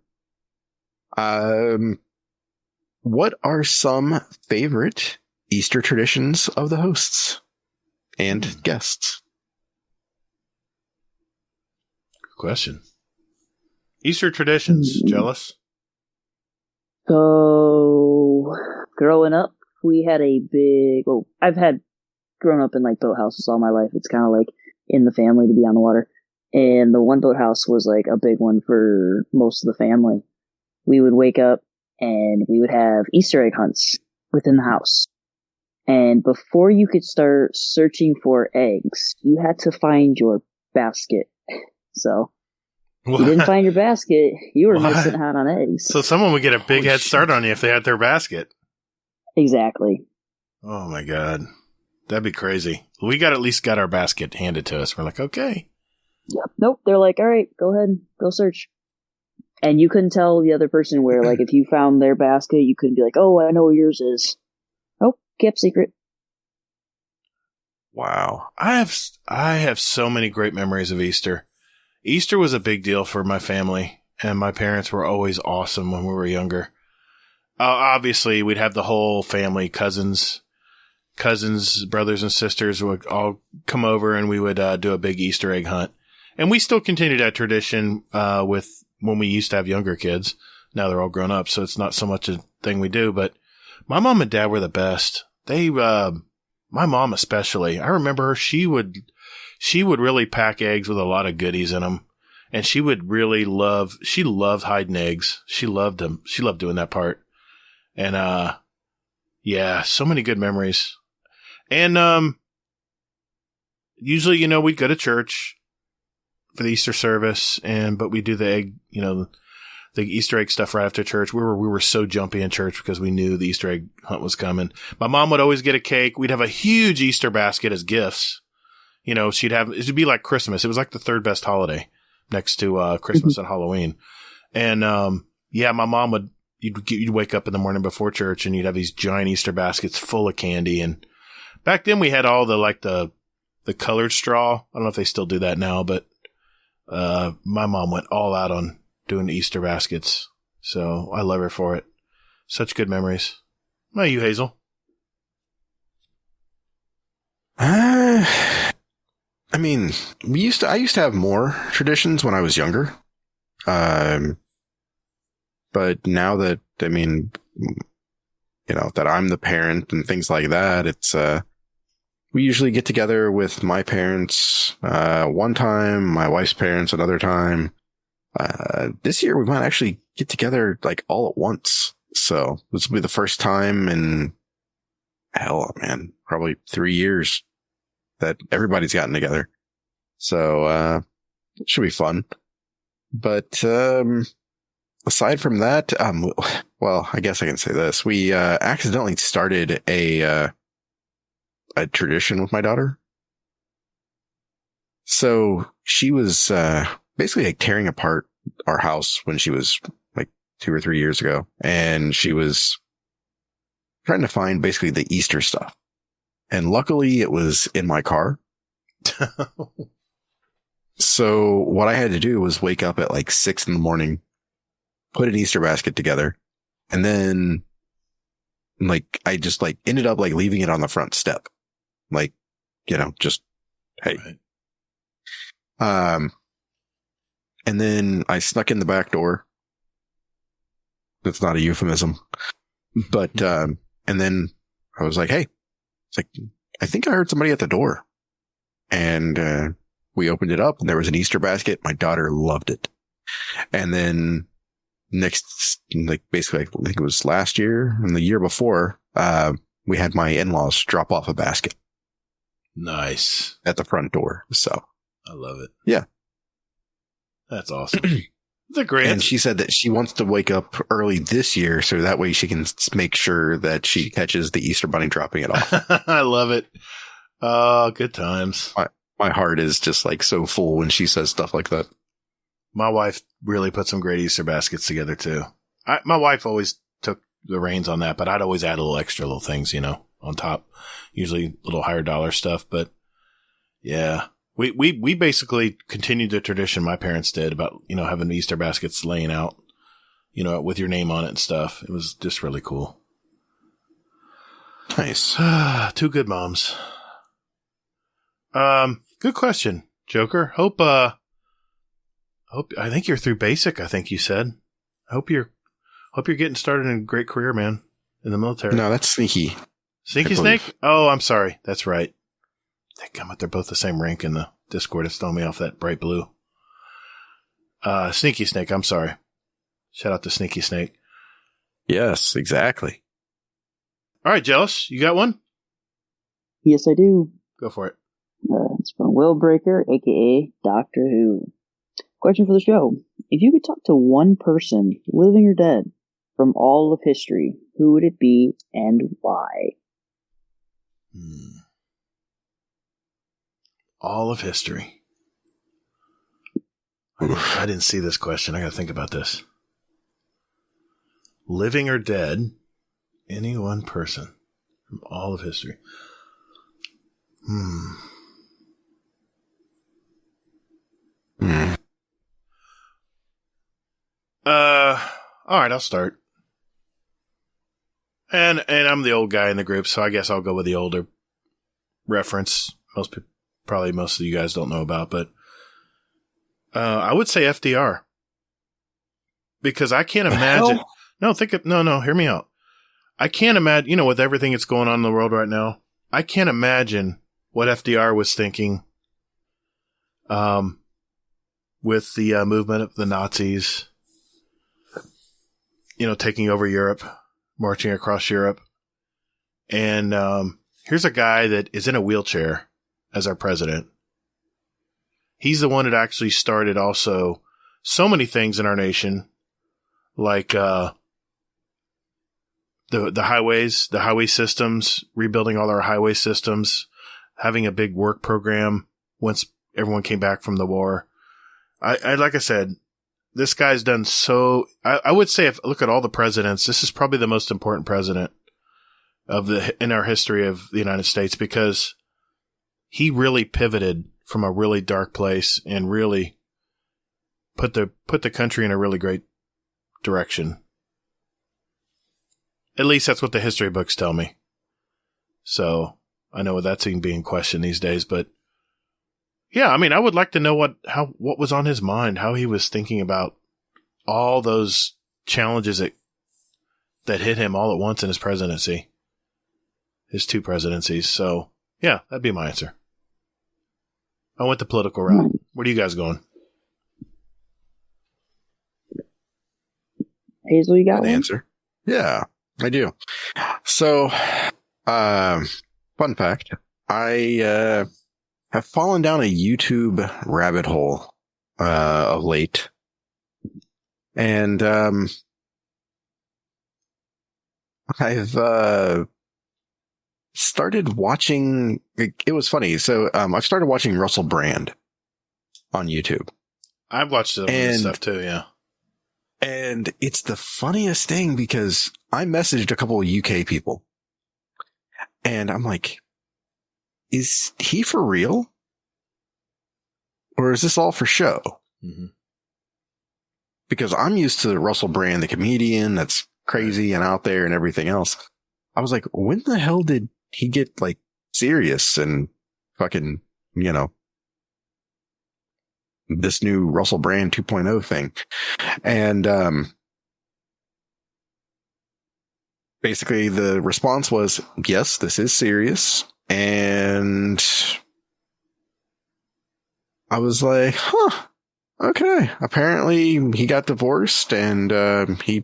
What are some favorite Easter traditions of the hosts and guests? Good question. Easter traditions, Jealous? So, growing up, we had a big, I've grown up in like boathouses all my life. It's kind of like in the family to be on the water. And the one boathouse was like a big one for most of the family. We would wake up and we would have Easter egg hunts within the house. And before you could start searching for eggs, you had to find your basket. So, if you didn't find your basket, you were missing out on eggs. So someone would get a big head start on you if they had their basket. Exactly. Oh my God. That'd be crazy. We at least got our basket handed to us. We're like, okay. Yep. Nope. They're like, all right, go ahead, go search. And you couldn't tell the other person where, like, if you found their basket, you couldn't be like, oh, I know where yours is. Oh, kept secret. Wow. I have so many great memories of Easter. Easter was a big deal for my family, and my parents were always awesome when we were younger. Obviously, we'd have the whole family, cousins, brothers and sisters would all come over, and we would do a big Easter egg hunt. And we still continue that tradition with when we used to have younger kids. Now they're all grown up, so it's not so much a thing we do. But my mom and dad were the best. My mom especially. I remember her. She would really pack eggs with a lot of goodies in them. And she loved hiding eggs. She loved them. She loved doing that part. And, yeah, so many good memories. And, usually, we'd go to church for the Easter service but we do the egg, the Easter egg stuff right after church. We were so jumpy in church because we knew the Easter egg hunt was coming. My mom would always get a cake. We'd have a huge Easter basket as gifts. It'd be like Christmas. It was like the third best holiday next to Christmas and Halloween. And my mom you'd wake up in the morning before church and you'd have these giant Easter baskets full of candy. And back then we had all the colored straw. I don't know if they still do that now, but my mom went all out on doing Easter baskets. So I love her for it. Such good memories. How about you, Hazel? I mean, I used to have more traditions when I was younger. But now that, that I'm the parent and things like that, it's, we usually get together with my parents, one time, my wife's parents another time. This year we might actually get together like all at once. So this will be the first time in probably 3 years that everybody's gotten together. So, it should be fun. But, aside from that, well, I guess I can say this. We, accidentally started a tradition with my daughter. So she was, basically like tearing apart our house when she was like 2 or 3 years ago. And she was trying to find basically the Easter stuff. And luckily it was in my car. So what I had to do was wake up at like 6 a.m, put an Easter basket together, and then I just ended up leaving it on the front step. Just, hey. Right. And then I snuck in the back door That's not a euphemism. But, and then I was like, hey, it's like, I think I heard somebody at the door. And, we opened it up and there was an Easter basket. My daughter loved it. And then basically, I think it was last year and the year before, we had my in-laws drop off a basket. Nice. At the front door. So I love it. Yeah. That's awesome. It's a great. And she said that she wants to wake up early this year so that way she can make sure that she catches the Easter bunny dropping it off. I love it. Oh, good times. My heart is just like so full when she says stuff like that. My wife really put some great Easter baskets together too. My wife always took the reins on that, but I'd always add a little extra little things, on top, usually a little higher dollar stuff. But yeah, we basically continued the tradition my parents did about, having Easter baskets laying out, with your name on it and stuff. It was just really cool. Nice. Two good moms. Good question, Joker. I think you're through basic. I think you said. Hope you're getting started in a great career, man, in the military. No, that's Sneaky. Sneaky Snake? Oh, I'm sorry. That's right. They're both the same rank in the Discord. It's throwing me off that bright blue. Sneaky Snake. I'm sorry. Shout out to Sneaky Snake. Yes, exactly. All right, Jealous. You got one? Yes, I do. Go for it. It's from Willbreaker, aka Doctor Who. Question for the show. If you could talk to one person, living or dead, from all of history, who would it be and why? All of history. I didn't see this question. I got to think about this. Living or dead, any one person from all of history. All right, I'll start. And I'm the old guy in the group, so I guess I'll go with the older reference. Most of you guys don't know about, but I would say FDR. Because I can't imagine. Hear me out. I can't imagine, with everything that's going on in the world right now, I can't imagine what FDR was thinking with the movement of the Nazis, taking over Europe, marching across Europe. And here's a guy that is in a wheelchair as our president. He's the one that actually started also so many things in our nation, like the highways, the highway systems, rebuilding all our highway systems, having a big work program once everyone came back from the war. I like I said, this guy's done so. I would say, if look at all the presidents, this is probably the most important president in our history of the United States, because he really pivoted from a really dark place and really put the country in a really great direction. At least that's what the history books tell me. So I know that's even being questioned these days, but yeah, I would like to know what was on his mind, how he was thinking about all those challenges that hit him all at once in his presidency, his two presidencies. So yeah, that'd be my answer. I went the political route. Where are you guys going? Hazel, you got An one? answer? Yeah, I do. So, fun fact, I have fallen down a YouTube rabbit hole of late. And I've started watching, it was funny. So I've started watching Russell Brand on YouTube. I've watched some of this stuff too, yeah. And it's the funniest thing because I messaged a couple of UK people and I'm like, is he for real? Or is this all for show? Mm-hmm. Because I'm used to Russell Brand, the comedian that's crazy and out there and everything else. I was like, when the hell did he get like serious and fucking, this new Russell Brand 2.0 thing? And basically the response was, yes, this is serious. And I was like, huh, okay. Apparently he got divorced and he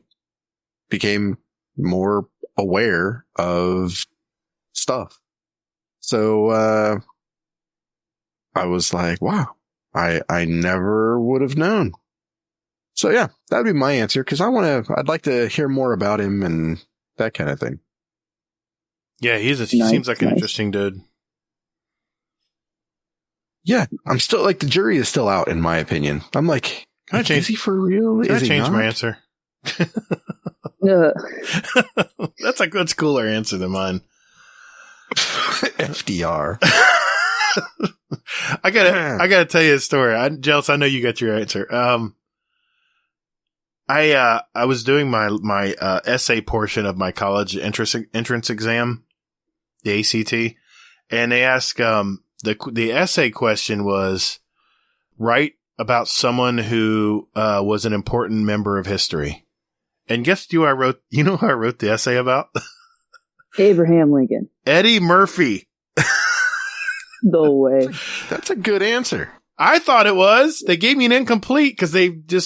became more aware of stuff. So I was like, wow, I never would have known. So yeah, that'd be my answer, because I'd like to hear more about him and that kind of thing. Yeah, he seems like an interesting dude. Yeah, I'm still like, the jury is still out in my opinion. I'm like, is he for real? Can I Is he change not? my answer? That's a good, cooler answer than mine. FDR. I gotta tell you a story. Jealous, I know you got your answer. I was doing my essay portion of my college entrance exam, the ACT, and they asked, the essay question was, write about someone who was an important member of history. And guess who I wrote? You know who I wrote the essay about? Abraham Lincoln. Eddie Murphy. No way. That's a good answer. I thought it was. They gave me an incomplete because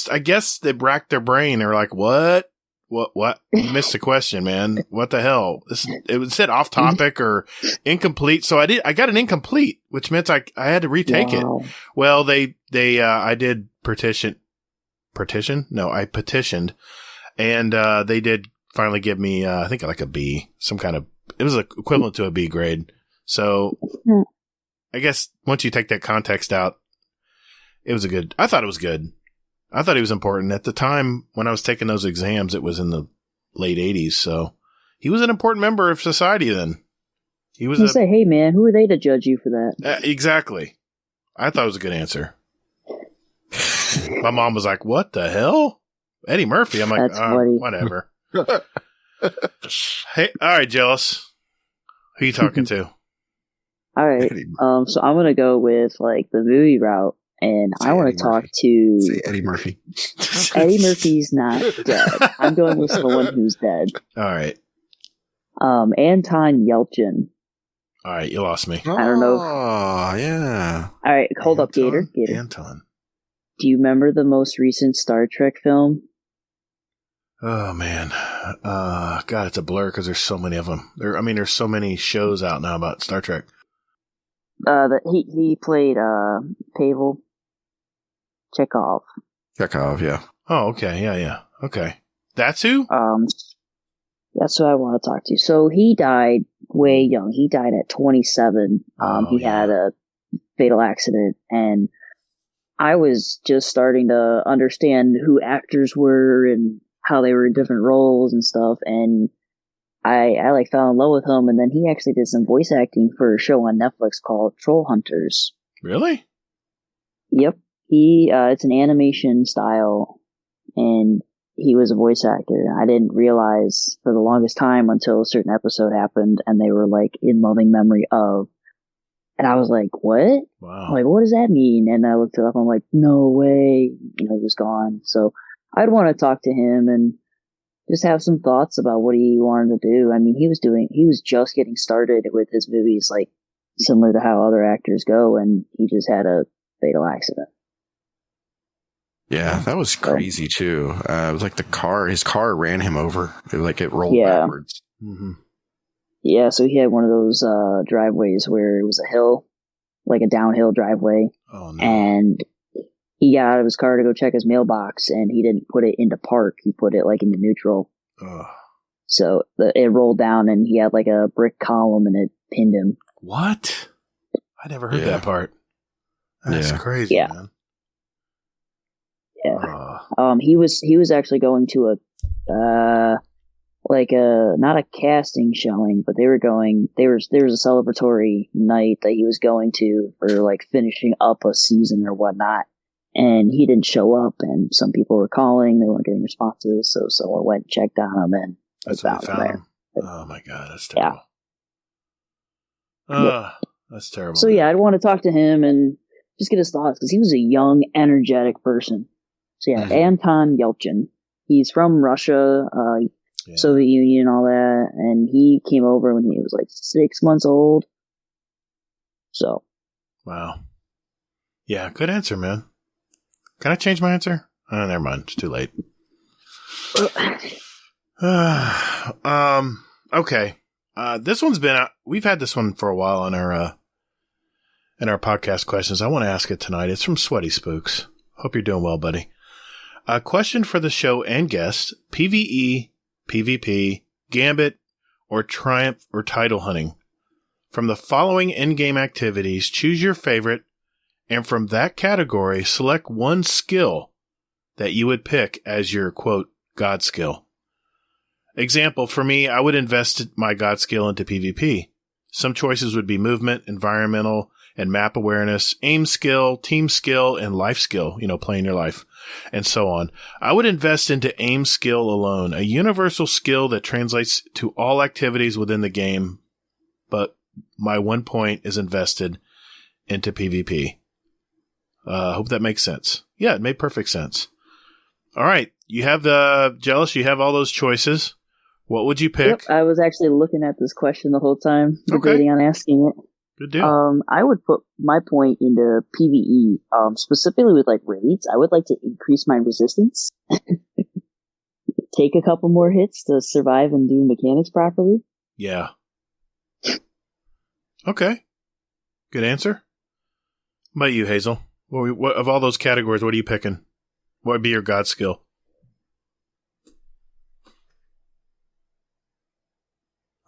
I guess they racked their brain. They were like, what? You missed the question, man. What the hell? It said off topic or incomplete. So I got an incomplete, which meant I had to retake it. Well, I did petition. No, I petitioned, and they did finally give me, I think like a B, it was equivalent to a B grade. So I guess once you take that context out, I thought it was good. I thought he was important. At the time when I was taking those exams, it was in the late 80s. So he was an important member of society then. He was say, hey man, who are they to judge you for that? Exactly. I thought it was a good answer. My mom was like, what the hell? Eddie Murphy. I'm like, whatever. Hey, all right, Jealous. Who you talking to? All right. So I'm going to go with like the movie route. And I want to talk to... Say Eddie Murphy. Eddie Murphy's not dead. I'm going with someone who's dead. All right. Anton Yelchin. All right, you lost me. I don't know. Oh, yeah. All right, hold up, Gatr. Anton. Do you remember the most recent Star Trek film? Oh, man. God, it's a blur because there's so many of them. There's so many shows out now about Star Trek. He played Pavel Chekhov, yeah. Oh, okay. Yeah. Okay. That's who? That's who I want to talk to. So he died way young. He died at 27. He had a fatal accident, and I was just starting to understand who actors were and how they were in different roles and stuff, and I like fell in love with him, and then he actually did some voice acting for a show on Netflix called Troll Hunters. Really? Yep. It's an animation style, and he was a voice actor. I didn't realize for the longest time until a certain episode happened, and they were like, in loving memory of. And I was like, what? Wow. I'm like, what does that mean? And I looked it up, I'm like, no way. He was gone. So I'd want to talk to him and just have some thoughts about what he wanted to do. I mean, he was just getting started with his movies, like similar to how other actors go, and he just had a fatal accident. Yeah, that was crazy too. It was like his car ran him over. It rolled backwards. Mm-hmm. Yeah, so he had one of those driveways where it was a hill, like a downhill driveway. Oh, no. And he got out of his car to go check his mailbox, and he didn't put it into park. He put it like into neutral. Ugh. So it rolled down, and he had like a brick column, and it pinned him. What? I never heard that part. That's crazy, man. Yeah. He was actually going to not a casting showing, but there was a celebratory night that he was going to for like finishing up a season or whatnot. And he didn't show up, and some people were calling, they weren't getting responses, so someone went and checked on him, and that's when they found him. Oh my God, that's terrible. Yeah. That's terrible. So yeah, I'd want to talk to him and just get his thoughts, because he was a young, energetic person. So yeah, Anton Yelchin. He's from Russia. Soviet Union, all that. And he came over when he was like 6 months old. So. Wow. Yeah, good answer, man. Can I change my answer? Oh, never mind. It's too late. Okay. This one's been we've had this one for a while in our podcast questions. I want to ask it tonight. It's from Sweaty Spooks. Hope you're doing well, buddy. A question for the show and guests: PvE, PvP, Gambit, or Triumph or title hunting. From the following in-game activities, choose your favorite, and from that category, select one skill that you would pick as your, quote, God skill. Example, for me, I would invest my God skill into PvP. Some choices would be movement, environmental, and map awareness, aim skill, team skill, and life skill, playing your life, and so on. I would invest into aim skill alone, a universal skill that translates to all activities within the game, but my 1 point is invested into PvP. Hope that makes sense. Yeah, it made perfect sense. All right. You have Jealous, you have all those choices. What would you pick? Yep, I was actually looking at this question the whole time, debating on asking it. Good deal. I would put my point into PvE, specifically with like raids. I would like to increase my resistance. Take a couple more hits to survive and do mechanics properly. Yeah. Okay. Good answer. What about you, Hazel? What of all those categories, what are you picking? What would be your God skill?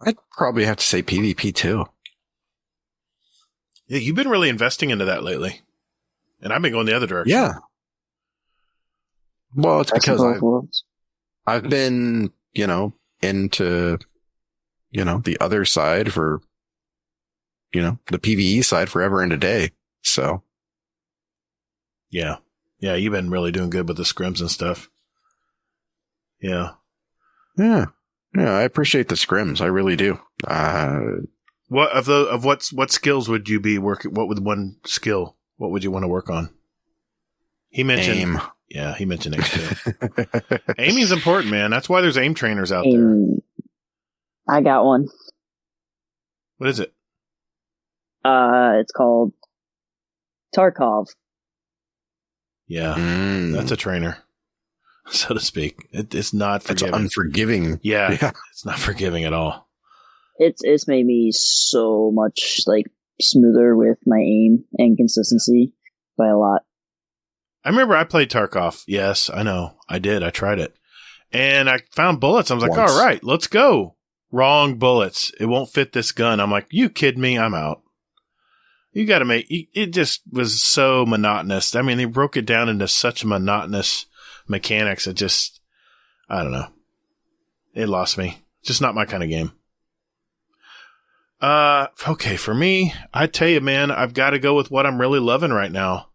I'd probably have to say PvP too. Yeah, you've been really investing into that lately. And I've been going the other direction. Yeah. Well, it's because I've been, into, the other side for, the PvE side forever and a day. So. Yeah. Yeah, you've been really doing good with the scrims and stuff. Yeah. Yeah. Yeah, I appreciate the scrims. I really do. What skills would you be working? What would one skill? What would you want to work on? He mentioned aim. Yeah, he mentioned aim too. Aiming is important, man. That's why there's aim trainers out there. I got one. What is it? It's called Tarkov. Yeah, that's a trainer, so to speak. It's not forgiving. It's unforgiving. Yeah, it's not forgiving at all. It's made me so much smoother with my aim and consistency by a lot. I remember I played Tarkov. Yes, I know. I did. I tried it. And I found bullets. I was like, all right, let's go. Wrong bullets. It won't fit this gun. I'm like, you kidding me? I'm out. You got to it just was so monotonous. I mean, they broke it down into such monotonous mechanics. It just, I don't know. It lost me. Just not my kind of game. Okay, for me, I tell you, man, I've got to go with what I'm really loving right now.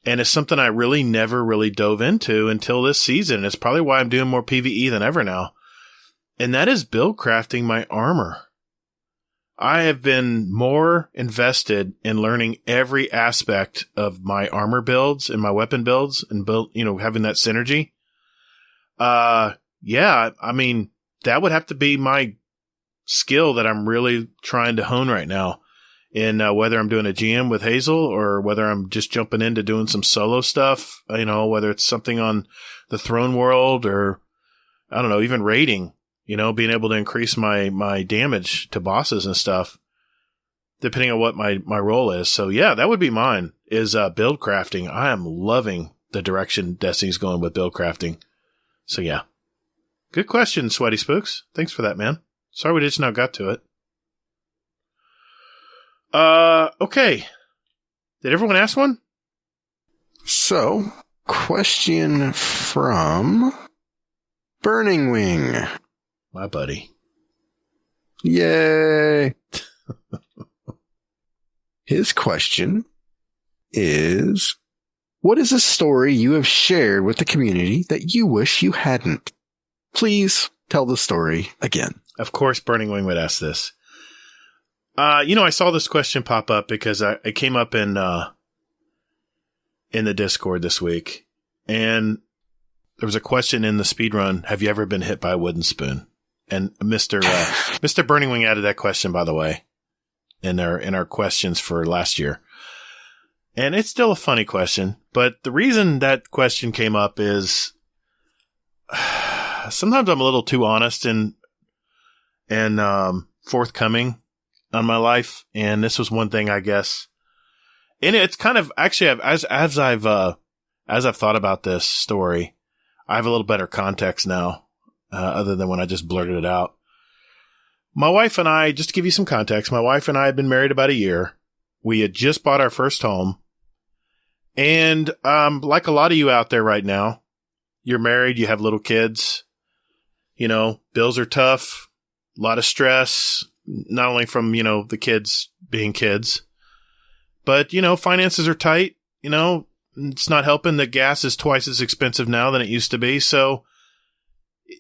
And it's something I really never really dove into until this season. It's probably why I'm doing more PvE than ever now. And that is build crafting my armor. I have been more invested in learning every aspect of my armor builds and my weapon builds and having that synergy. Yeah, I mean, that would have to be my skill that I'm really trying to hone right now. In whether I'm doing a GM with Hazel or whether I'm just jumping into doing some solo stuff, whether it's something on the Throne World or, I don't know, even raiding, being able to increase my damage to bosses and stuff, depending on what my role is. So yeah, that would be mine, is build crafting. I am loving the direction Destiny's going with build crafting. So yeah. Good question, Sweaty Spooks. Thanks for that, man. Sorry we just now got to it. Okay. Did everyone ask one? So, question from Burning Wing. My buddy. Yay. His question is, what is a story you have shared with the community that you wish you hadn't? Please tell the story again. Of course, Burning Wing would ask this. I saw this question pop up because it came up in the Discord this week. And there was a question in the speedrun. Have you ever been hit by a wooden spoon? And Mr. Burning Wing added that question, by the way, in our questions for last year. And it's still a funny question, but the reason that question came up is sometimes I'm a little too honest and forthcoming on my life, and this was one thing, I guess. And it's kind of actually, as I've thought about this story, I have a little better context now, other than when I just blurted it out. My wife and I, just to give you some context, my wife and I had been married about a year. We had just bought our first home. And like a lot of you out there right now, you're married, you have little kids, you know, bills are tough, a lot of stress, not only from, you know, the kids being kids, but, you know, finances are tight, you know, it's not helping that gas is twice as expensive now than it used to be. So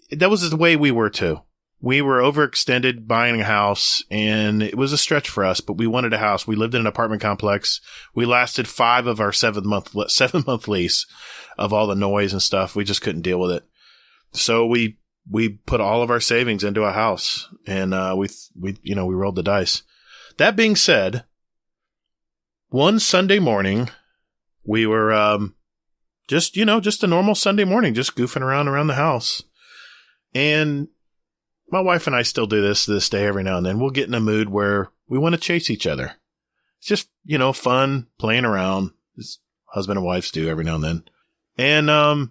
that was the way we were too. We were overextended buying a house, and it was a stretch for us, but we wanted a house. We lived in an apartment complex. We lasted 5 of our 7-month lease of all the noise and stuff. We just couldn't deal with it. So we put all of our savings into a house, and we rolled the dice. That being said, one Sunday morning, we were just a normal Sunday morning, just goofing around the house. And my wife and I still do this to this day every now and then. We'll get in a mood where we want to chase each other. It's just, you know, fun, playing around, as husband and wives do every now and then. And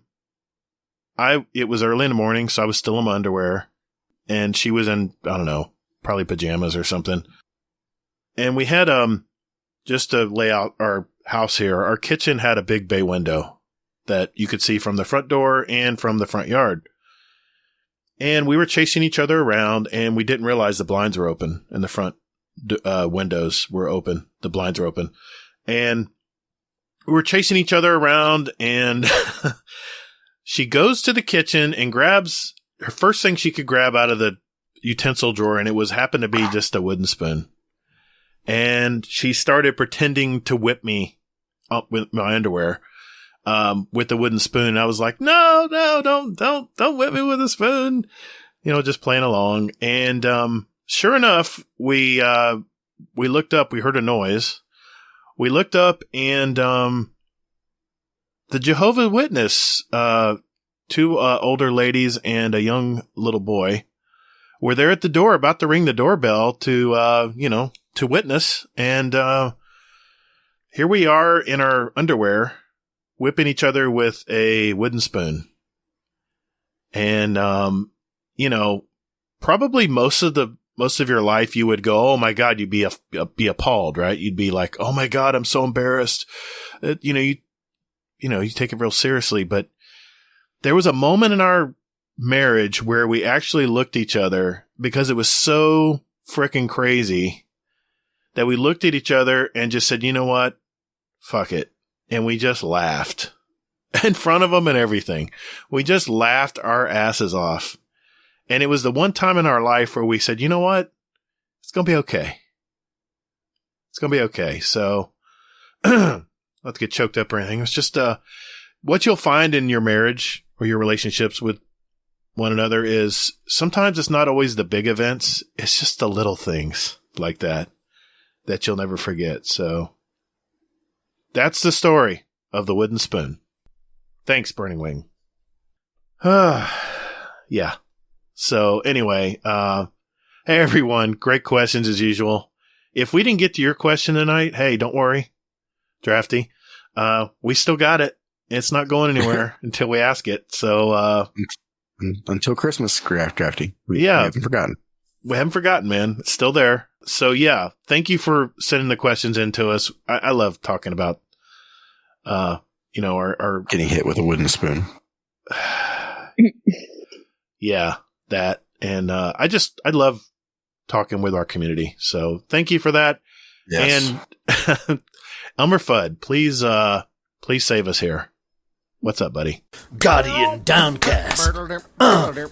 it was early in the morning, so I was still in my underwear. And she was in, I don't know, probably pajamas or something. And we had, just to lay out our house here, our kitchen had a big bay window that you could see from the front door and from the front yard. And we were chasing each other around, and we didn't realize the blinds were open and the front windows were open. The blinds were open. And we were chasing each other around, and she goes to the kitchen and grabs her first thing she could grab out of the utensil drawer, and it happened to be just a wooden spoon. And she started pretending to whip me up with my underwear. With the wooden spoon. I was like, no, don't whip me with a spoon. You know, just playing along. And, sure enough, we looked up, we heard a noise. We looked up, and, the Jehovah's Witness, 2 older ladies and a young little boy were there at the door about to ring the doorbell to witness. And, here we are in our underwear, whipping each other with a wooden spoon. And, probably most of your life you would go, oh my God, you'd be appalled, right? You'd be like, oh my God, I'm so embarrassed. You take it real seriously. But there was a moment in our marriage where we actually looked at each other, because it was so freaking crazy, that we looked at each other and just said, you know what? Fuck it. And we just laughed in front of them and everything. We just laughed our asses off. And it was the one time in our life where we said, you know what? It's going to be okay. It's going to be okay. So not to get choked up or anything. It's just what you'll find in your marriage or your relationships with one another is sometimes it's not always the big events. It's just the little things like that you'll never forget. So that's the story of the wooden spoon. Thanks, Burning Wing. Yeah. So anyway, hey everyone, great questions as usual. If we didn't get to your question tonight, hey, don't worry, Drafty. We still got it. It's not going anywhere until we ask it. So until Christmas, Drafty. We haven't forgotten. We haven't forgotten, man. It's still there. So yeah, thank you for sending the questions in to us. I love talking about, our getting hit with a wooden spoon. Yeah, that. And, I love talking with our community. So thank you for that. Yes. And Elmer Fudd, please save us here. What's up, buddy? Guardian Downcast.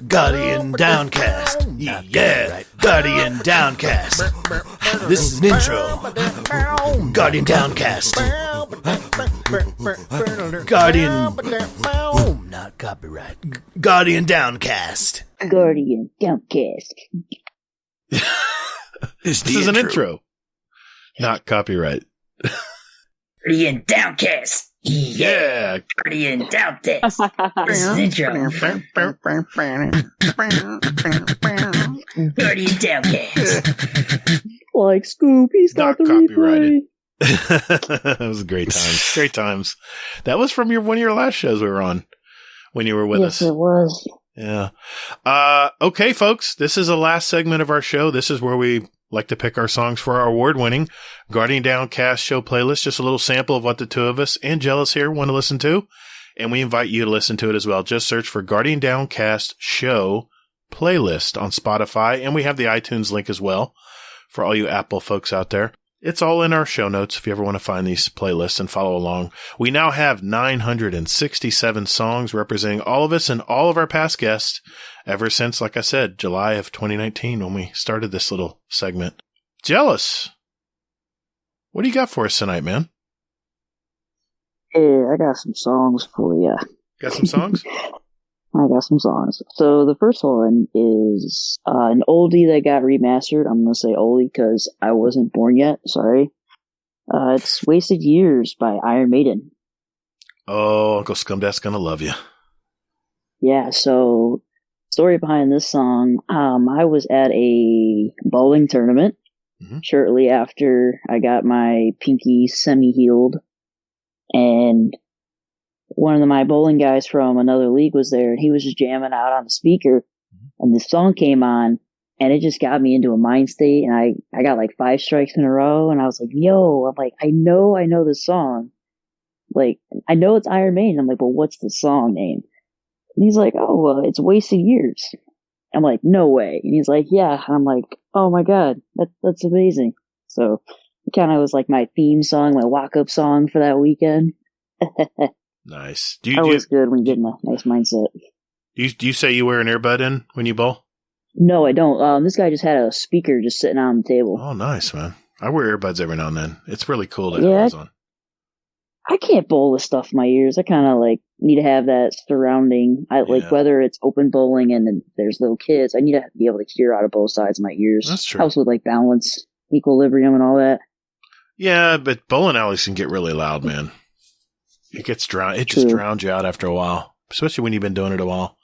Guardian Downcast. Yeah, Guardian Downcast. This is an intro. Guardian Downcast. Guardian. Not copyright. Guardian Downcast. Guardian Downcast. This is an intro. Not copyright. Guardian Downcast. Yeah. Guardian Downcast. This is an intro. Guardian Downcast. Like Scoop, he's got Not the copyrighted. replay. That was great times. Great times. That was from one of your last shows we were on when you were with us. Yes, it was. Yeah. Okay, folks. This is the last segment of our show. This is where we like to pick our songs for our award-winning Guardian Downcast show playlist. Just a little sample of what the two of us and Jealous here want to listen to. And we invite you to listen to it as well. Just search for Guardian Downcast show playlist on Spotify. And we have the iTunes link as well for all you Apple folks out there. It's all in our show notes if you ever want to find these playlists and follow along. We now have 967 songs representing all of us and all of our past guests ever since, like I said, July of 2019 when we started this little segment. Jealous, what do you got for us tonight, man? Hey, I got some songs for you. Got some songs? I got some songs. So the first one is an oldie that got remastered. I'm going to say oldie because I wasn't born yet. Sorry. It's Wasted Years by Iron Maiden. Oh, Uncle Scumdad's going to love you. Yeah, so story behind this song. I was at a bowling tournament shortly after I got my pinky semi-healed. And one of my bowling guys from another league was there, and he was just jamming out on the speaker, and this song came on, and it just got me into a mind state, and I got like 5 strikes in a row, and I was like, yo, I'm like, I know this song. Like, I know it's Iron Maiden. I'm like, but what's the song name? And he's like, oh, well, it's Wasted Years. I'm like, no way. And he's like, yeah. And I'm like, oh my God, that's amazing. So it kind of was like my theme song, my walk-up song for that weekend. Nice. Always good when you get in a nice mindset. Do you say you wear an earbud in when you bowl? No, I don't. This guy just had a speaker just sitting on the table. Oh, nice, man. I wear earbuds every now and then. It's really cool to have those on. I can't bowl with stuff in my ears. I kind of like need to have that surrounding. Like whether it's open bowling and then there's little kids, I need to be able to hear out of both sides of my ears. That's true. Helps with like balance, equilibrium, and all that. Yeah, but bowling alleys can get really loud, man. It gets drowned. It just drowns you out after a while, especially when you've been doing it a while.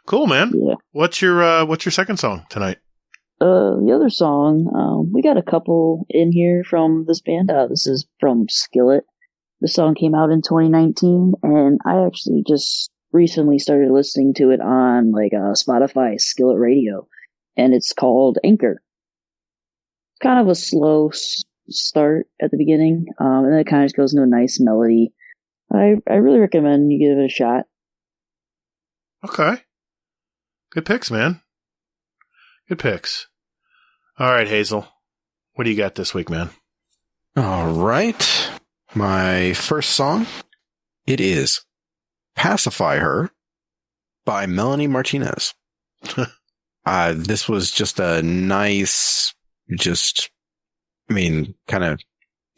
Cool, man. Yeah. What's your second song tonight? The other song, we got a couple in here from this band. This is from Skillet. The song came out in 2019, and I actually just recently started listening to it on like Spotify Skillet Radio, and it's called Anchor. Kind of a slow start at the beginning, and then it kind of just goes into a nice melody. I really recommend you give it a shot. Okay. Good picks, man. Good picks. All right, Hazel. What do you got this week, man? All right. My first song, it is Pacify Her by Melanie Martinez. This was just a nice, kind of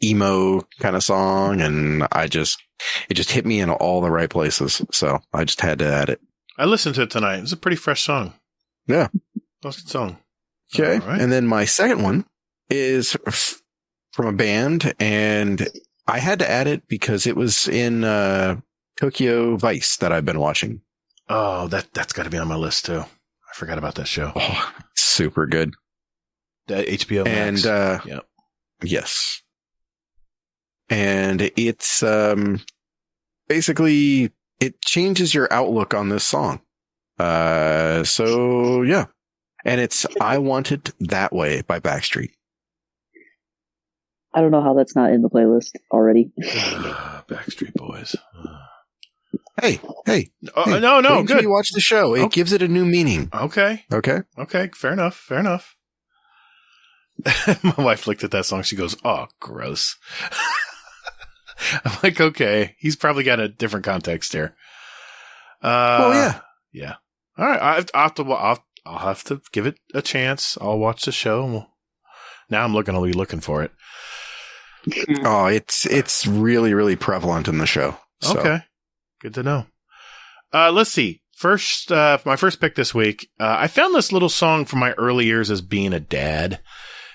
emo kind of song, and it just hit me in all the right places, so I just had to add it. I listened to it tonight. It's a pretty fresh song. Yeah. That's a good song. Okay. Right. And then my second one is from a band, and I had to add it because it was in Tokyo Vice that I've been watching. Oh, that's got to be on my list, too. I forgot about that show. Oh, super good. HBO Max. And, yes. And it's basically it changes your outlook on this song. So yeah. And it's I Want It That Way by Backstreet. I don't know how that's not in the playlist already. Backstreet Boys. Hey. No, wait good. You watch the show. It gives it a new meaning. Okay. Fair enough. My wife looked at that song. She goes, "Oh, gross." I'm like, okay, he's probably got a different context here. Yeah. All right, I'll have to give it a chance. I'll watch the show. Now I'll be looking for it. Oh, it's really, really prevalent in the show. So. Okay. Good to know. Let's see. First, my first pick this week, I found this little song from my early years as being a dad.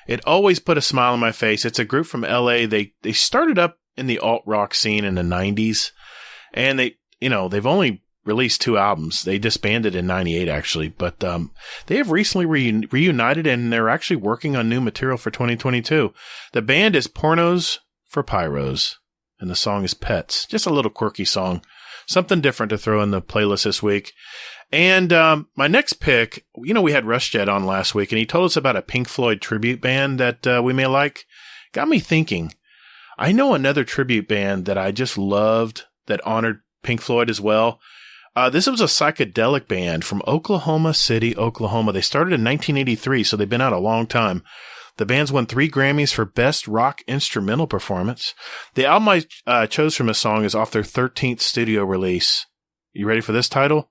It always put a smile on my face. It's a group from LA. They started up in the alt rock scene in the 90s, and they've only released 2 albums. They disbanded in 98 actually, but they have recently reunited, and they're actually working on new material for 2022. The band is Pornos for Pyros, and the song is Pets. Just a little quirky song. Something different to throw in the playlist this week. And my next pick, we had RushJet on last week, and he told us about a Pink Floyd tribute band that we may like. Got me thinking. I know another tribute band that I just loved that honored Pink Floyd as well. This was a psychedelic band from Oklahoma City, Oklahoma. They started in 1983, so they've been out a long time. The band's won 3 Grammys for Best Rock Instrumental Performance. The album I chose from this song is off their 13th studio release. You ready for this title?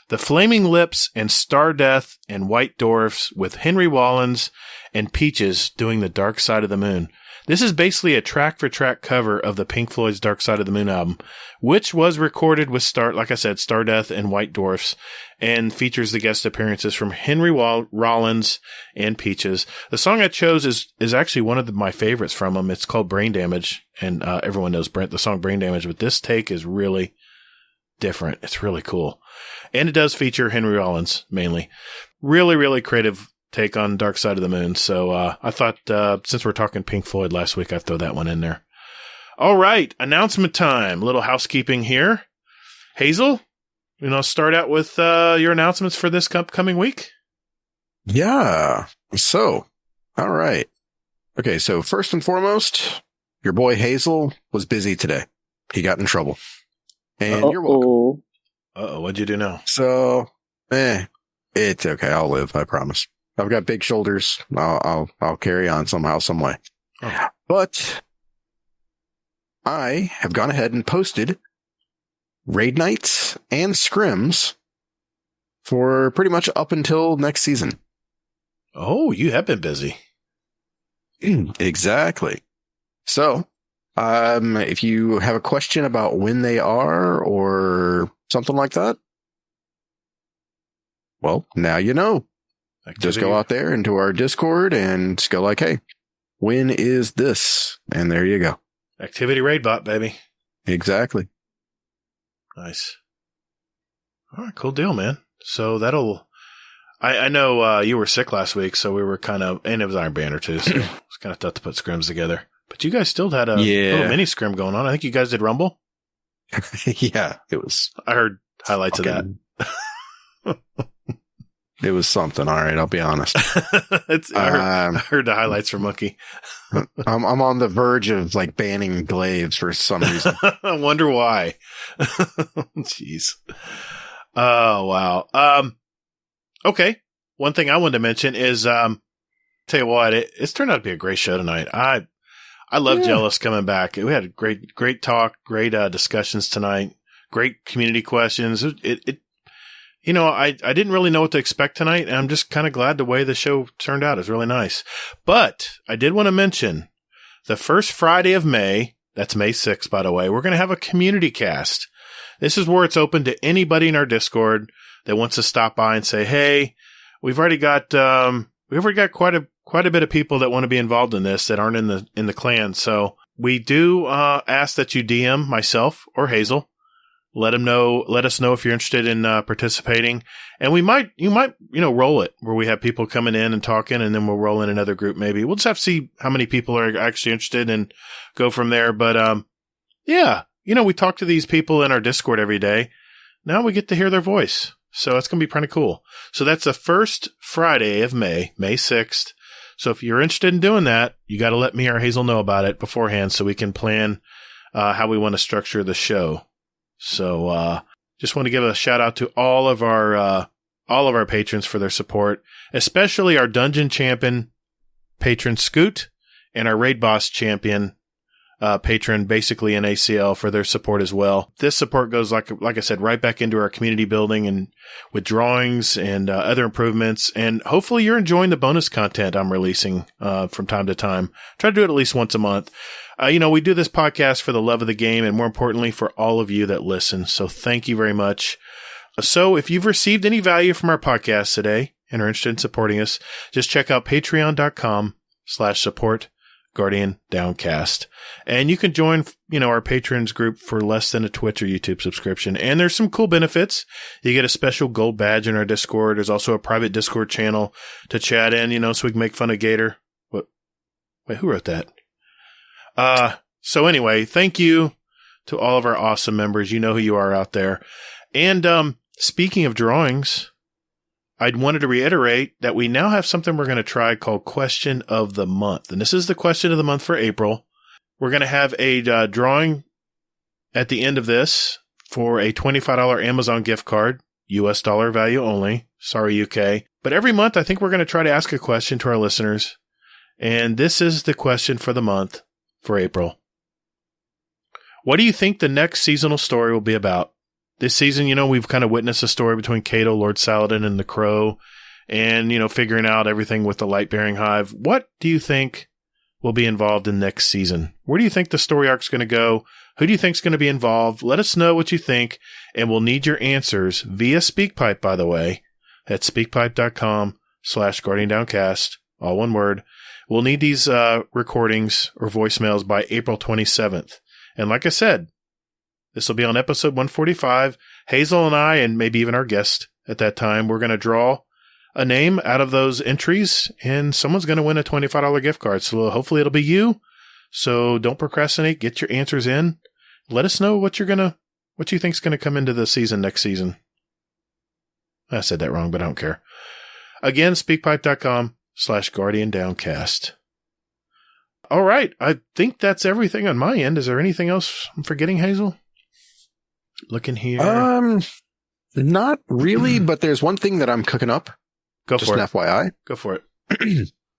The Flaming Lips and Star Death and White Dwarfs with Henry Rollins and Peaches doing the Dark Side of the Moon. This is basically a track-for-track cover of the Pink Floyd's Dark Side of the Moon album, which was recorded with Star Death and White Dwarfs, and features the guest appearances from Henry Rollins and Peaches. The song I chose is actually one of my favorites from them. It's called Brain Damage, and everyone knows the song Brain Damage, but this take is really different. It's really cool. And it does feature Henry Rollins, mainly. Really, really creative take on Dark Side of the Moon. So I thought since we're talking Pink Floyd last week, I'd throw that one in there. All right, announcement time. A little housekeeping here. Hazel, start out with your announcements for this coming week? Yeah. So, all right. Okay, so first and foremost, your boy Hazel was busy today. He got in trouble. And you're welcome. Uh-oh, what'd you do now? So, it's okay. I'll live, I promise. I've got big shoulders. I'll carry on somehow, some way. Oh. But I have gone ahead and posted raid nights and scrims for pretty much up until next season. Oh, you have been busy. Exactly. So, if you have a question about when they are or something like that, well, now you know. Just go out there into our Discord and just go like, hey, when is this? And there you go. Activity raid bot, baby. Exactly. Nice. All right, cool deal, man. So I know you were sick last week, so we were and it was Iron Banner too, so it was kind of tough to put scrims together. But you guys still had a little mini scrim going on. I think you guys did Rumble. Yeah, it was. I heard highlights of that. It was something. All right, I'll be honest. I heard the highlights from Monkey. I'm on the verge of banning glaives for some reason. I wonder why. Jeez. Oh wow. Okay. One thing I wanted to mention is, tell you what, it's turned out to be a great show tonight. I love Jellis coming back. We had a great talk, great discussions tonight, great community questions. I didn't really know what to expect tonight, and I'm just kind of glad the way the show turned out. It's really nice. But I did want to mention the first Friday of May, that's May 6th, by the way, we're going to have a community cast. This is where it's open to anybody in our Discord that wants to stop by and say, hey, we've already got quite a bit of people that want to be involved in this that aren't in the clan. So we do ask that you DM myself or Hazel. Let us know if you're interested in participating. And you might, roll it where we have people coming in and talking, and then we'll roll in another group maybe. We'll just have to see how many people are actually interested and go from there. But, we talk to these people in our Discord every day. Now we get to hear their voice. So it's going to be pretty cool. So that's the first Friday of May 6th. So if you're interested in doing that, you got to let me or Hazel know about it beforehand so we can plan how we want to structure the show. So, just want to give a shout out to all of our patrons for their support, especially our dungeon champion patron Scoot and our raid boss champion, patron, basically an ACL, for their support as well. This support goes, like I said, right back into our community building and with drawings and other improvements. And hopefully you're enjoying the bonus content I'm releasing from time to time. Try to do it at least once a month. We do this podcast for the love of the game and, more importantly, for all of you that listen. So thank you very much. So if you've received any value from our podcast today and are interested in supporting us, just check out patreon.com/support Guardian Downcast. And you can join, our patrons group for less than a Twitch or YouTube subscription. And there's some cool benefits. You get a special gold badge in our Discord. There's also a private Discord channel to chat in, so we can make fun of Gatr. What? Wait, who wrote that? So anyway, thank you to all of our awesome members. You know who you are out there. And, speaking of drawings, I'd wanted to reiterate that we now have something we're going to try called Question of the Month. And this is the question of the month for April. We're going to have a drawing at the end of this for a $25 Amazon gift card, US dollar value only. Sorry, UK. But every month, I think we're going to try to ask a question to our listeners. And this is the question for the month for April. What do you think the next seasonal story will be about? This season, we've kind of witnessed a story between Cato, Lord Saladin, and the Crow, and, figuring out everything with the Light-Bearing Hive. What do you think will be involved in next season? Where do you think the story arc's going to go? Who do you think is going to be involved? Let us know what you think, and we'll need your answers via SpeakPipe, by the way, at speakpipe.com/Guardian Downcast, all one word. We'll need these recordings or voicemails by April 27th. And like I said, this will be on episode 145. Hazel and I, and maybe even our guest at that time, we're going to draw a name out of those entries, and someone's going to win a $25 gift card. So hopefully it'll be you. So don't procrastinate. Get your answers in. Let us know what you think's going to come into the season next season. I said that wrong, but I don't care. Again, speakpipe.com/Guardian Downcast. All right. I think that's everything on my end. Is there anything else I'm forgetting, Hazel? Looking here. Not really, but there's one thing that I'm cooking up. Go just for it. Just an FYI. Go for it.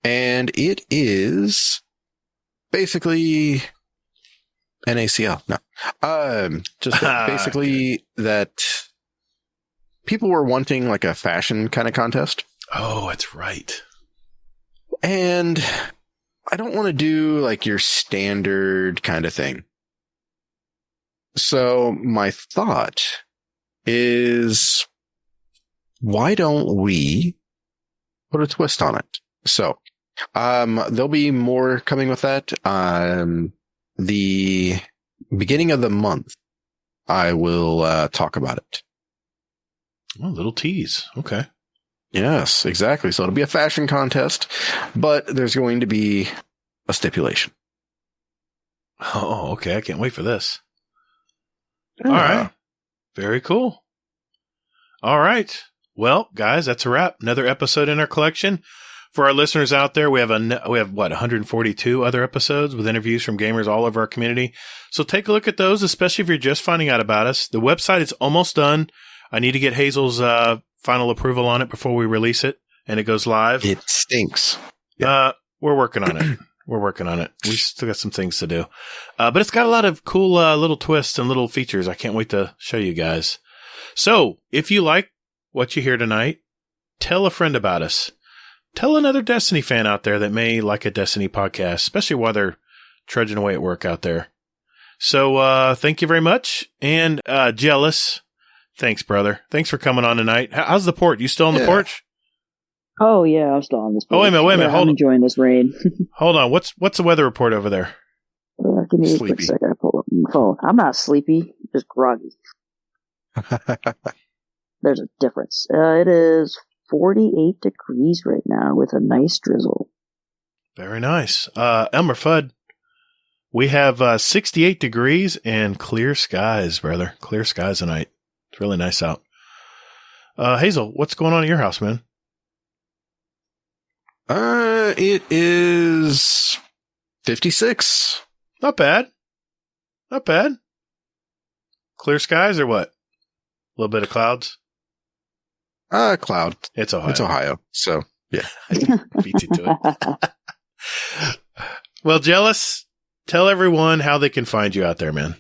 And it is basically an ACL. No. Just basically that people were wanting like a fashion kind of contest. Oh, that's right. And I don't want to do like your standard kind of thing. So my thought is, why don't we put a twist on it? So, there'll be more coming with that. The beginning of the month, I will talk about it. Oh, little tease. Okay. Yes, exactly. So it'll be a fashion contest, but there's going to be a stipulation. Oh, okay. I can't wait for this. All right. Very cool. All right. Well, guys, that's a wrap. Another episode in our collection. For our listeners out there, we have 142 other episodes with interviews from gamers all over our community. So take a look at those, especially if you're just finding out about us. The website is almost done. I need to get Hazel's final approval on it before we release it and it goes live. It stinks. We're working on it. We're working on it. We still got some things to do. But it's got a lot of cool little twists and little features. I can't wait to show you guys. So if you like what you hear tonight, tell a friend about us. Tell another Destiny fan out there that may like a Destiny podcast, especially while they're trudging away at work out there. So thank you very much. And Jealous, thanks, brother. Thanks for coming on tonight. How's the port? You still on the porch? Oh, yeah, I'm still on this porch. Oh, wait a minute. Yeah, I'm enjoying this rain. Hold on. What's the weather report over there? Give me a quick second. I pull up my phone. I'm not sleepy, just groggy. There's a difference. It is 48 degrees right now with a nice drizzle. Very nice. Elmer Fudd, we have 68 degrees and clear skies, brother. Clear skies tonight. It's really nice out. Hazel, what's going on at your house, man? It is 56. Not bad. Not bad. Clear skies or what? A little bit of clouds? Cloud. It's Ohio. It's Ohio. So, yeah. Beats you to it. Well, Jealous, tell everyone how they can find you out there, man.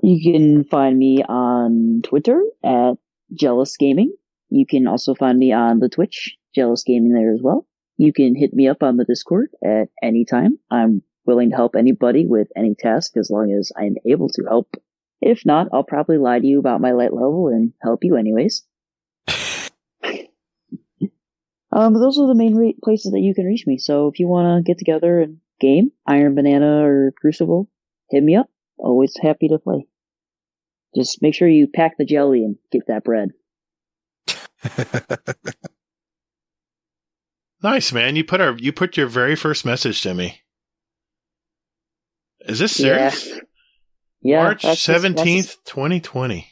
You can find me on Twitter at JellisGaming. You can also find me on the Twitch, JellisGaming there as well. You can hit me up on the Discord at any time. I'm willing to help anybody with any task as long as I'm able to help. If not, I'll probably lie to you about my light level and help you anyways. But those are the main places that you can reach me. So if you want to get together and game, Iron Banana or Crucible, hit me up. Always happy to play. Just make sure you pack the jelly and get that bread. Nice, man. You put your very first message to me. Is this serious? Yeah. March 17th, 2020.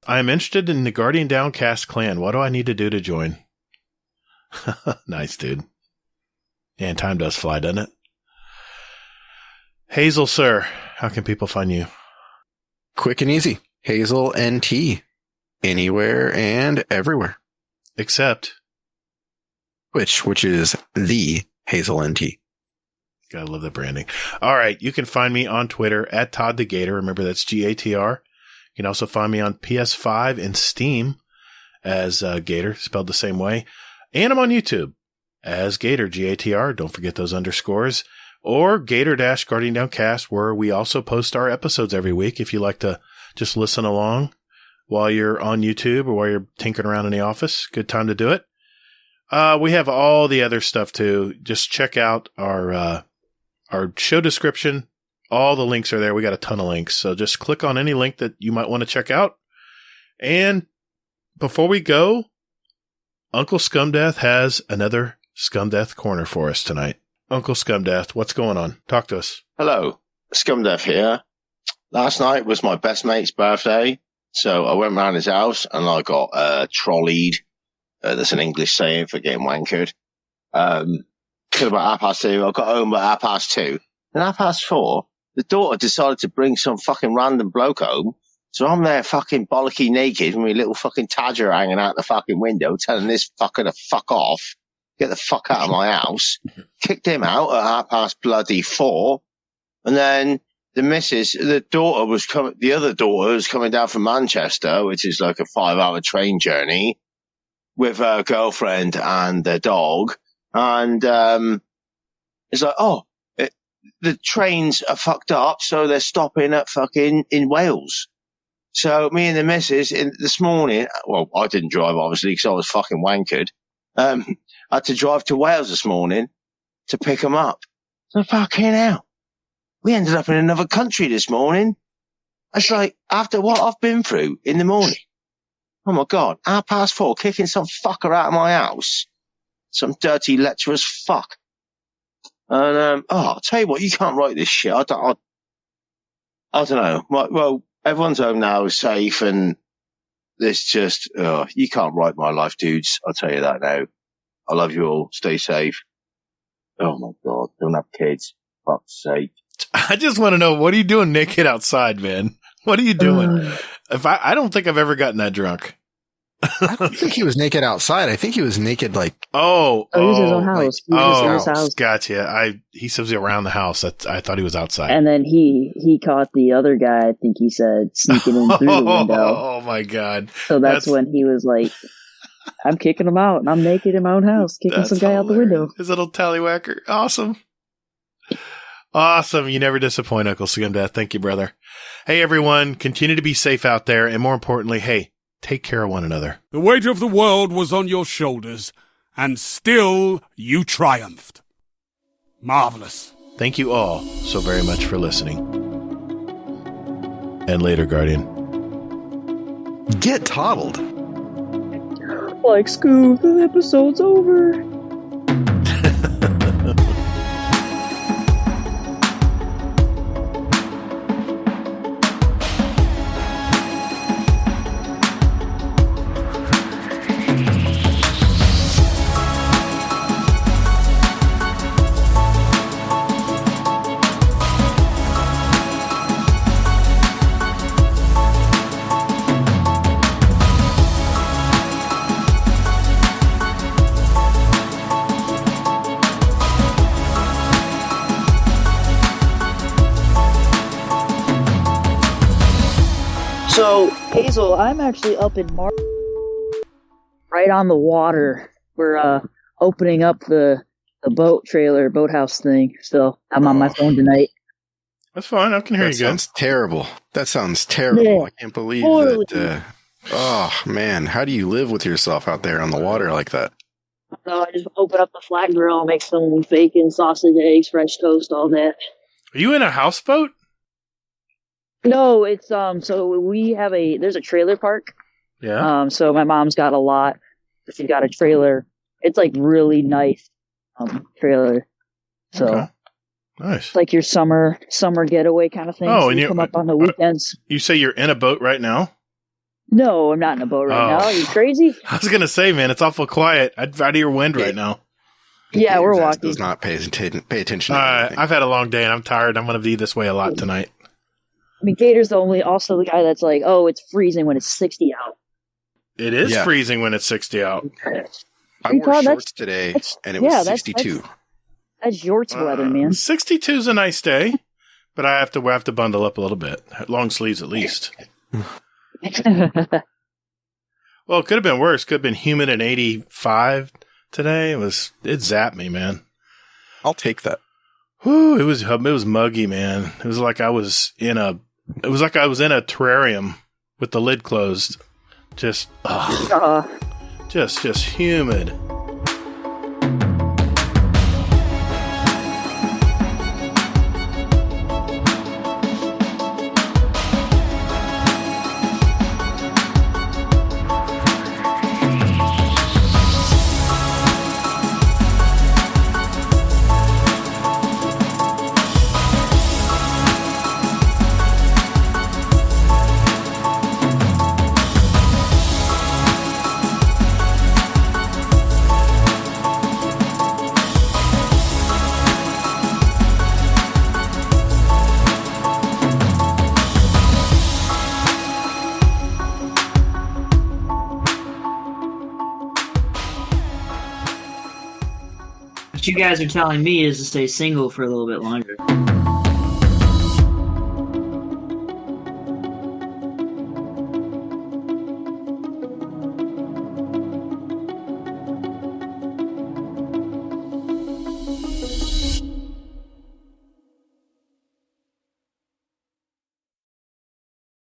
I'm interested in the Guardian Downcast clan. What do I need to do to join? Nice, dude. And time does fly, doesn't it? Hazel, sir, how can people find you? Quick and easy. Hazel NT. Anywhere and everywhere. Except Which is the Hazel NT. gotta love the branding. All right. You can find me on Twitter at Todd the Gatr. Remember, that's Gatr. You can also find me on PS5 and Steam as Gatr, spelled the same way. And I'm on YouTube as Gatr, Gatr. Don't forget those underscores. Or Gatr-Guardian Downcast, where we also post our episodes every week if you like to just listen along while you're on YouTube or while you're tinkering around in the office. Good time to do it. We have all the other stuff too. Just check out our show description. All the links are there. We got a ton of links. So just click on any link that you might want to check out. And before we go, Uncle Scumdeath has another Scumdeath corner for us tonight. Uncle Scumdeath, what's going on? Talk to us. Hello, Scumdeath here. Last night was my best mate's birthday, so I went round his house and I got trolleyed. That's an English saying for getting wankered. Till about 2:30. I got home about 2:30. Then 4:30, the daughter decided to bring some fucking random bloke home. So I'm there fucking bollocky naked with my little fucking tadger hanging out the fucking window, telling this fucker to fuck off, get the fuck out of my house. Kicked him out at 4:30. And then the other daughter was coming down from Manchester, which is like a 5-hour train journey, with her girlfriend and their dog. And it's like, the trains are fucked up, so they're stopping at fucking in Wales. So me and the missus this morning, well, I didn't drive obviously because I was fucking wankered. I had to drive to Wales this morning to pick them up. So fucking hell. We ended up in another country this morning. It's like, after what I've been through in the morning. Oh my God, 4:30, kicking some fucker out of my house. Some dirty lecherous fuck. And, I'll tell you what, you can't write this shit. I don't know. Well, everyone's home now, safe, and this just, you can't write my life, dudes. I'll tell you that now. I love you all. Stay safe. Oh my God, don't have kids. Fuck's sake. I just want to know, what are you doing naked outside, man? What are you doing? I don't think I've ever gotten that drunk. I don't think he was naked outside. I think he was naked like. He was in his own house. He was in his house. Gotcha. He says around the house. I thought he was outside. And then he caught the other guy, I think he said, sneaking in through the window. Oh my God. So that's when he was like, I'm kicking him out and I'm naked in my own house, kicking some guy out the window. His little tallywhacker. Awesome. Awesome. You never disappoint, Uncle Scumdeath. Thank you, brother. Hey, everyone. Continue to be safe out there. And more importantly, hey, take care of one another. The weight of the world was on your shoulders, and still you triumphed. Marvelous. Thank you all so very much for listening. And later, Guardian. Get toddled. Like, Scoob, the episode's over. Hazel, I'm actually up in right on the water. We're opening up the boathouse thing. So I'm on my phone tonight. That's fine. I can hear you good. Sounds terrible. That sounds terrible. Yeah. I can't believe Totally. that. Oh man, how do you live with yourself out there on the water like that? So I just open up the flat grill, make some bacon, sausage, eggs, French toast, all that. Are you in a houseboat? No, it's so we have there's a trailer park. Yeah. So my mom's got a lot. She's got a trailer. It's like really nice trailer. So Okay. Nice. it's like your summer getaway kind of thing. Oh, so and you come up on the weekends. You say you're in a boat right now? No, I'm not in a boat right Oh. now. Are you crazy? I was gonna say, man, it's awful quiet. I'd hear wind right now. Yeah, we're Gatr walking. does not pay attention to anything. I've had a long day and I'm tired. I'm gonna be this way a lot tonight. I mean, Gator's also the guy that's like, oh, it's freezing when it's 60 out. It is Yeah. freezing when it's 60 out. I wore shorts today, and it was 62. That's Jort's weather, man. 62 is a nice day, but I have to bundle up a little bit. Long sleeves at least. Well, it could have been worse. Could have been humid and 85 today. It zapped me, man. I'll take that. Whew, it was muggy, man. It was like I was in a terrarium with the lid closed. Just humid. What you guys are telling me is to stay single for a little bit longer.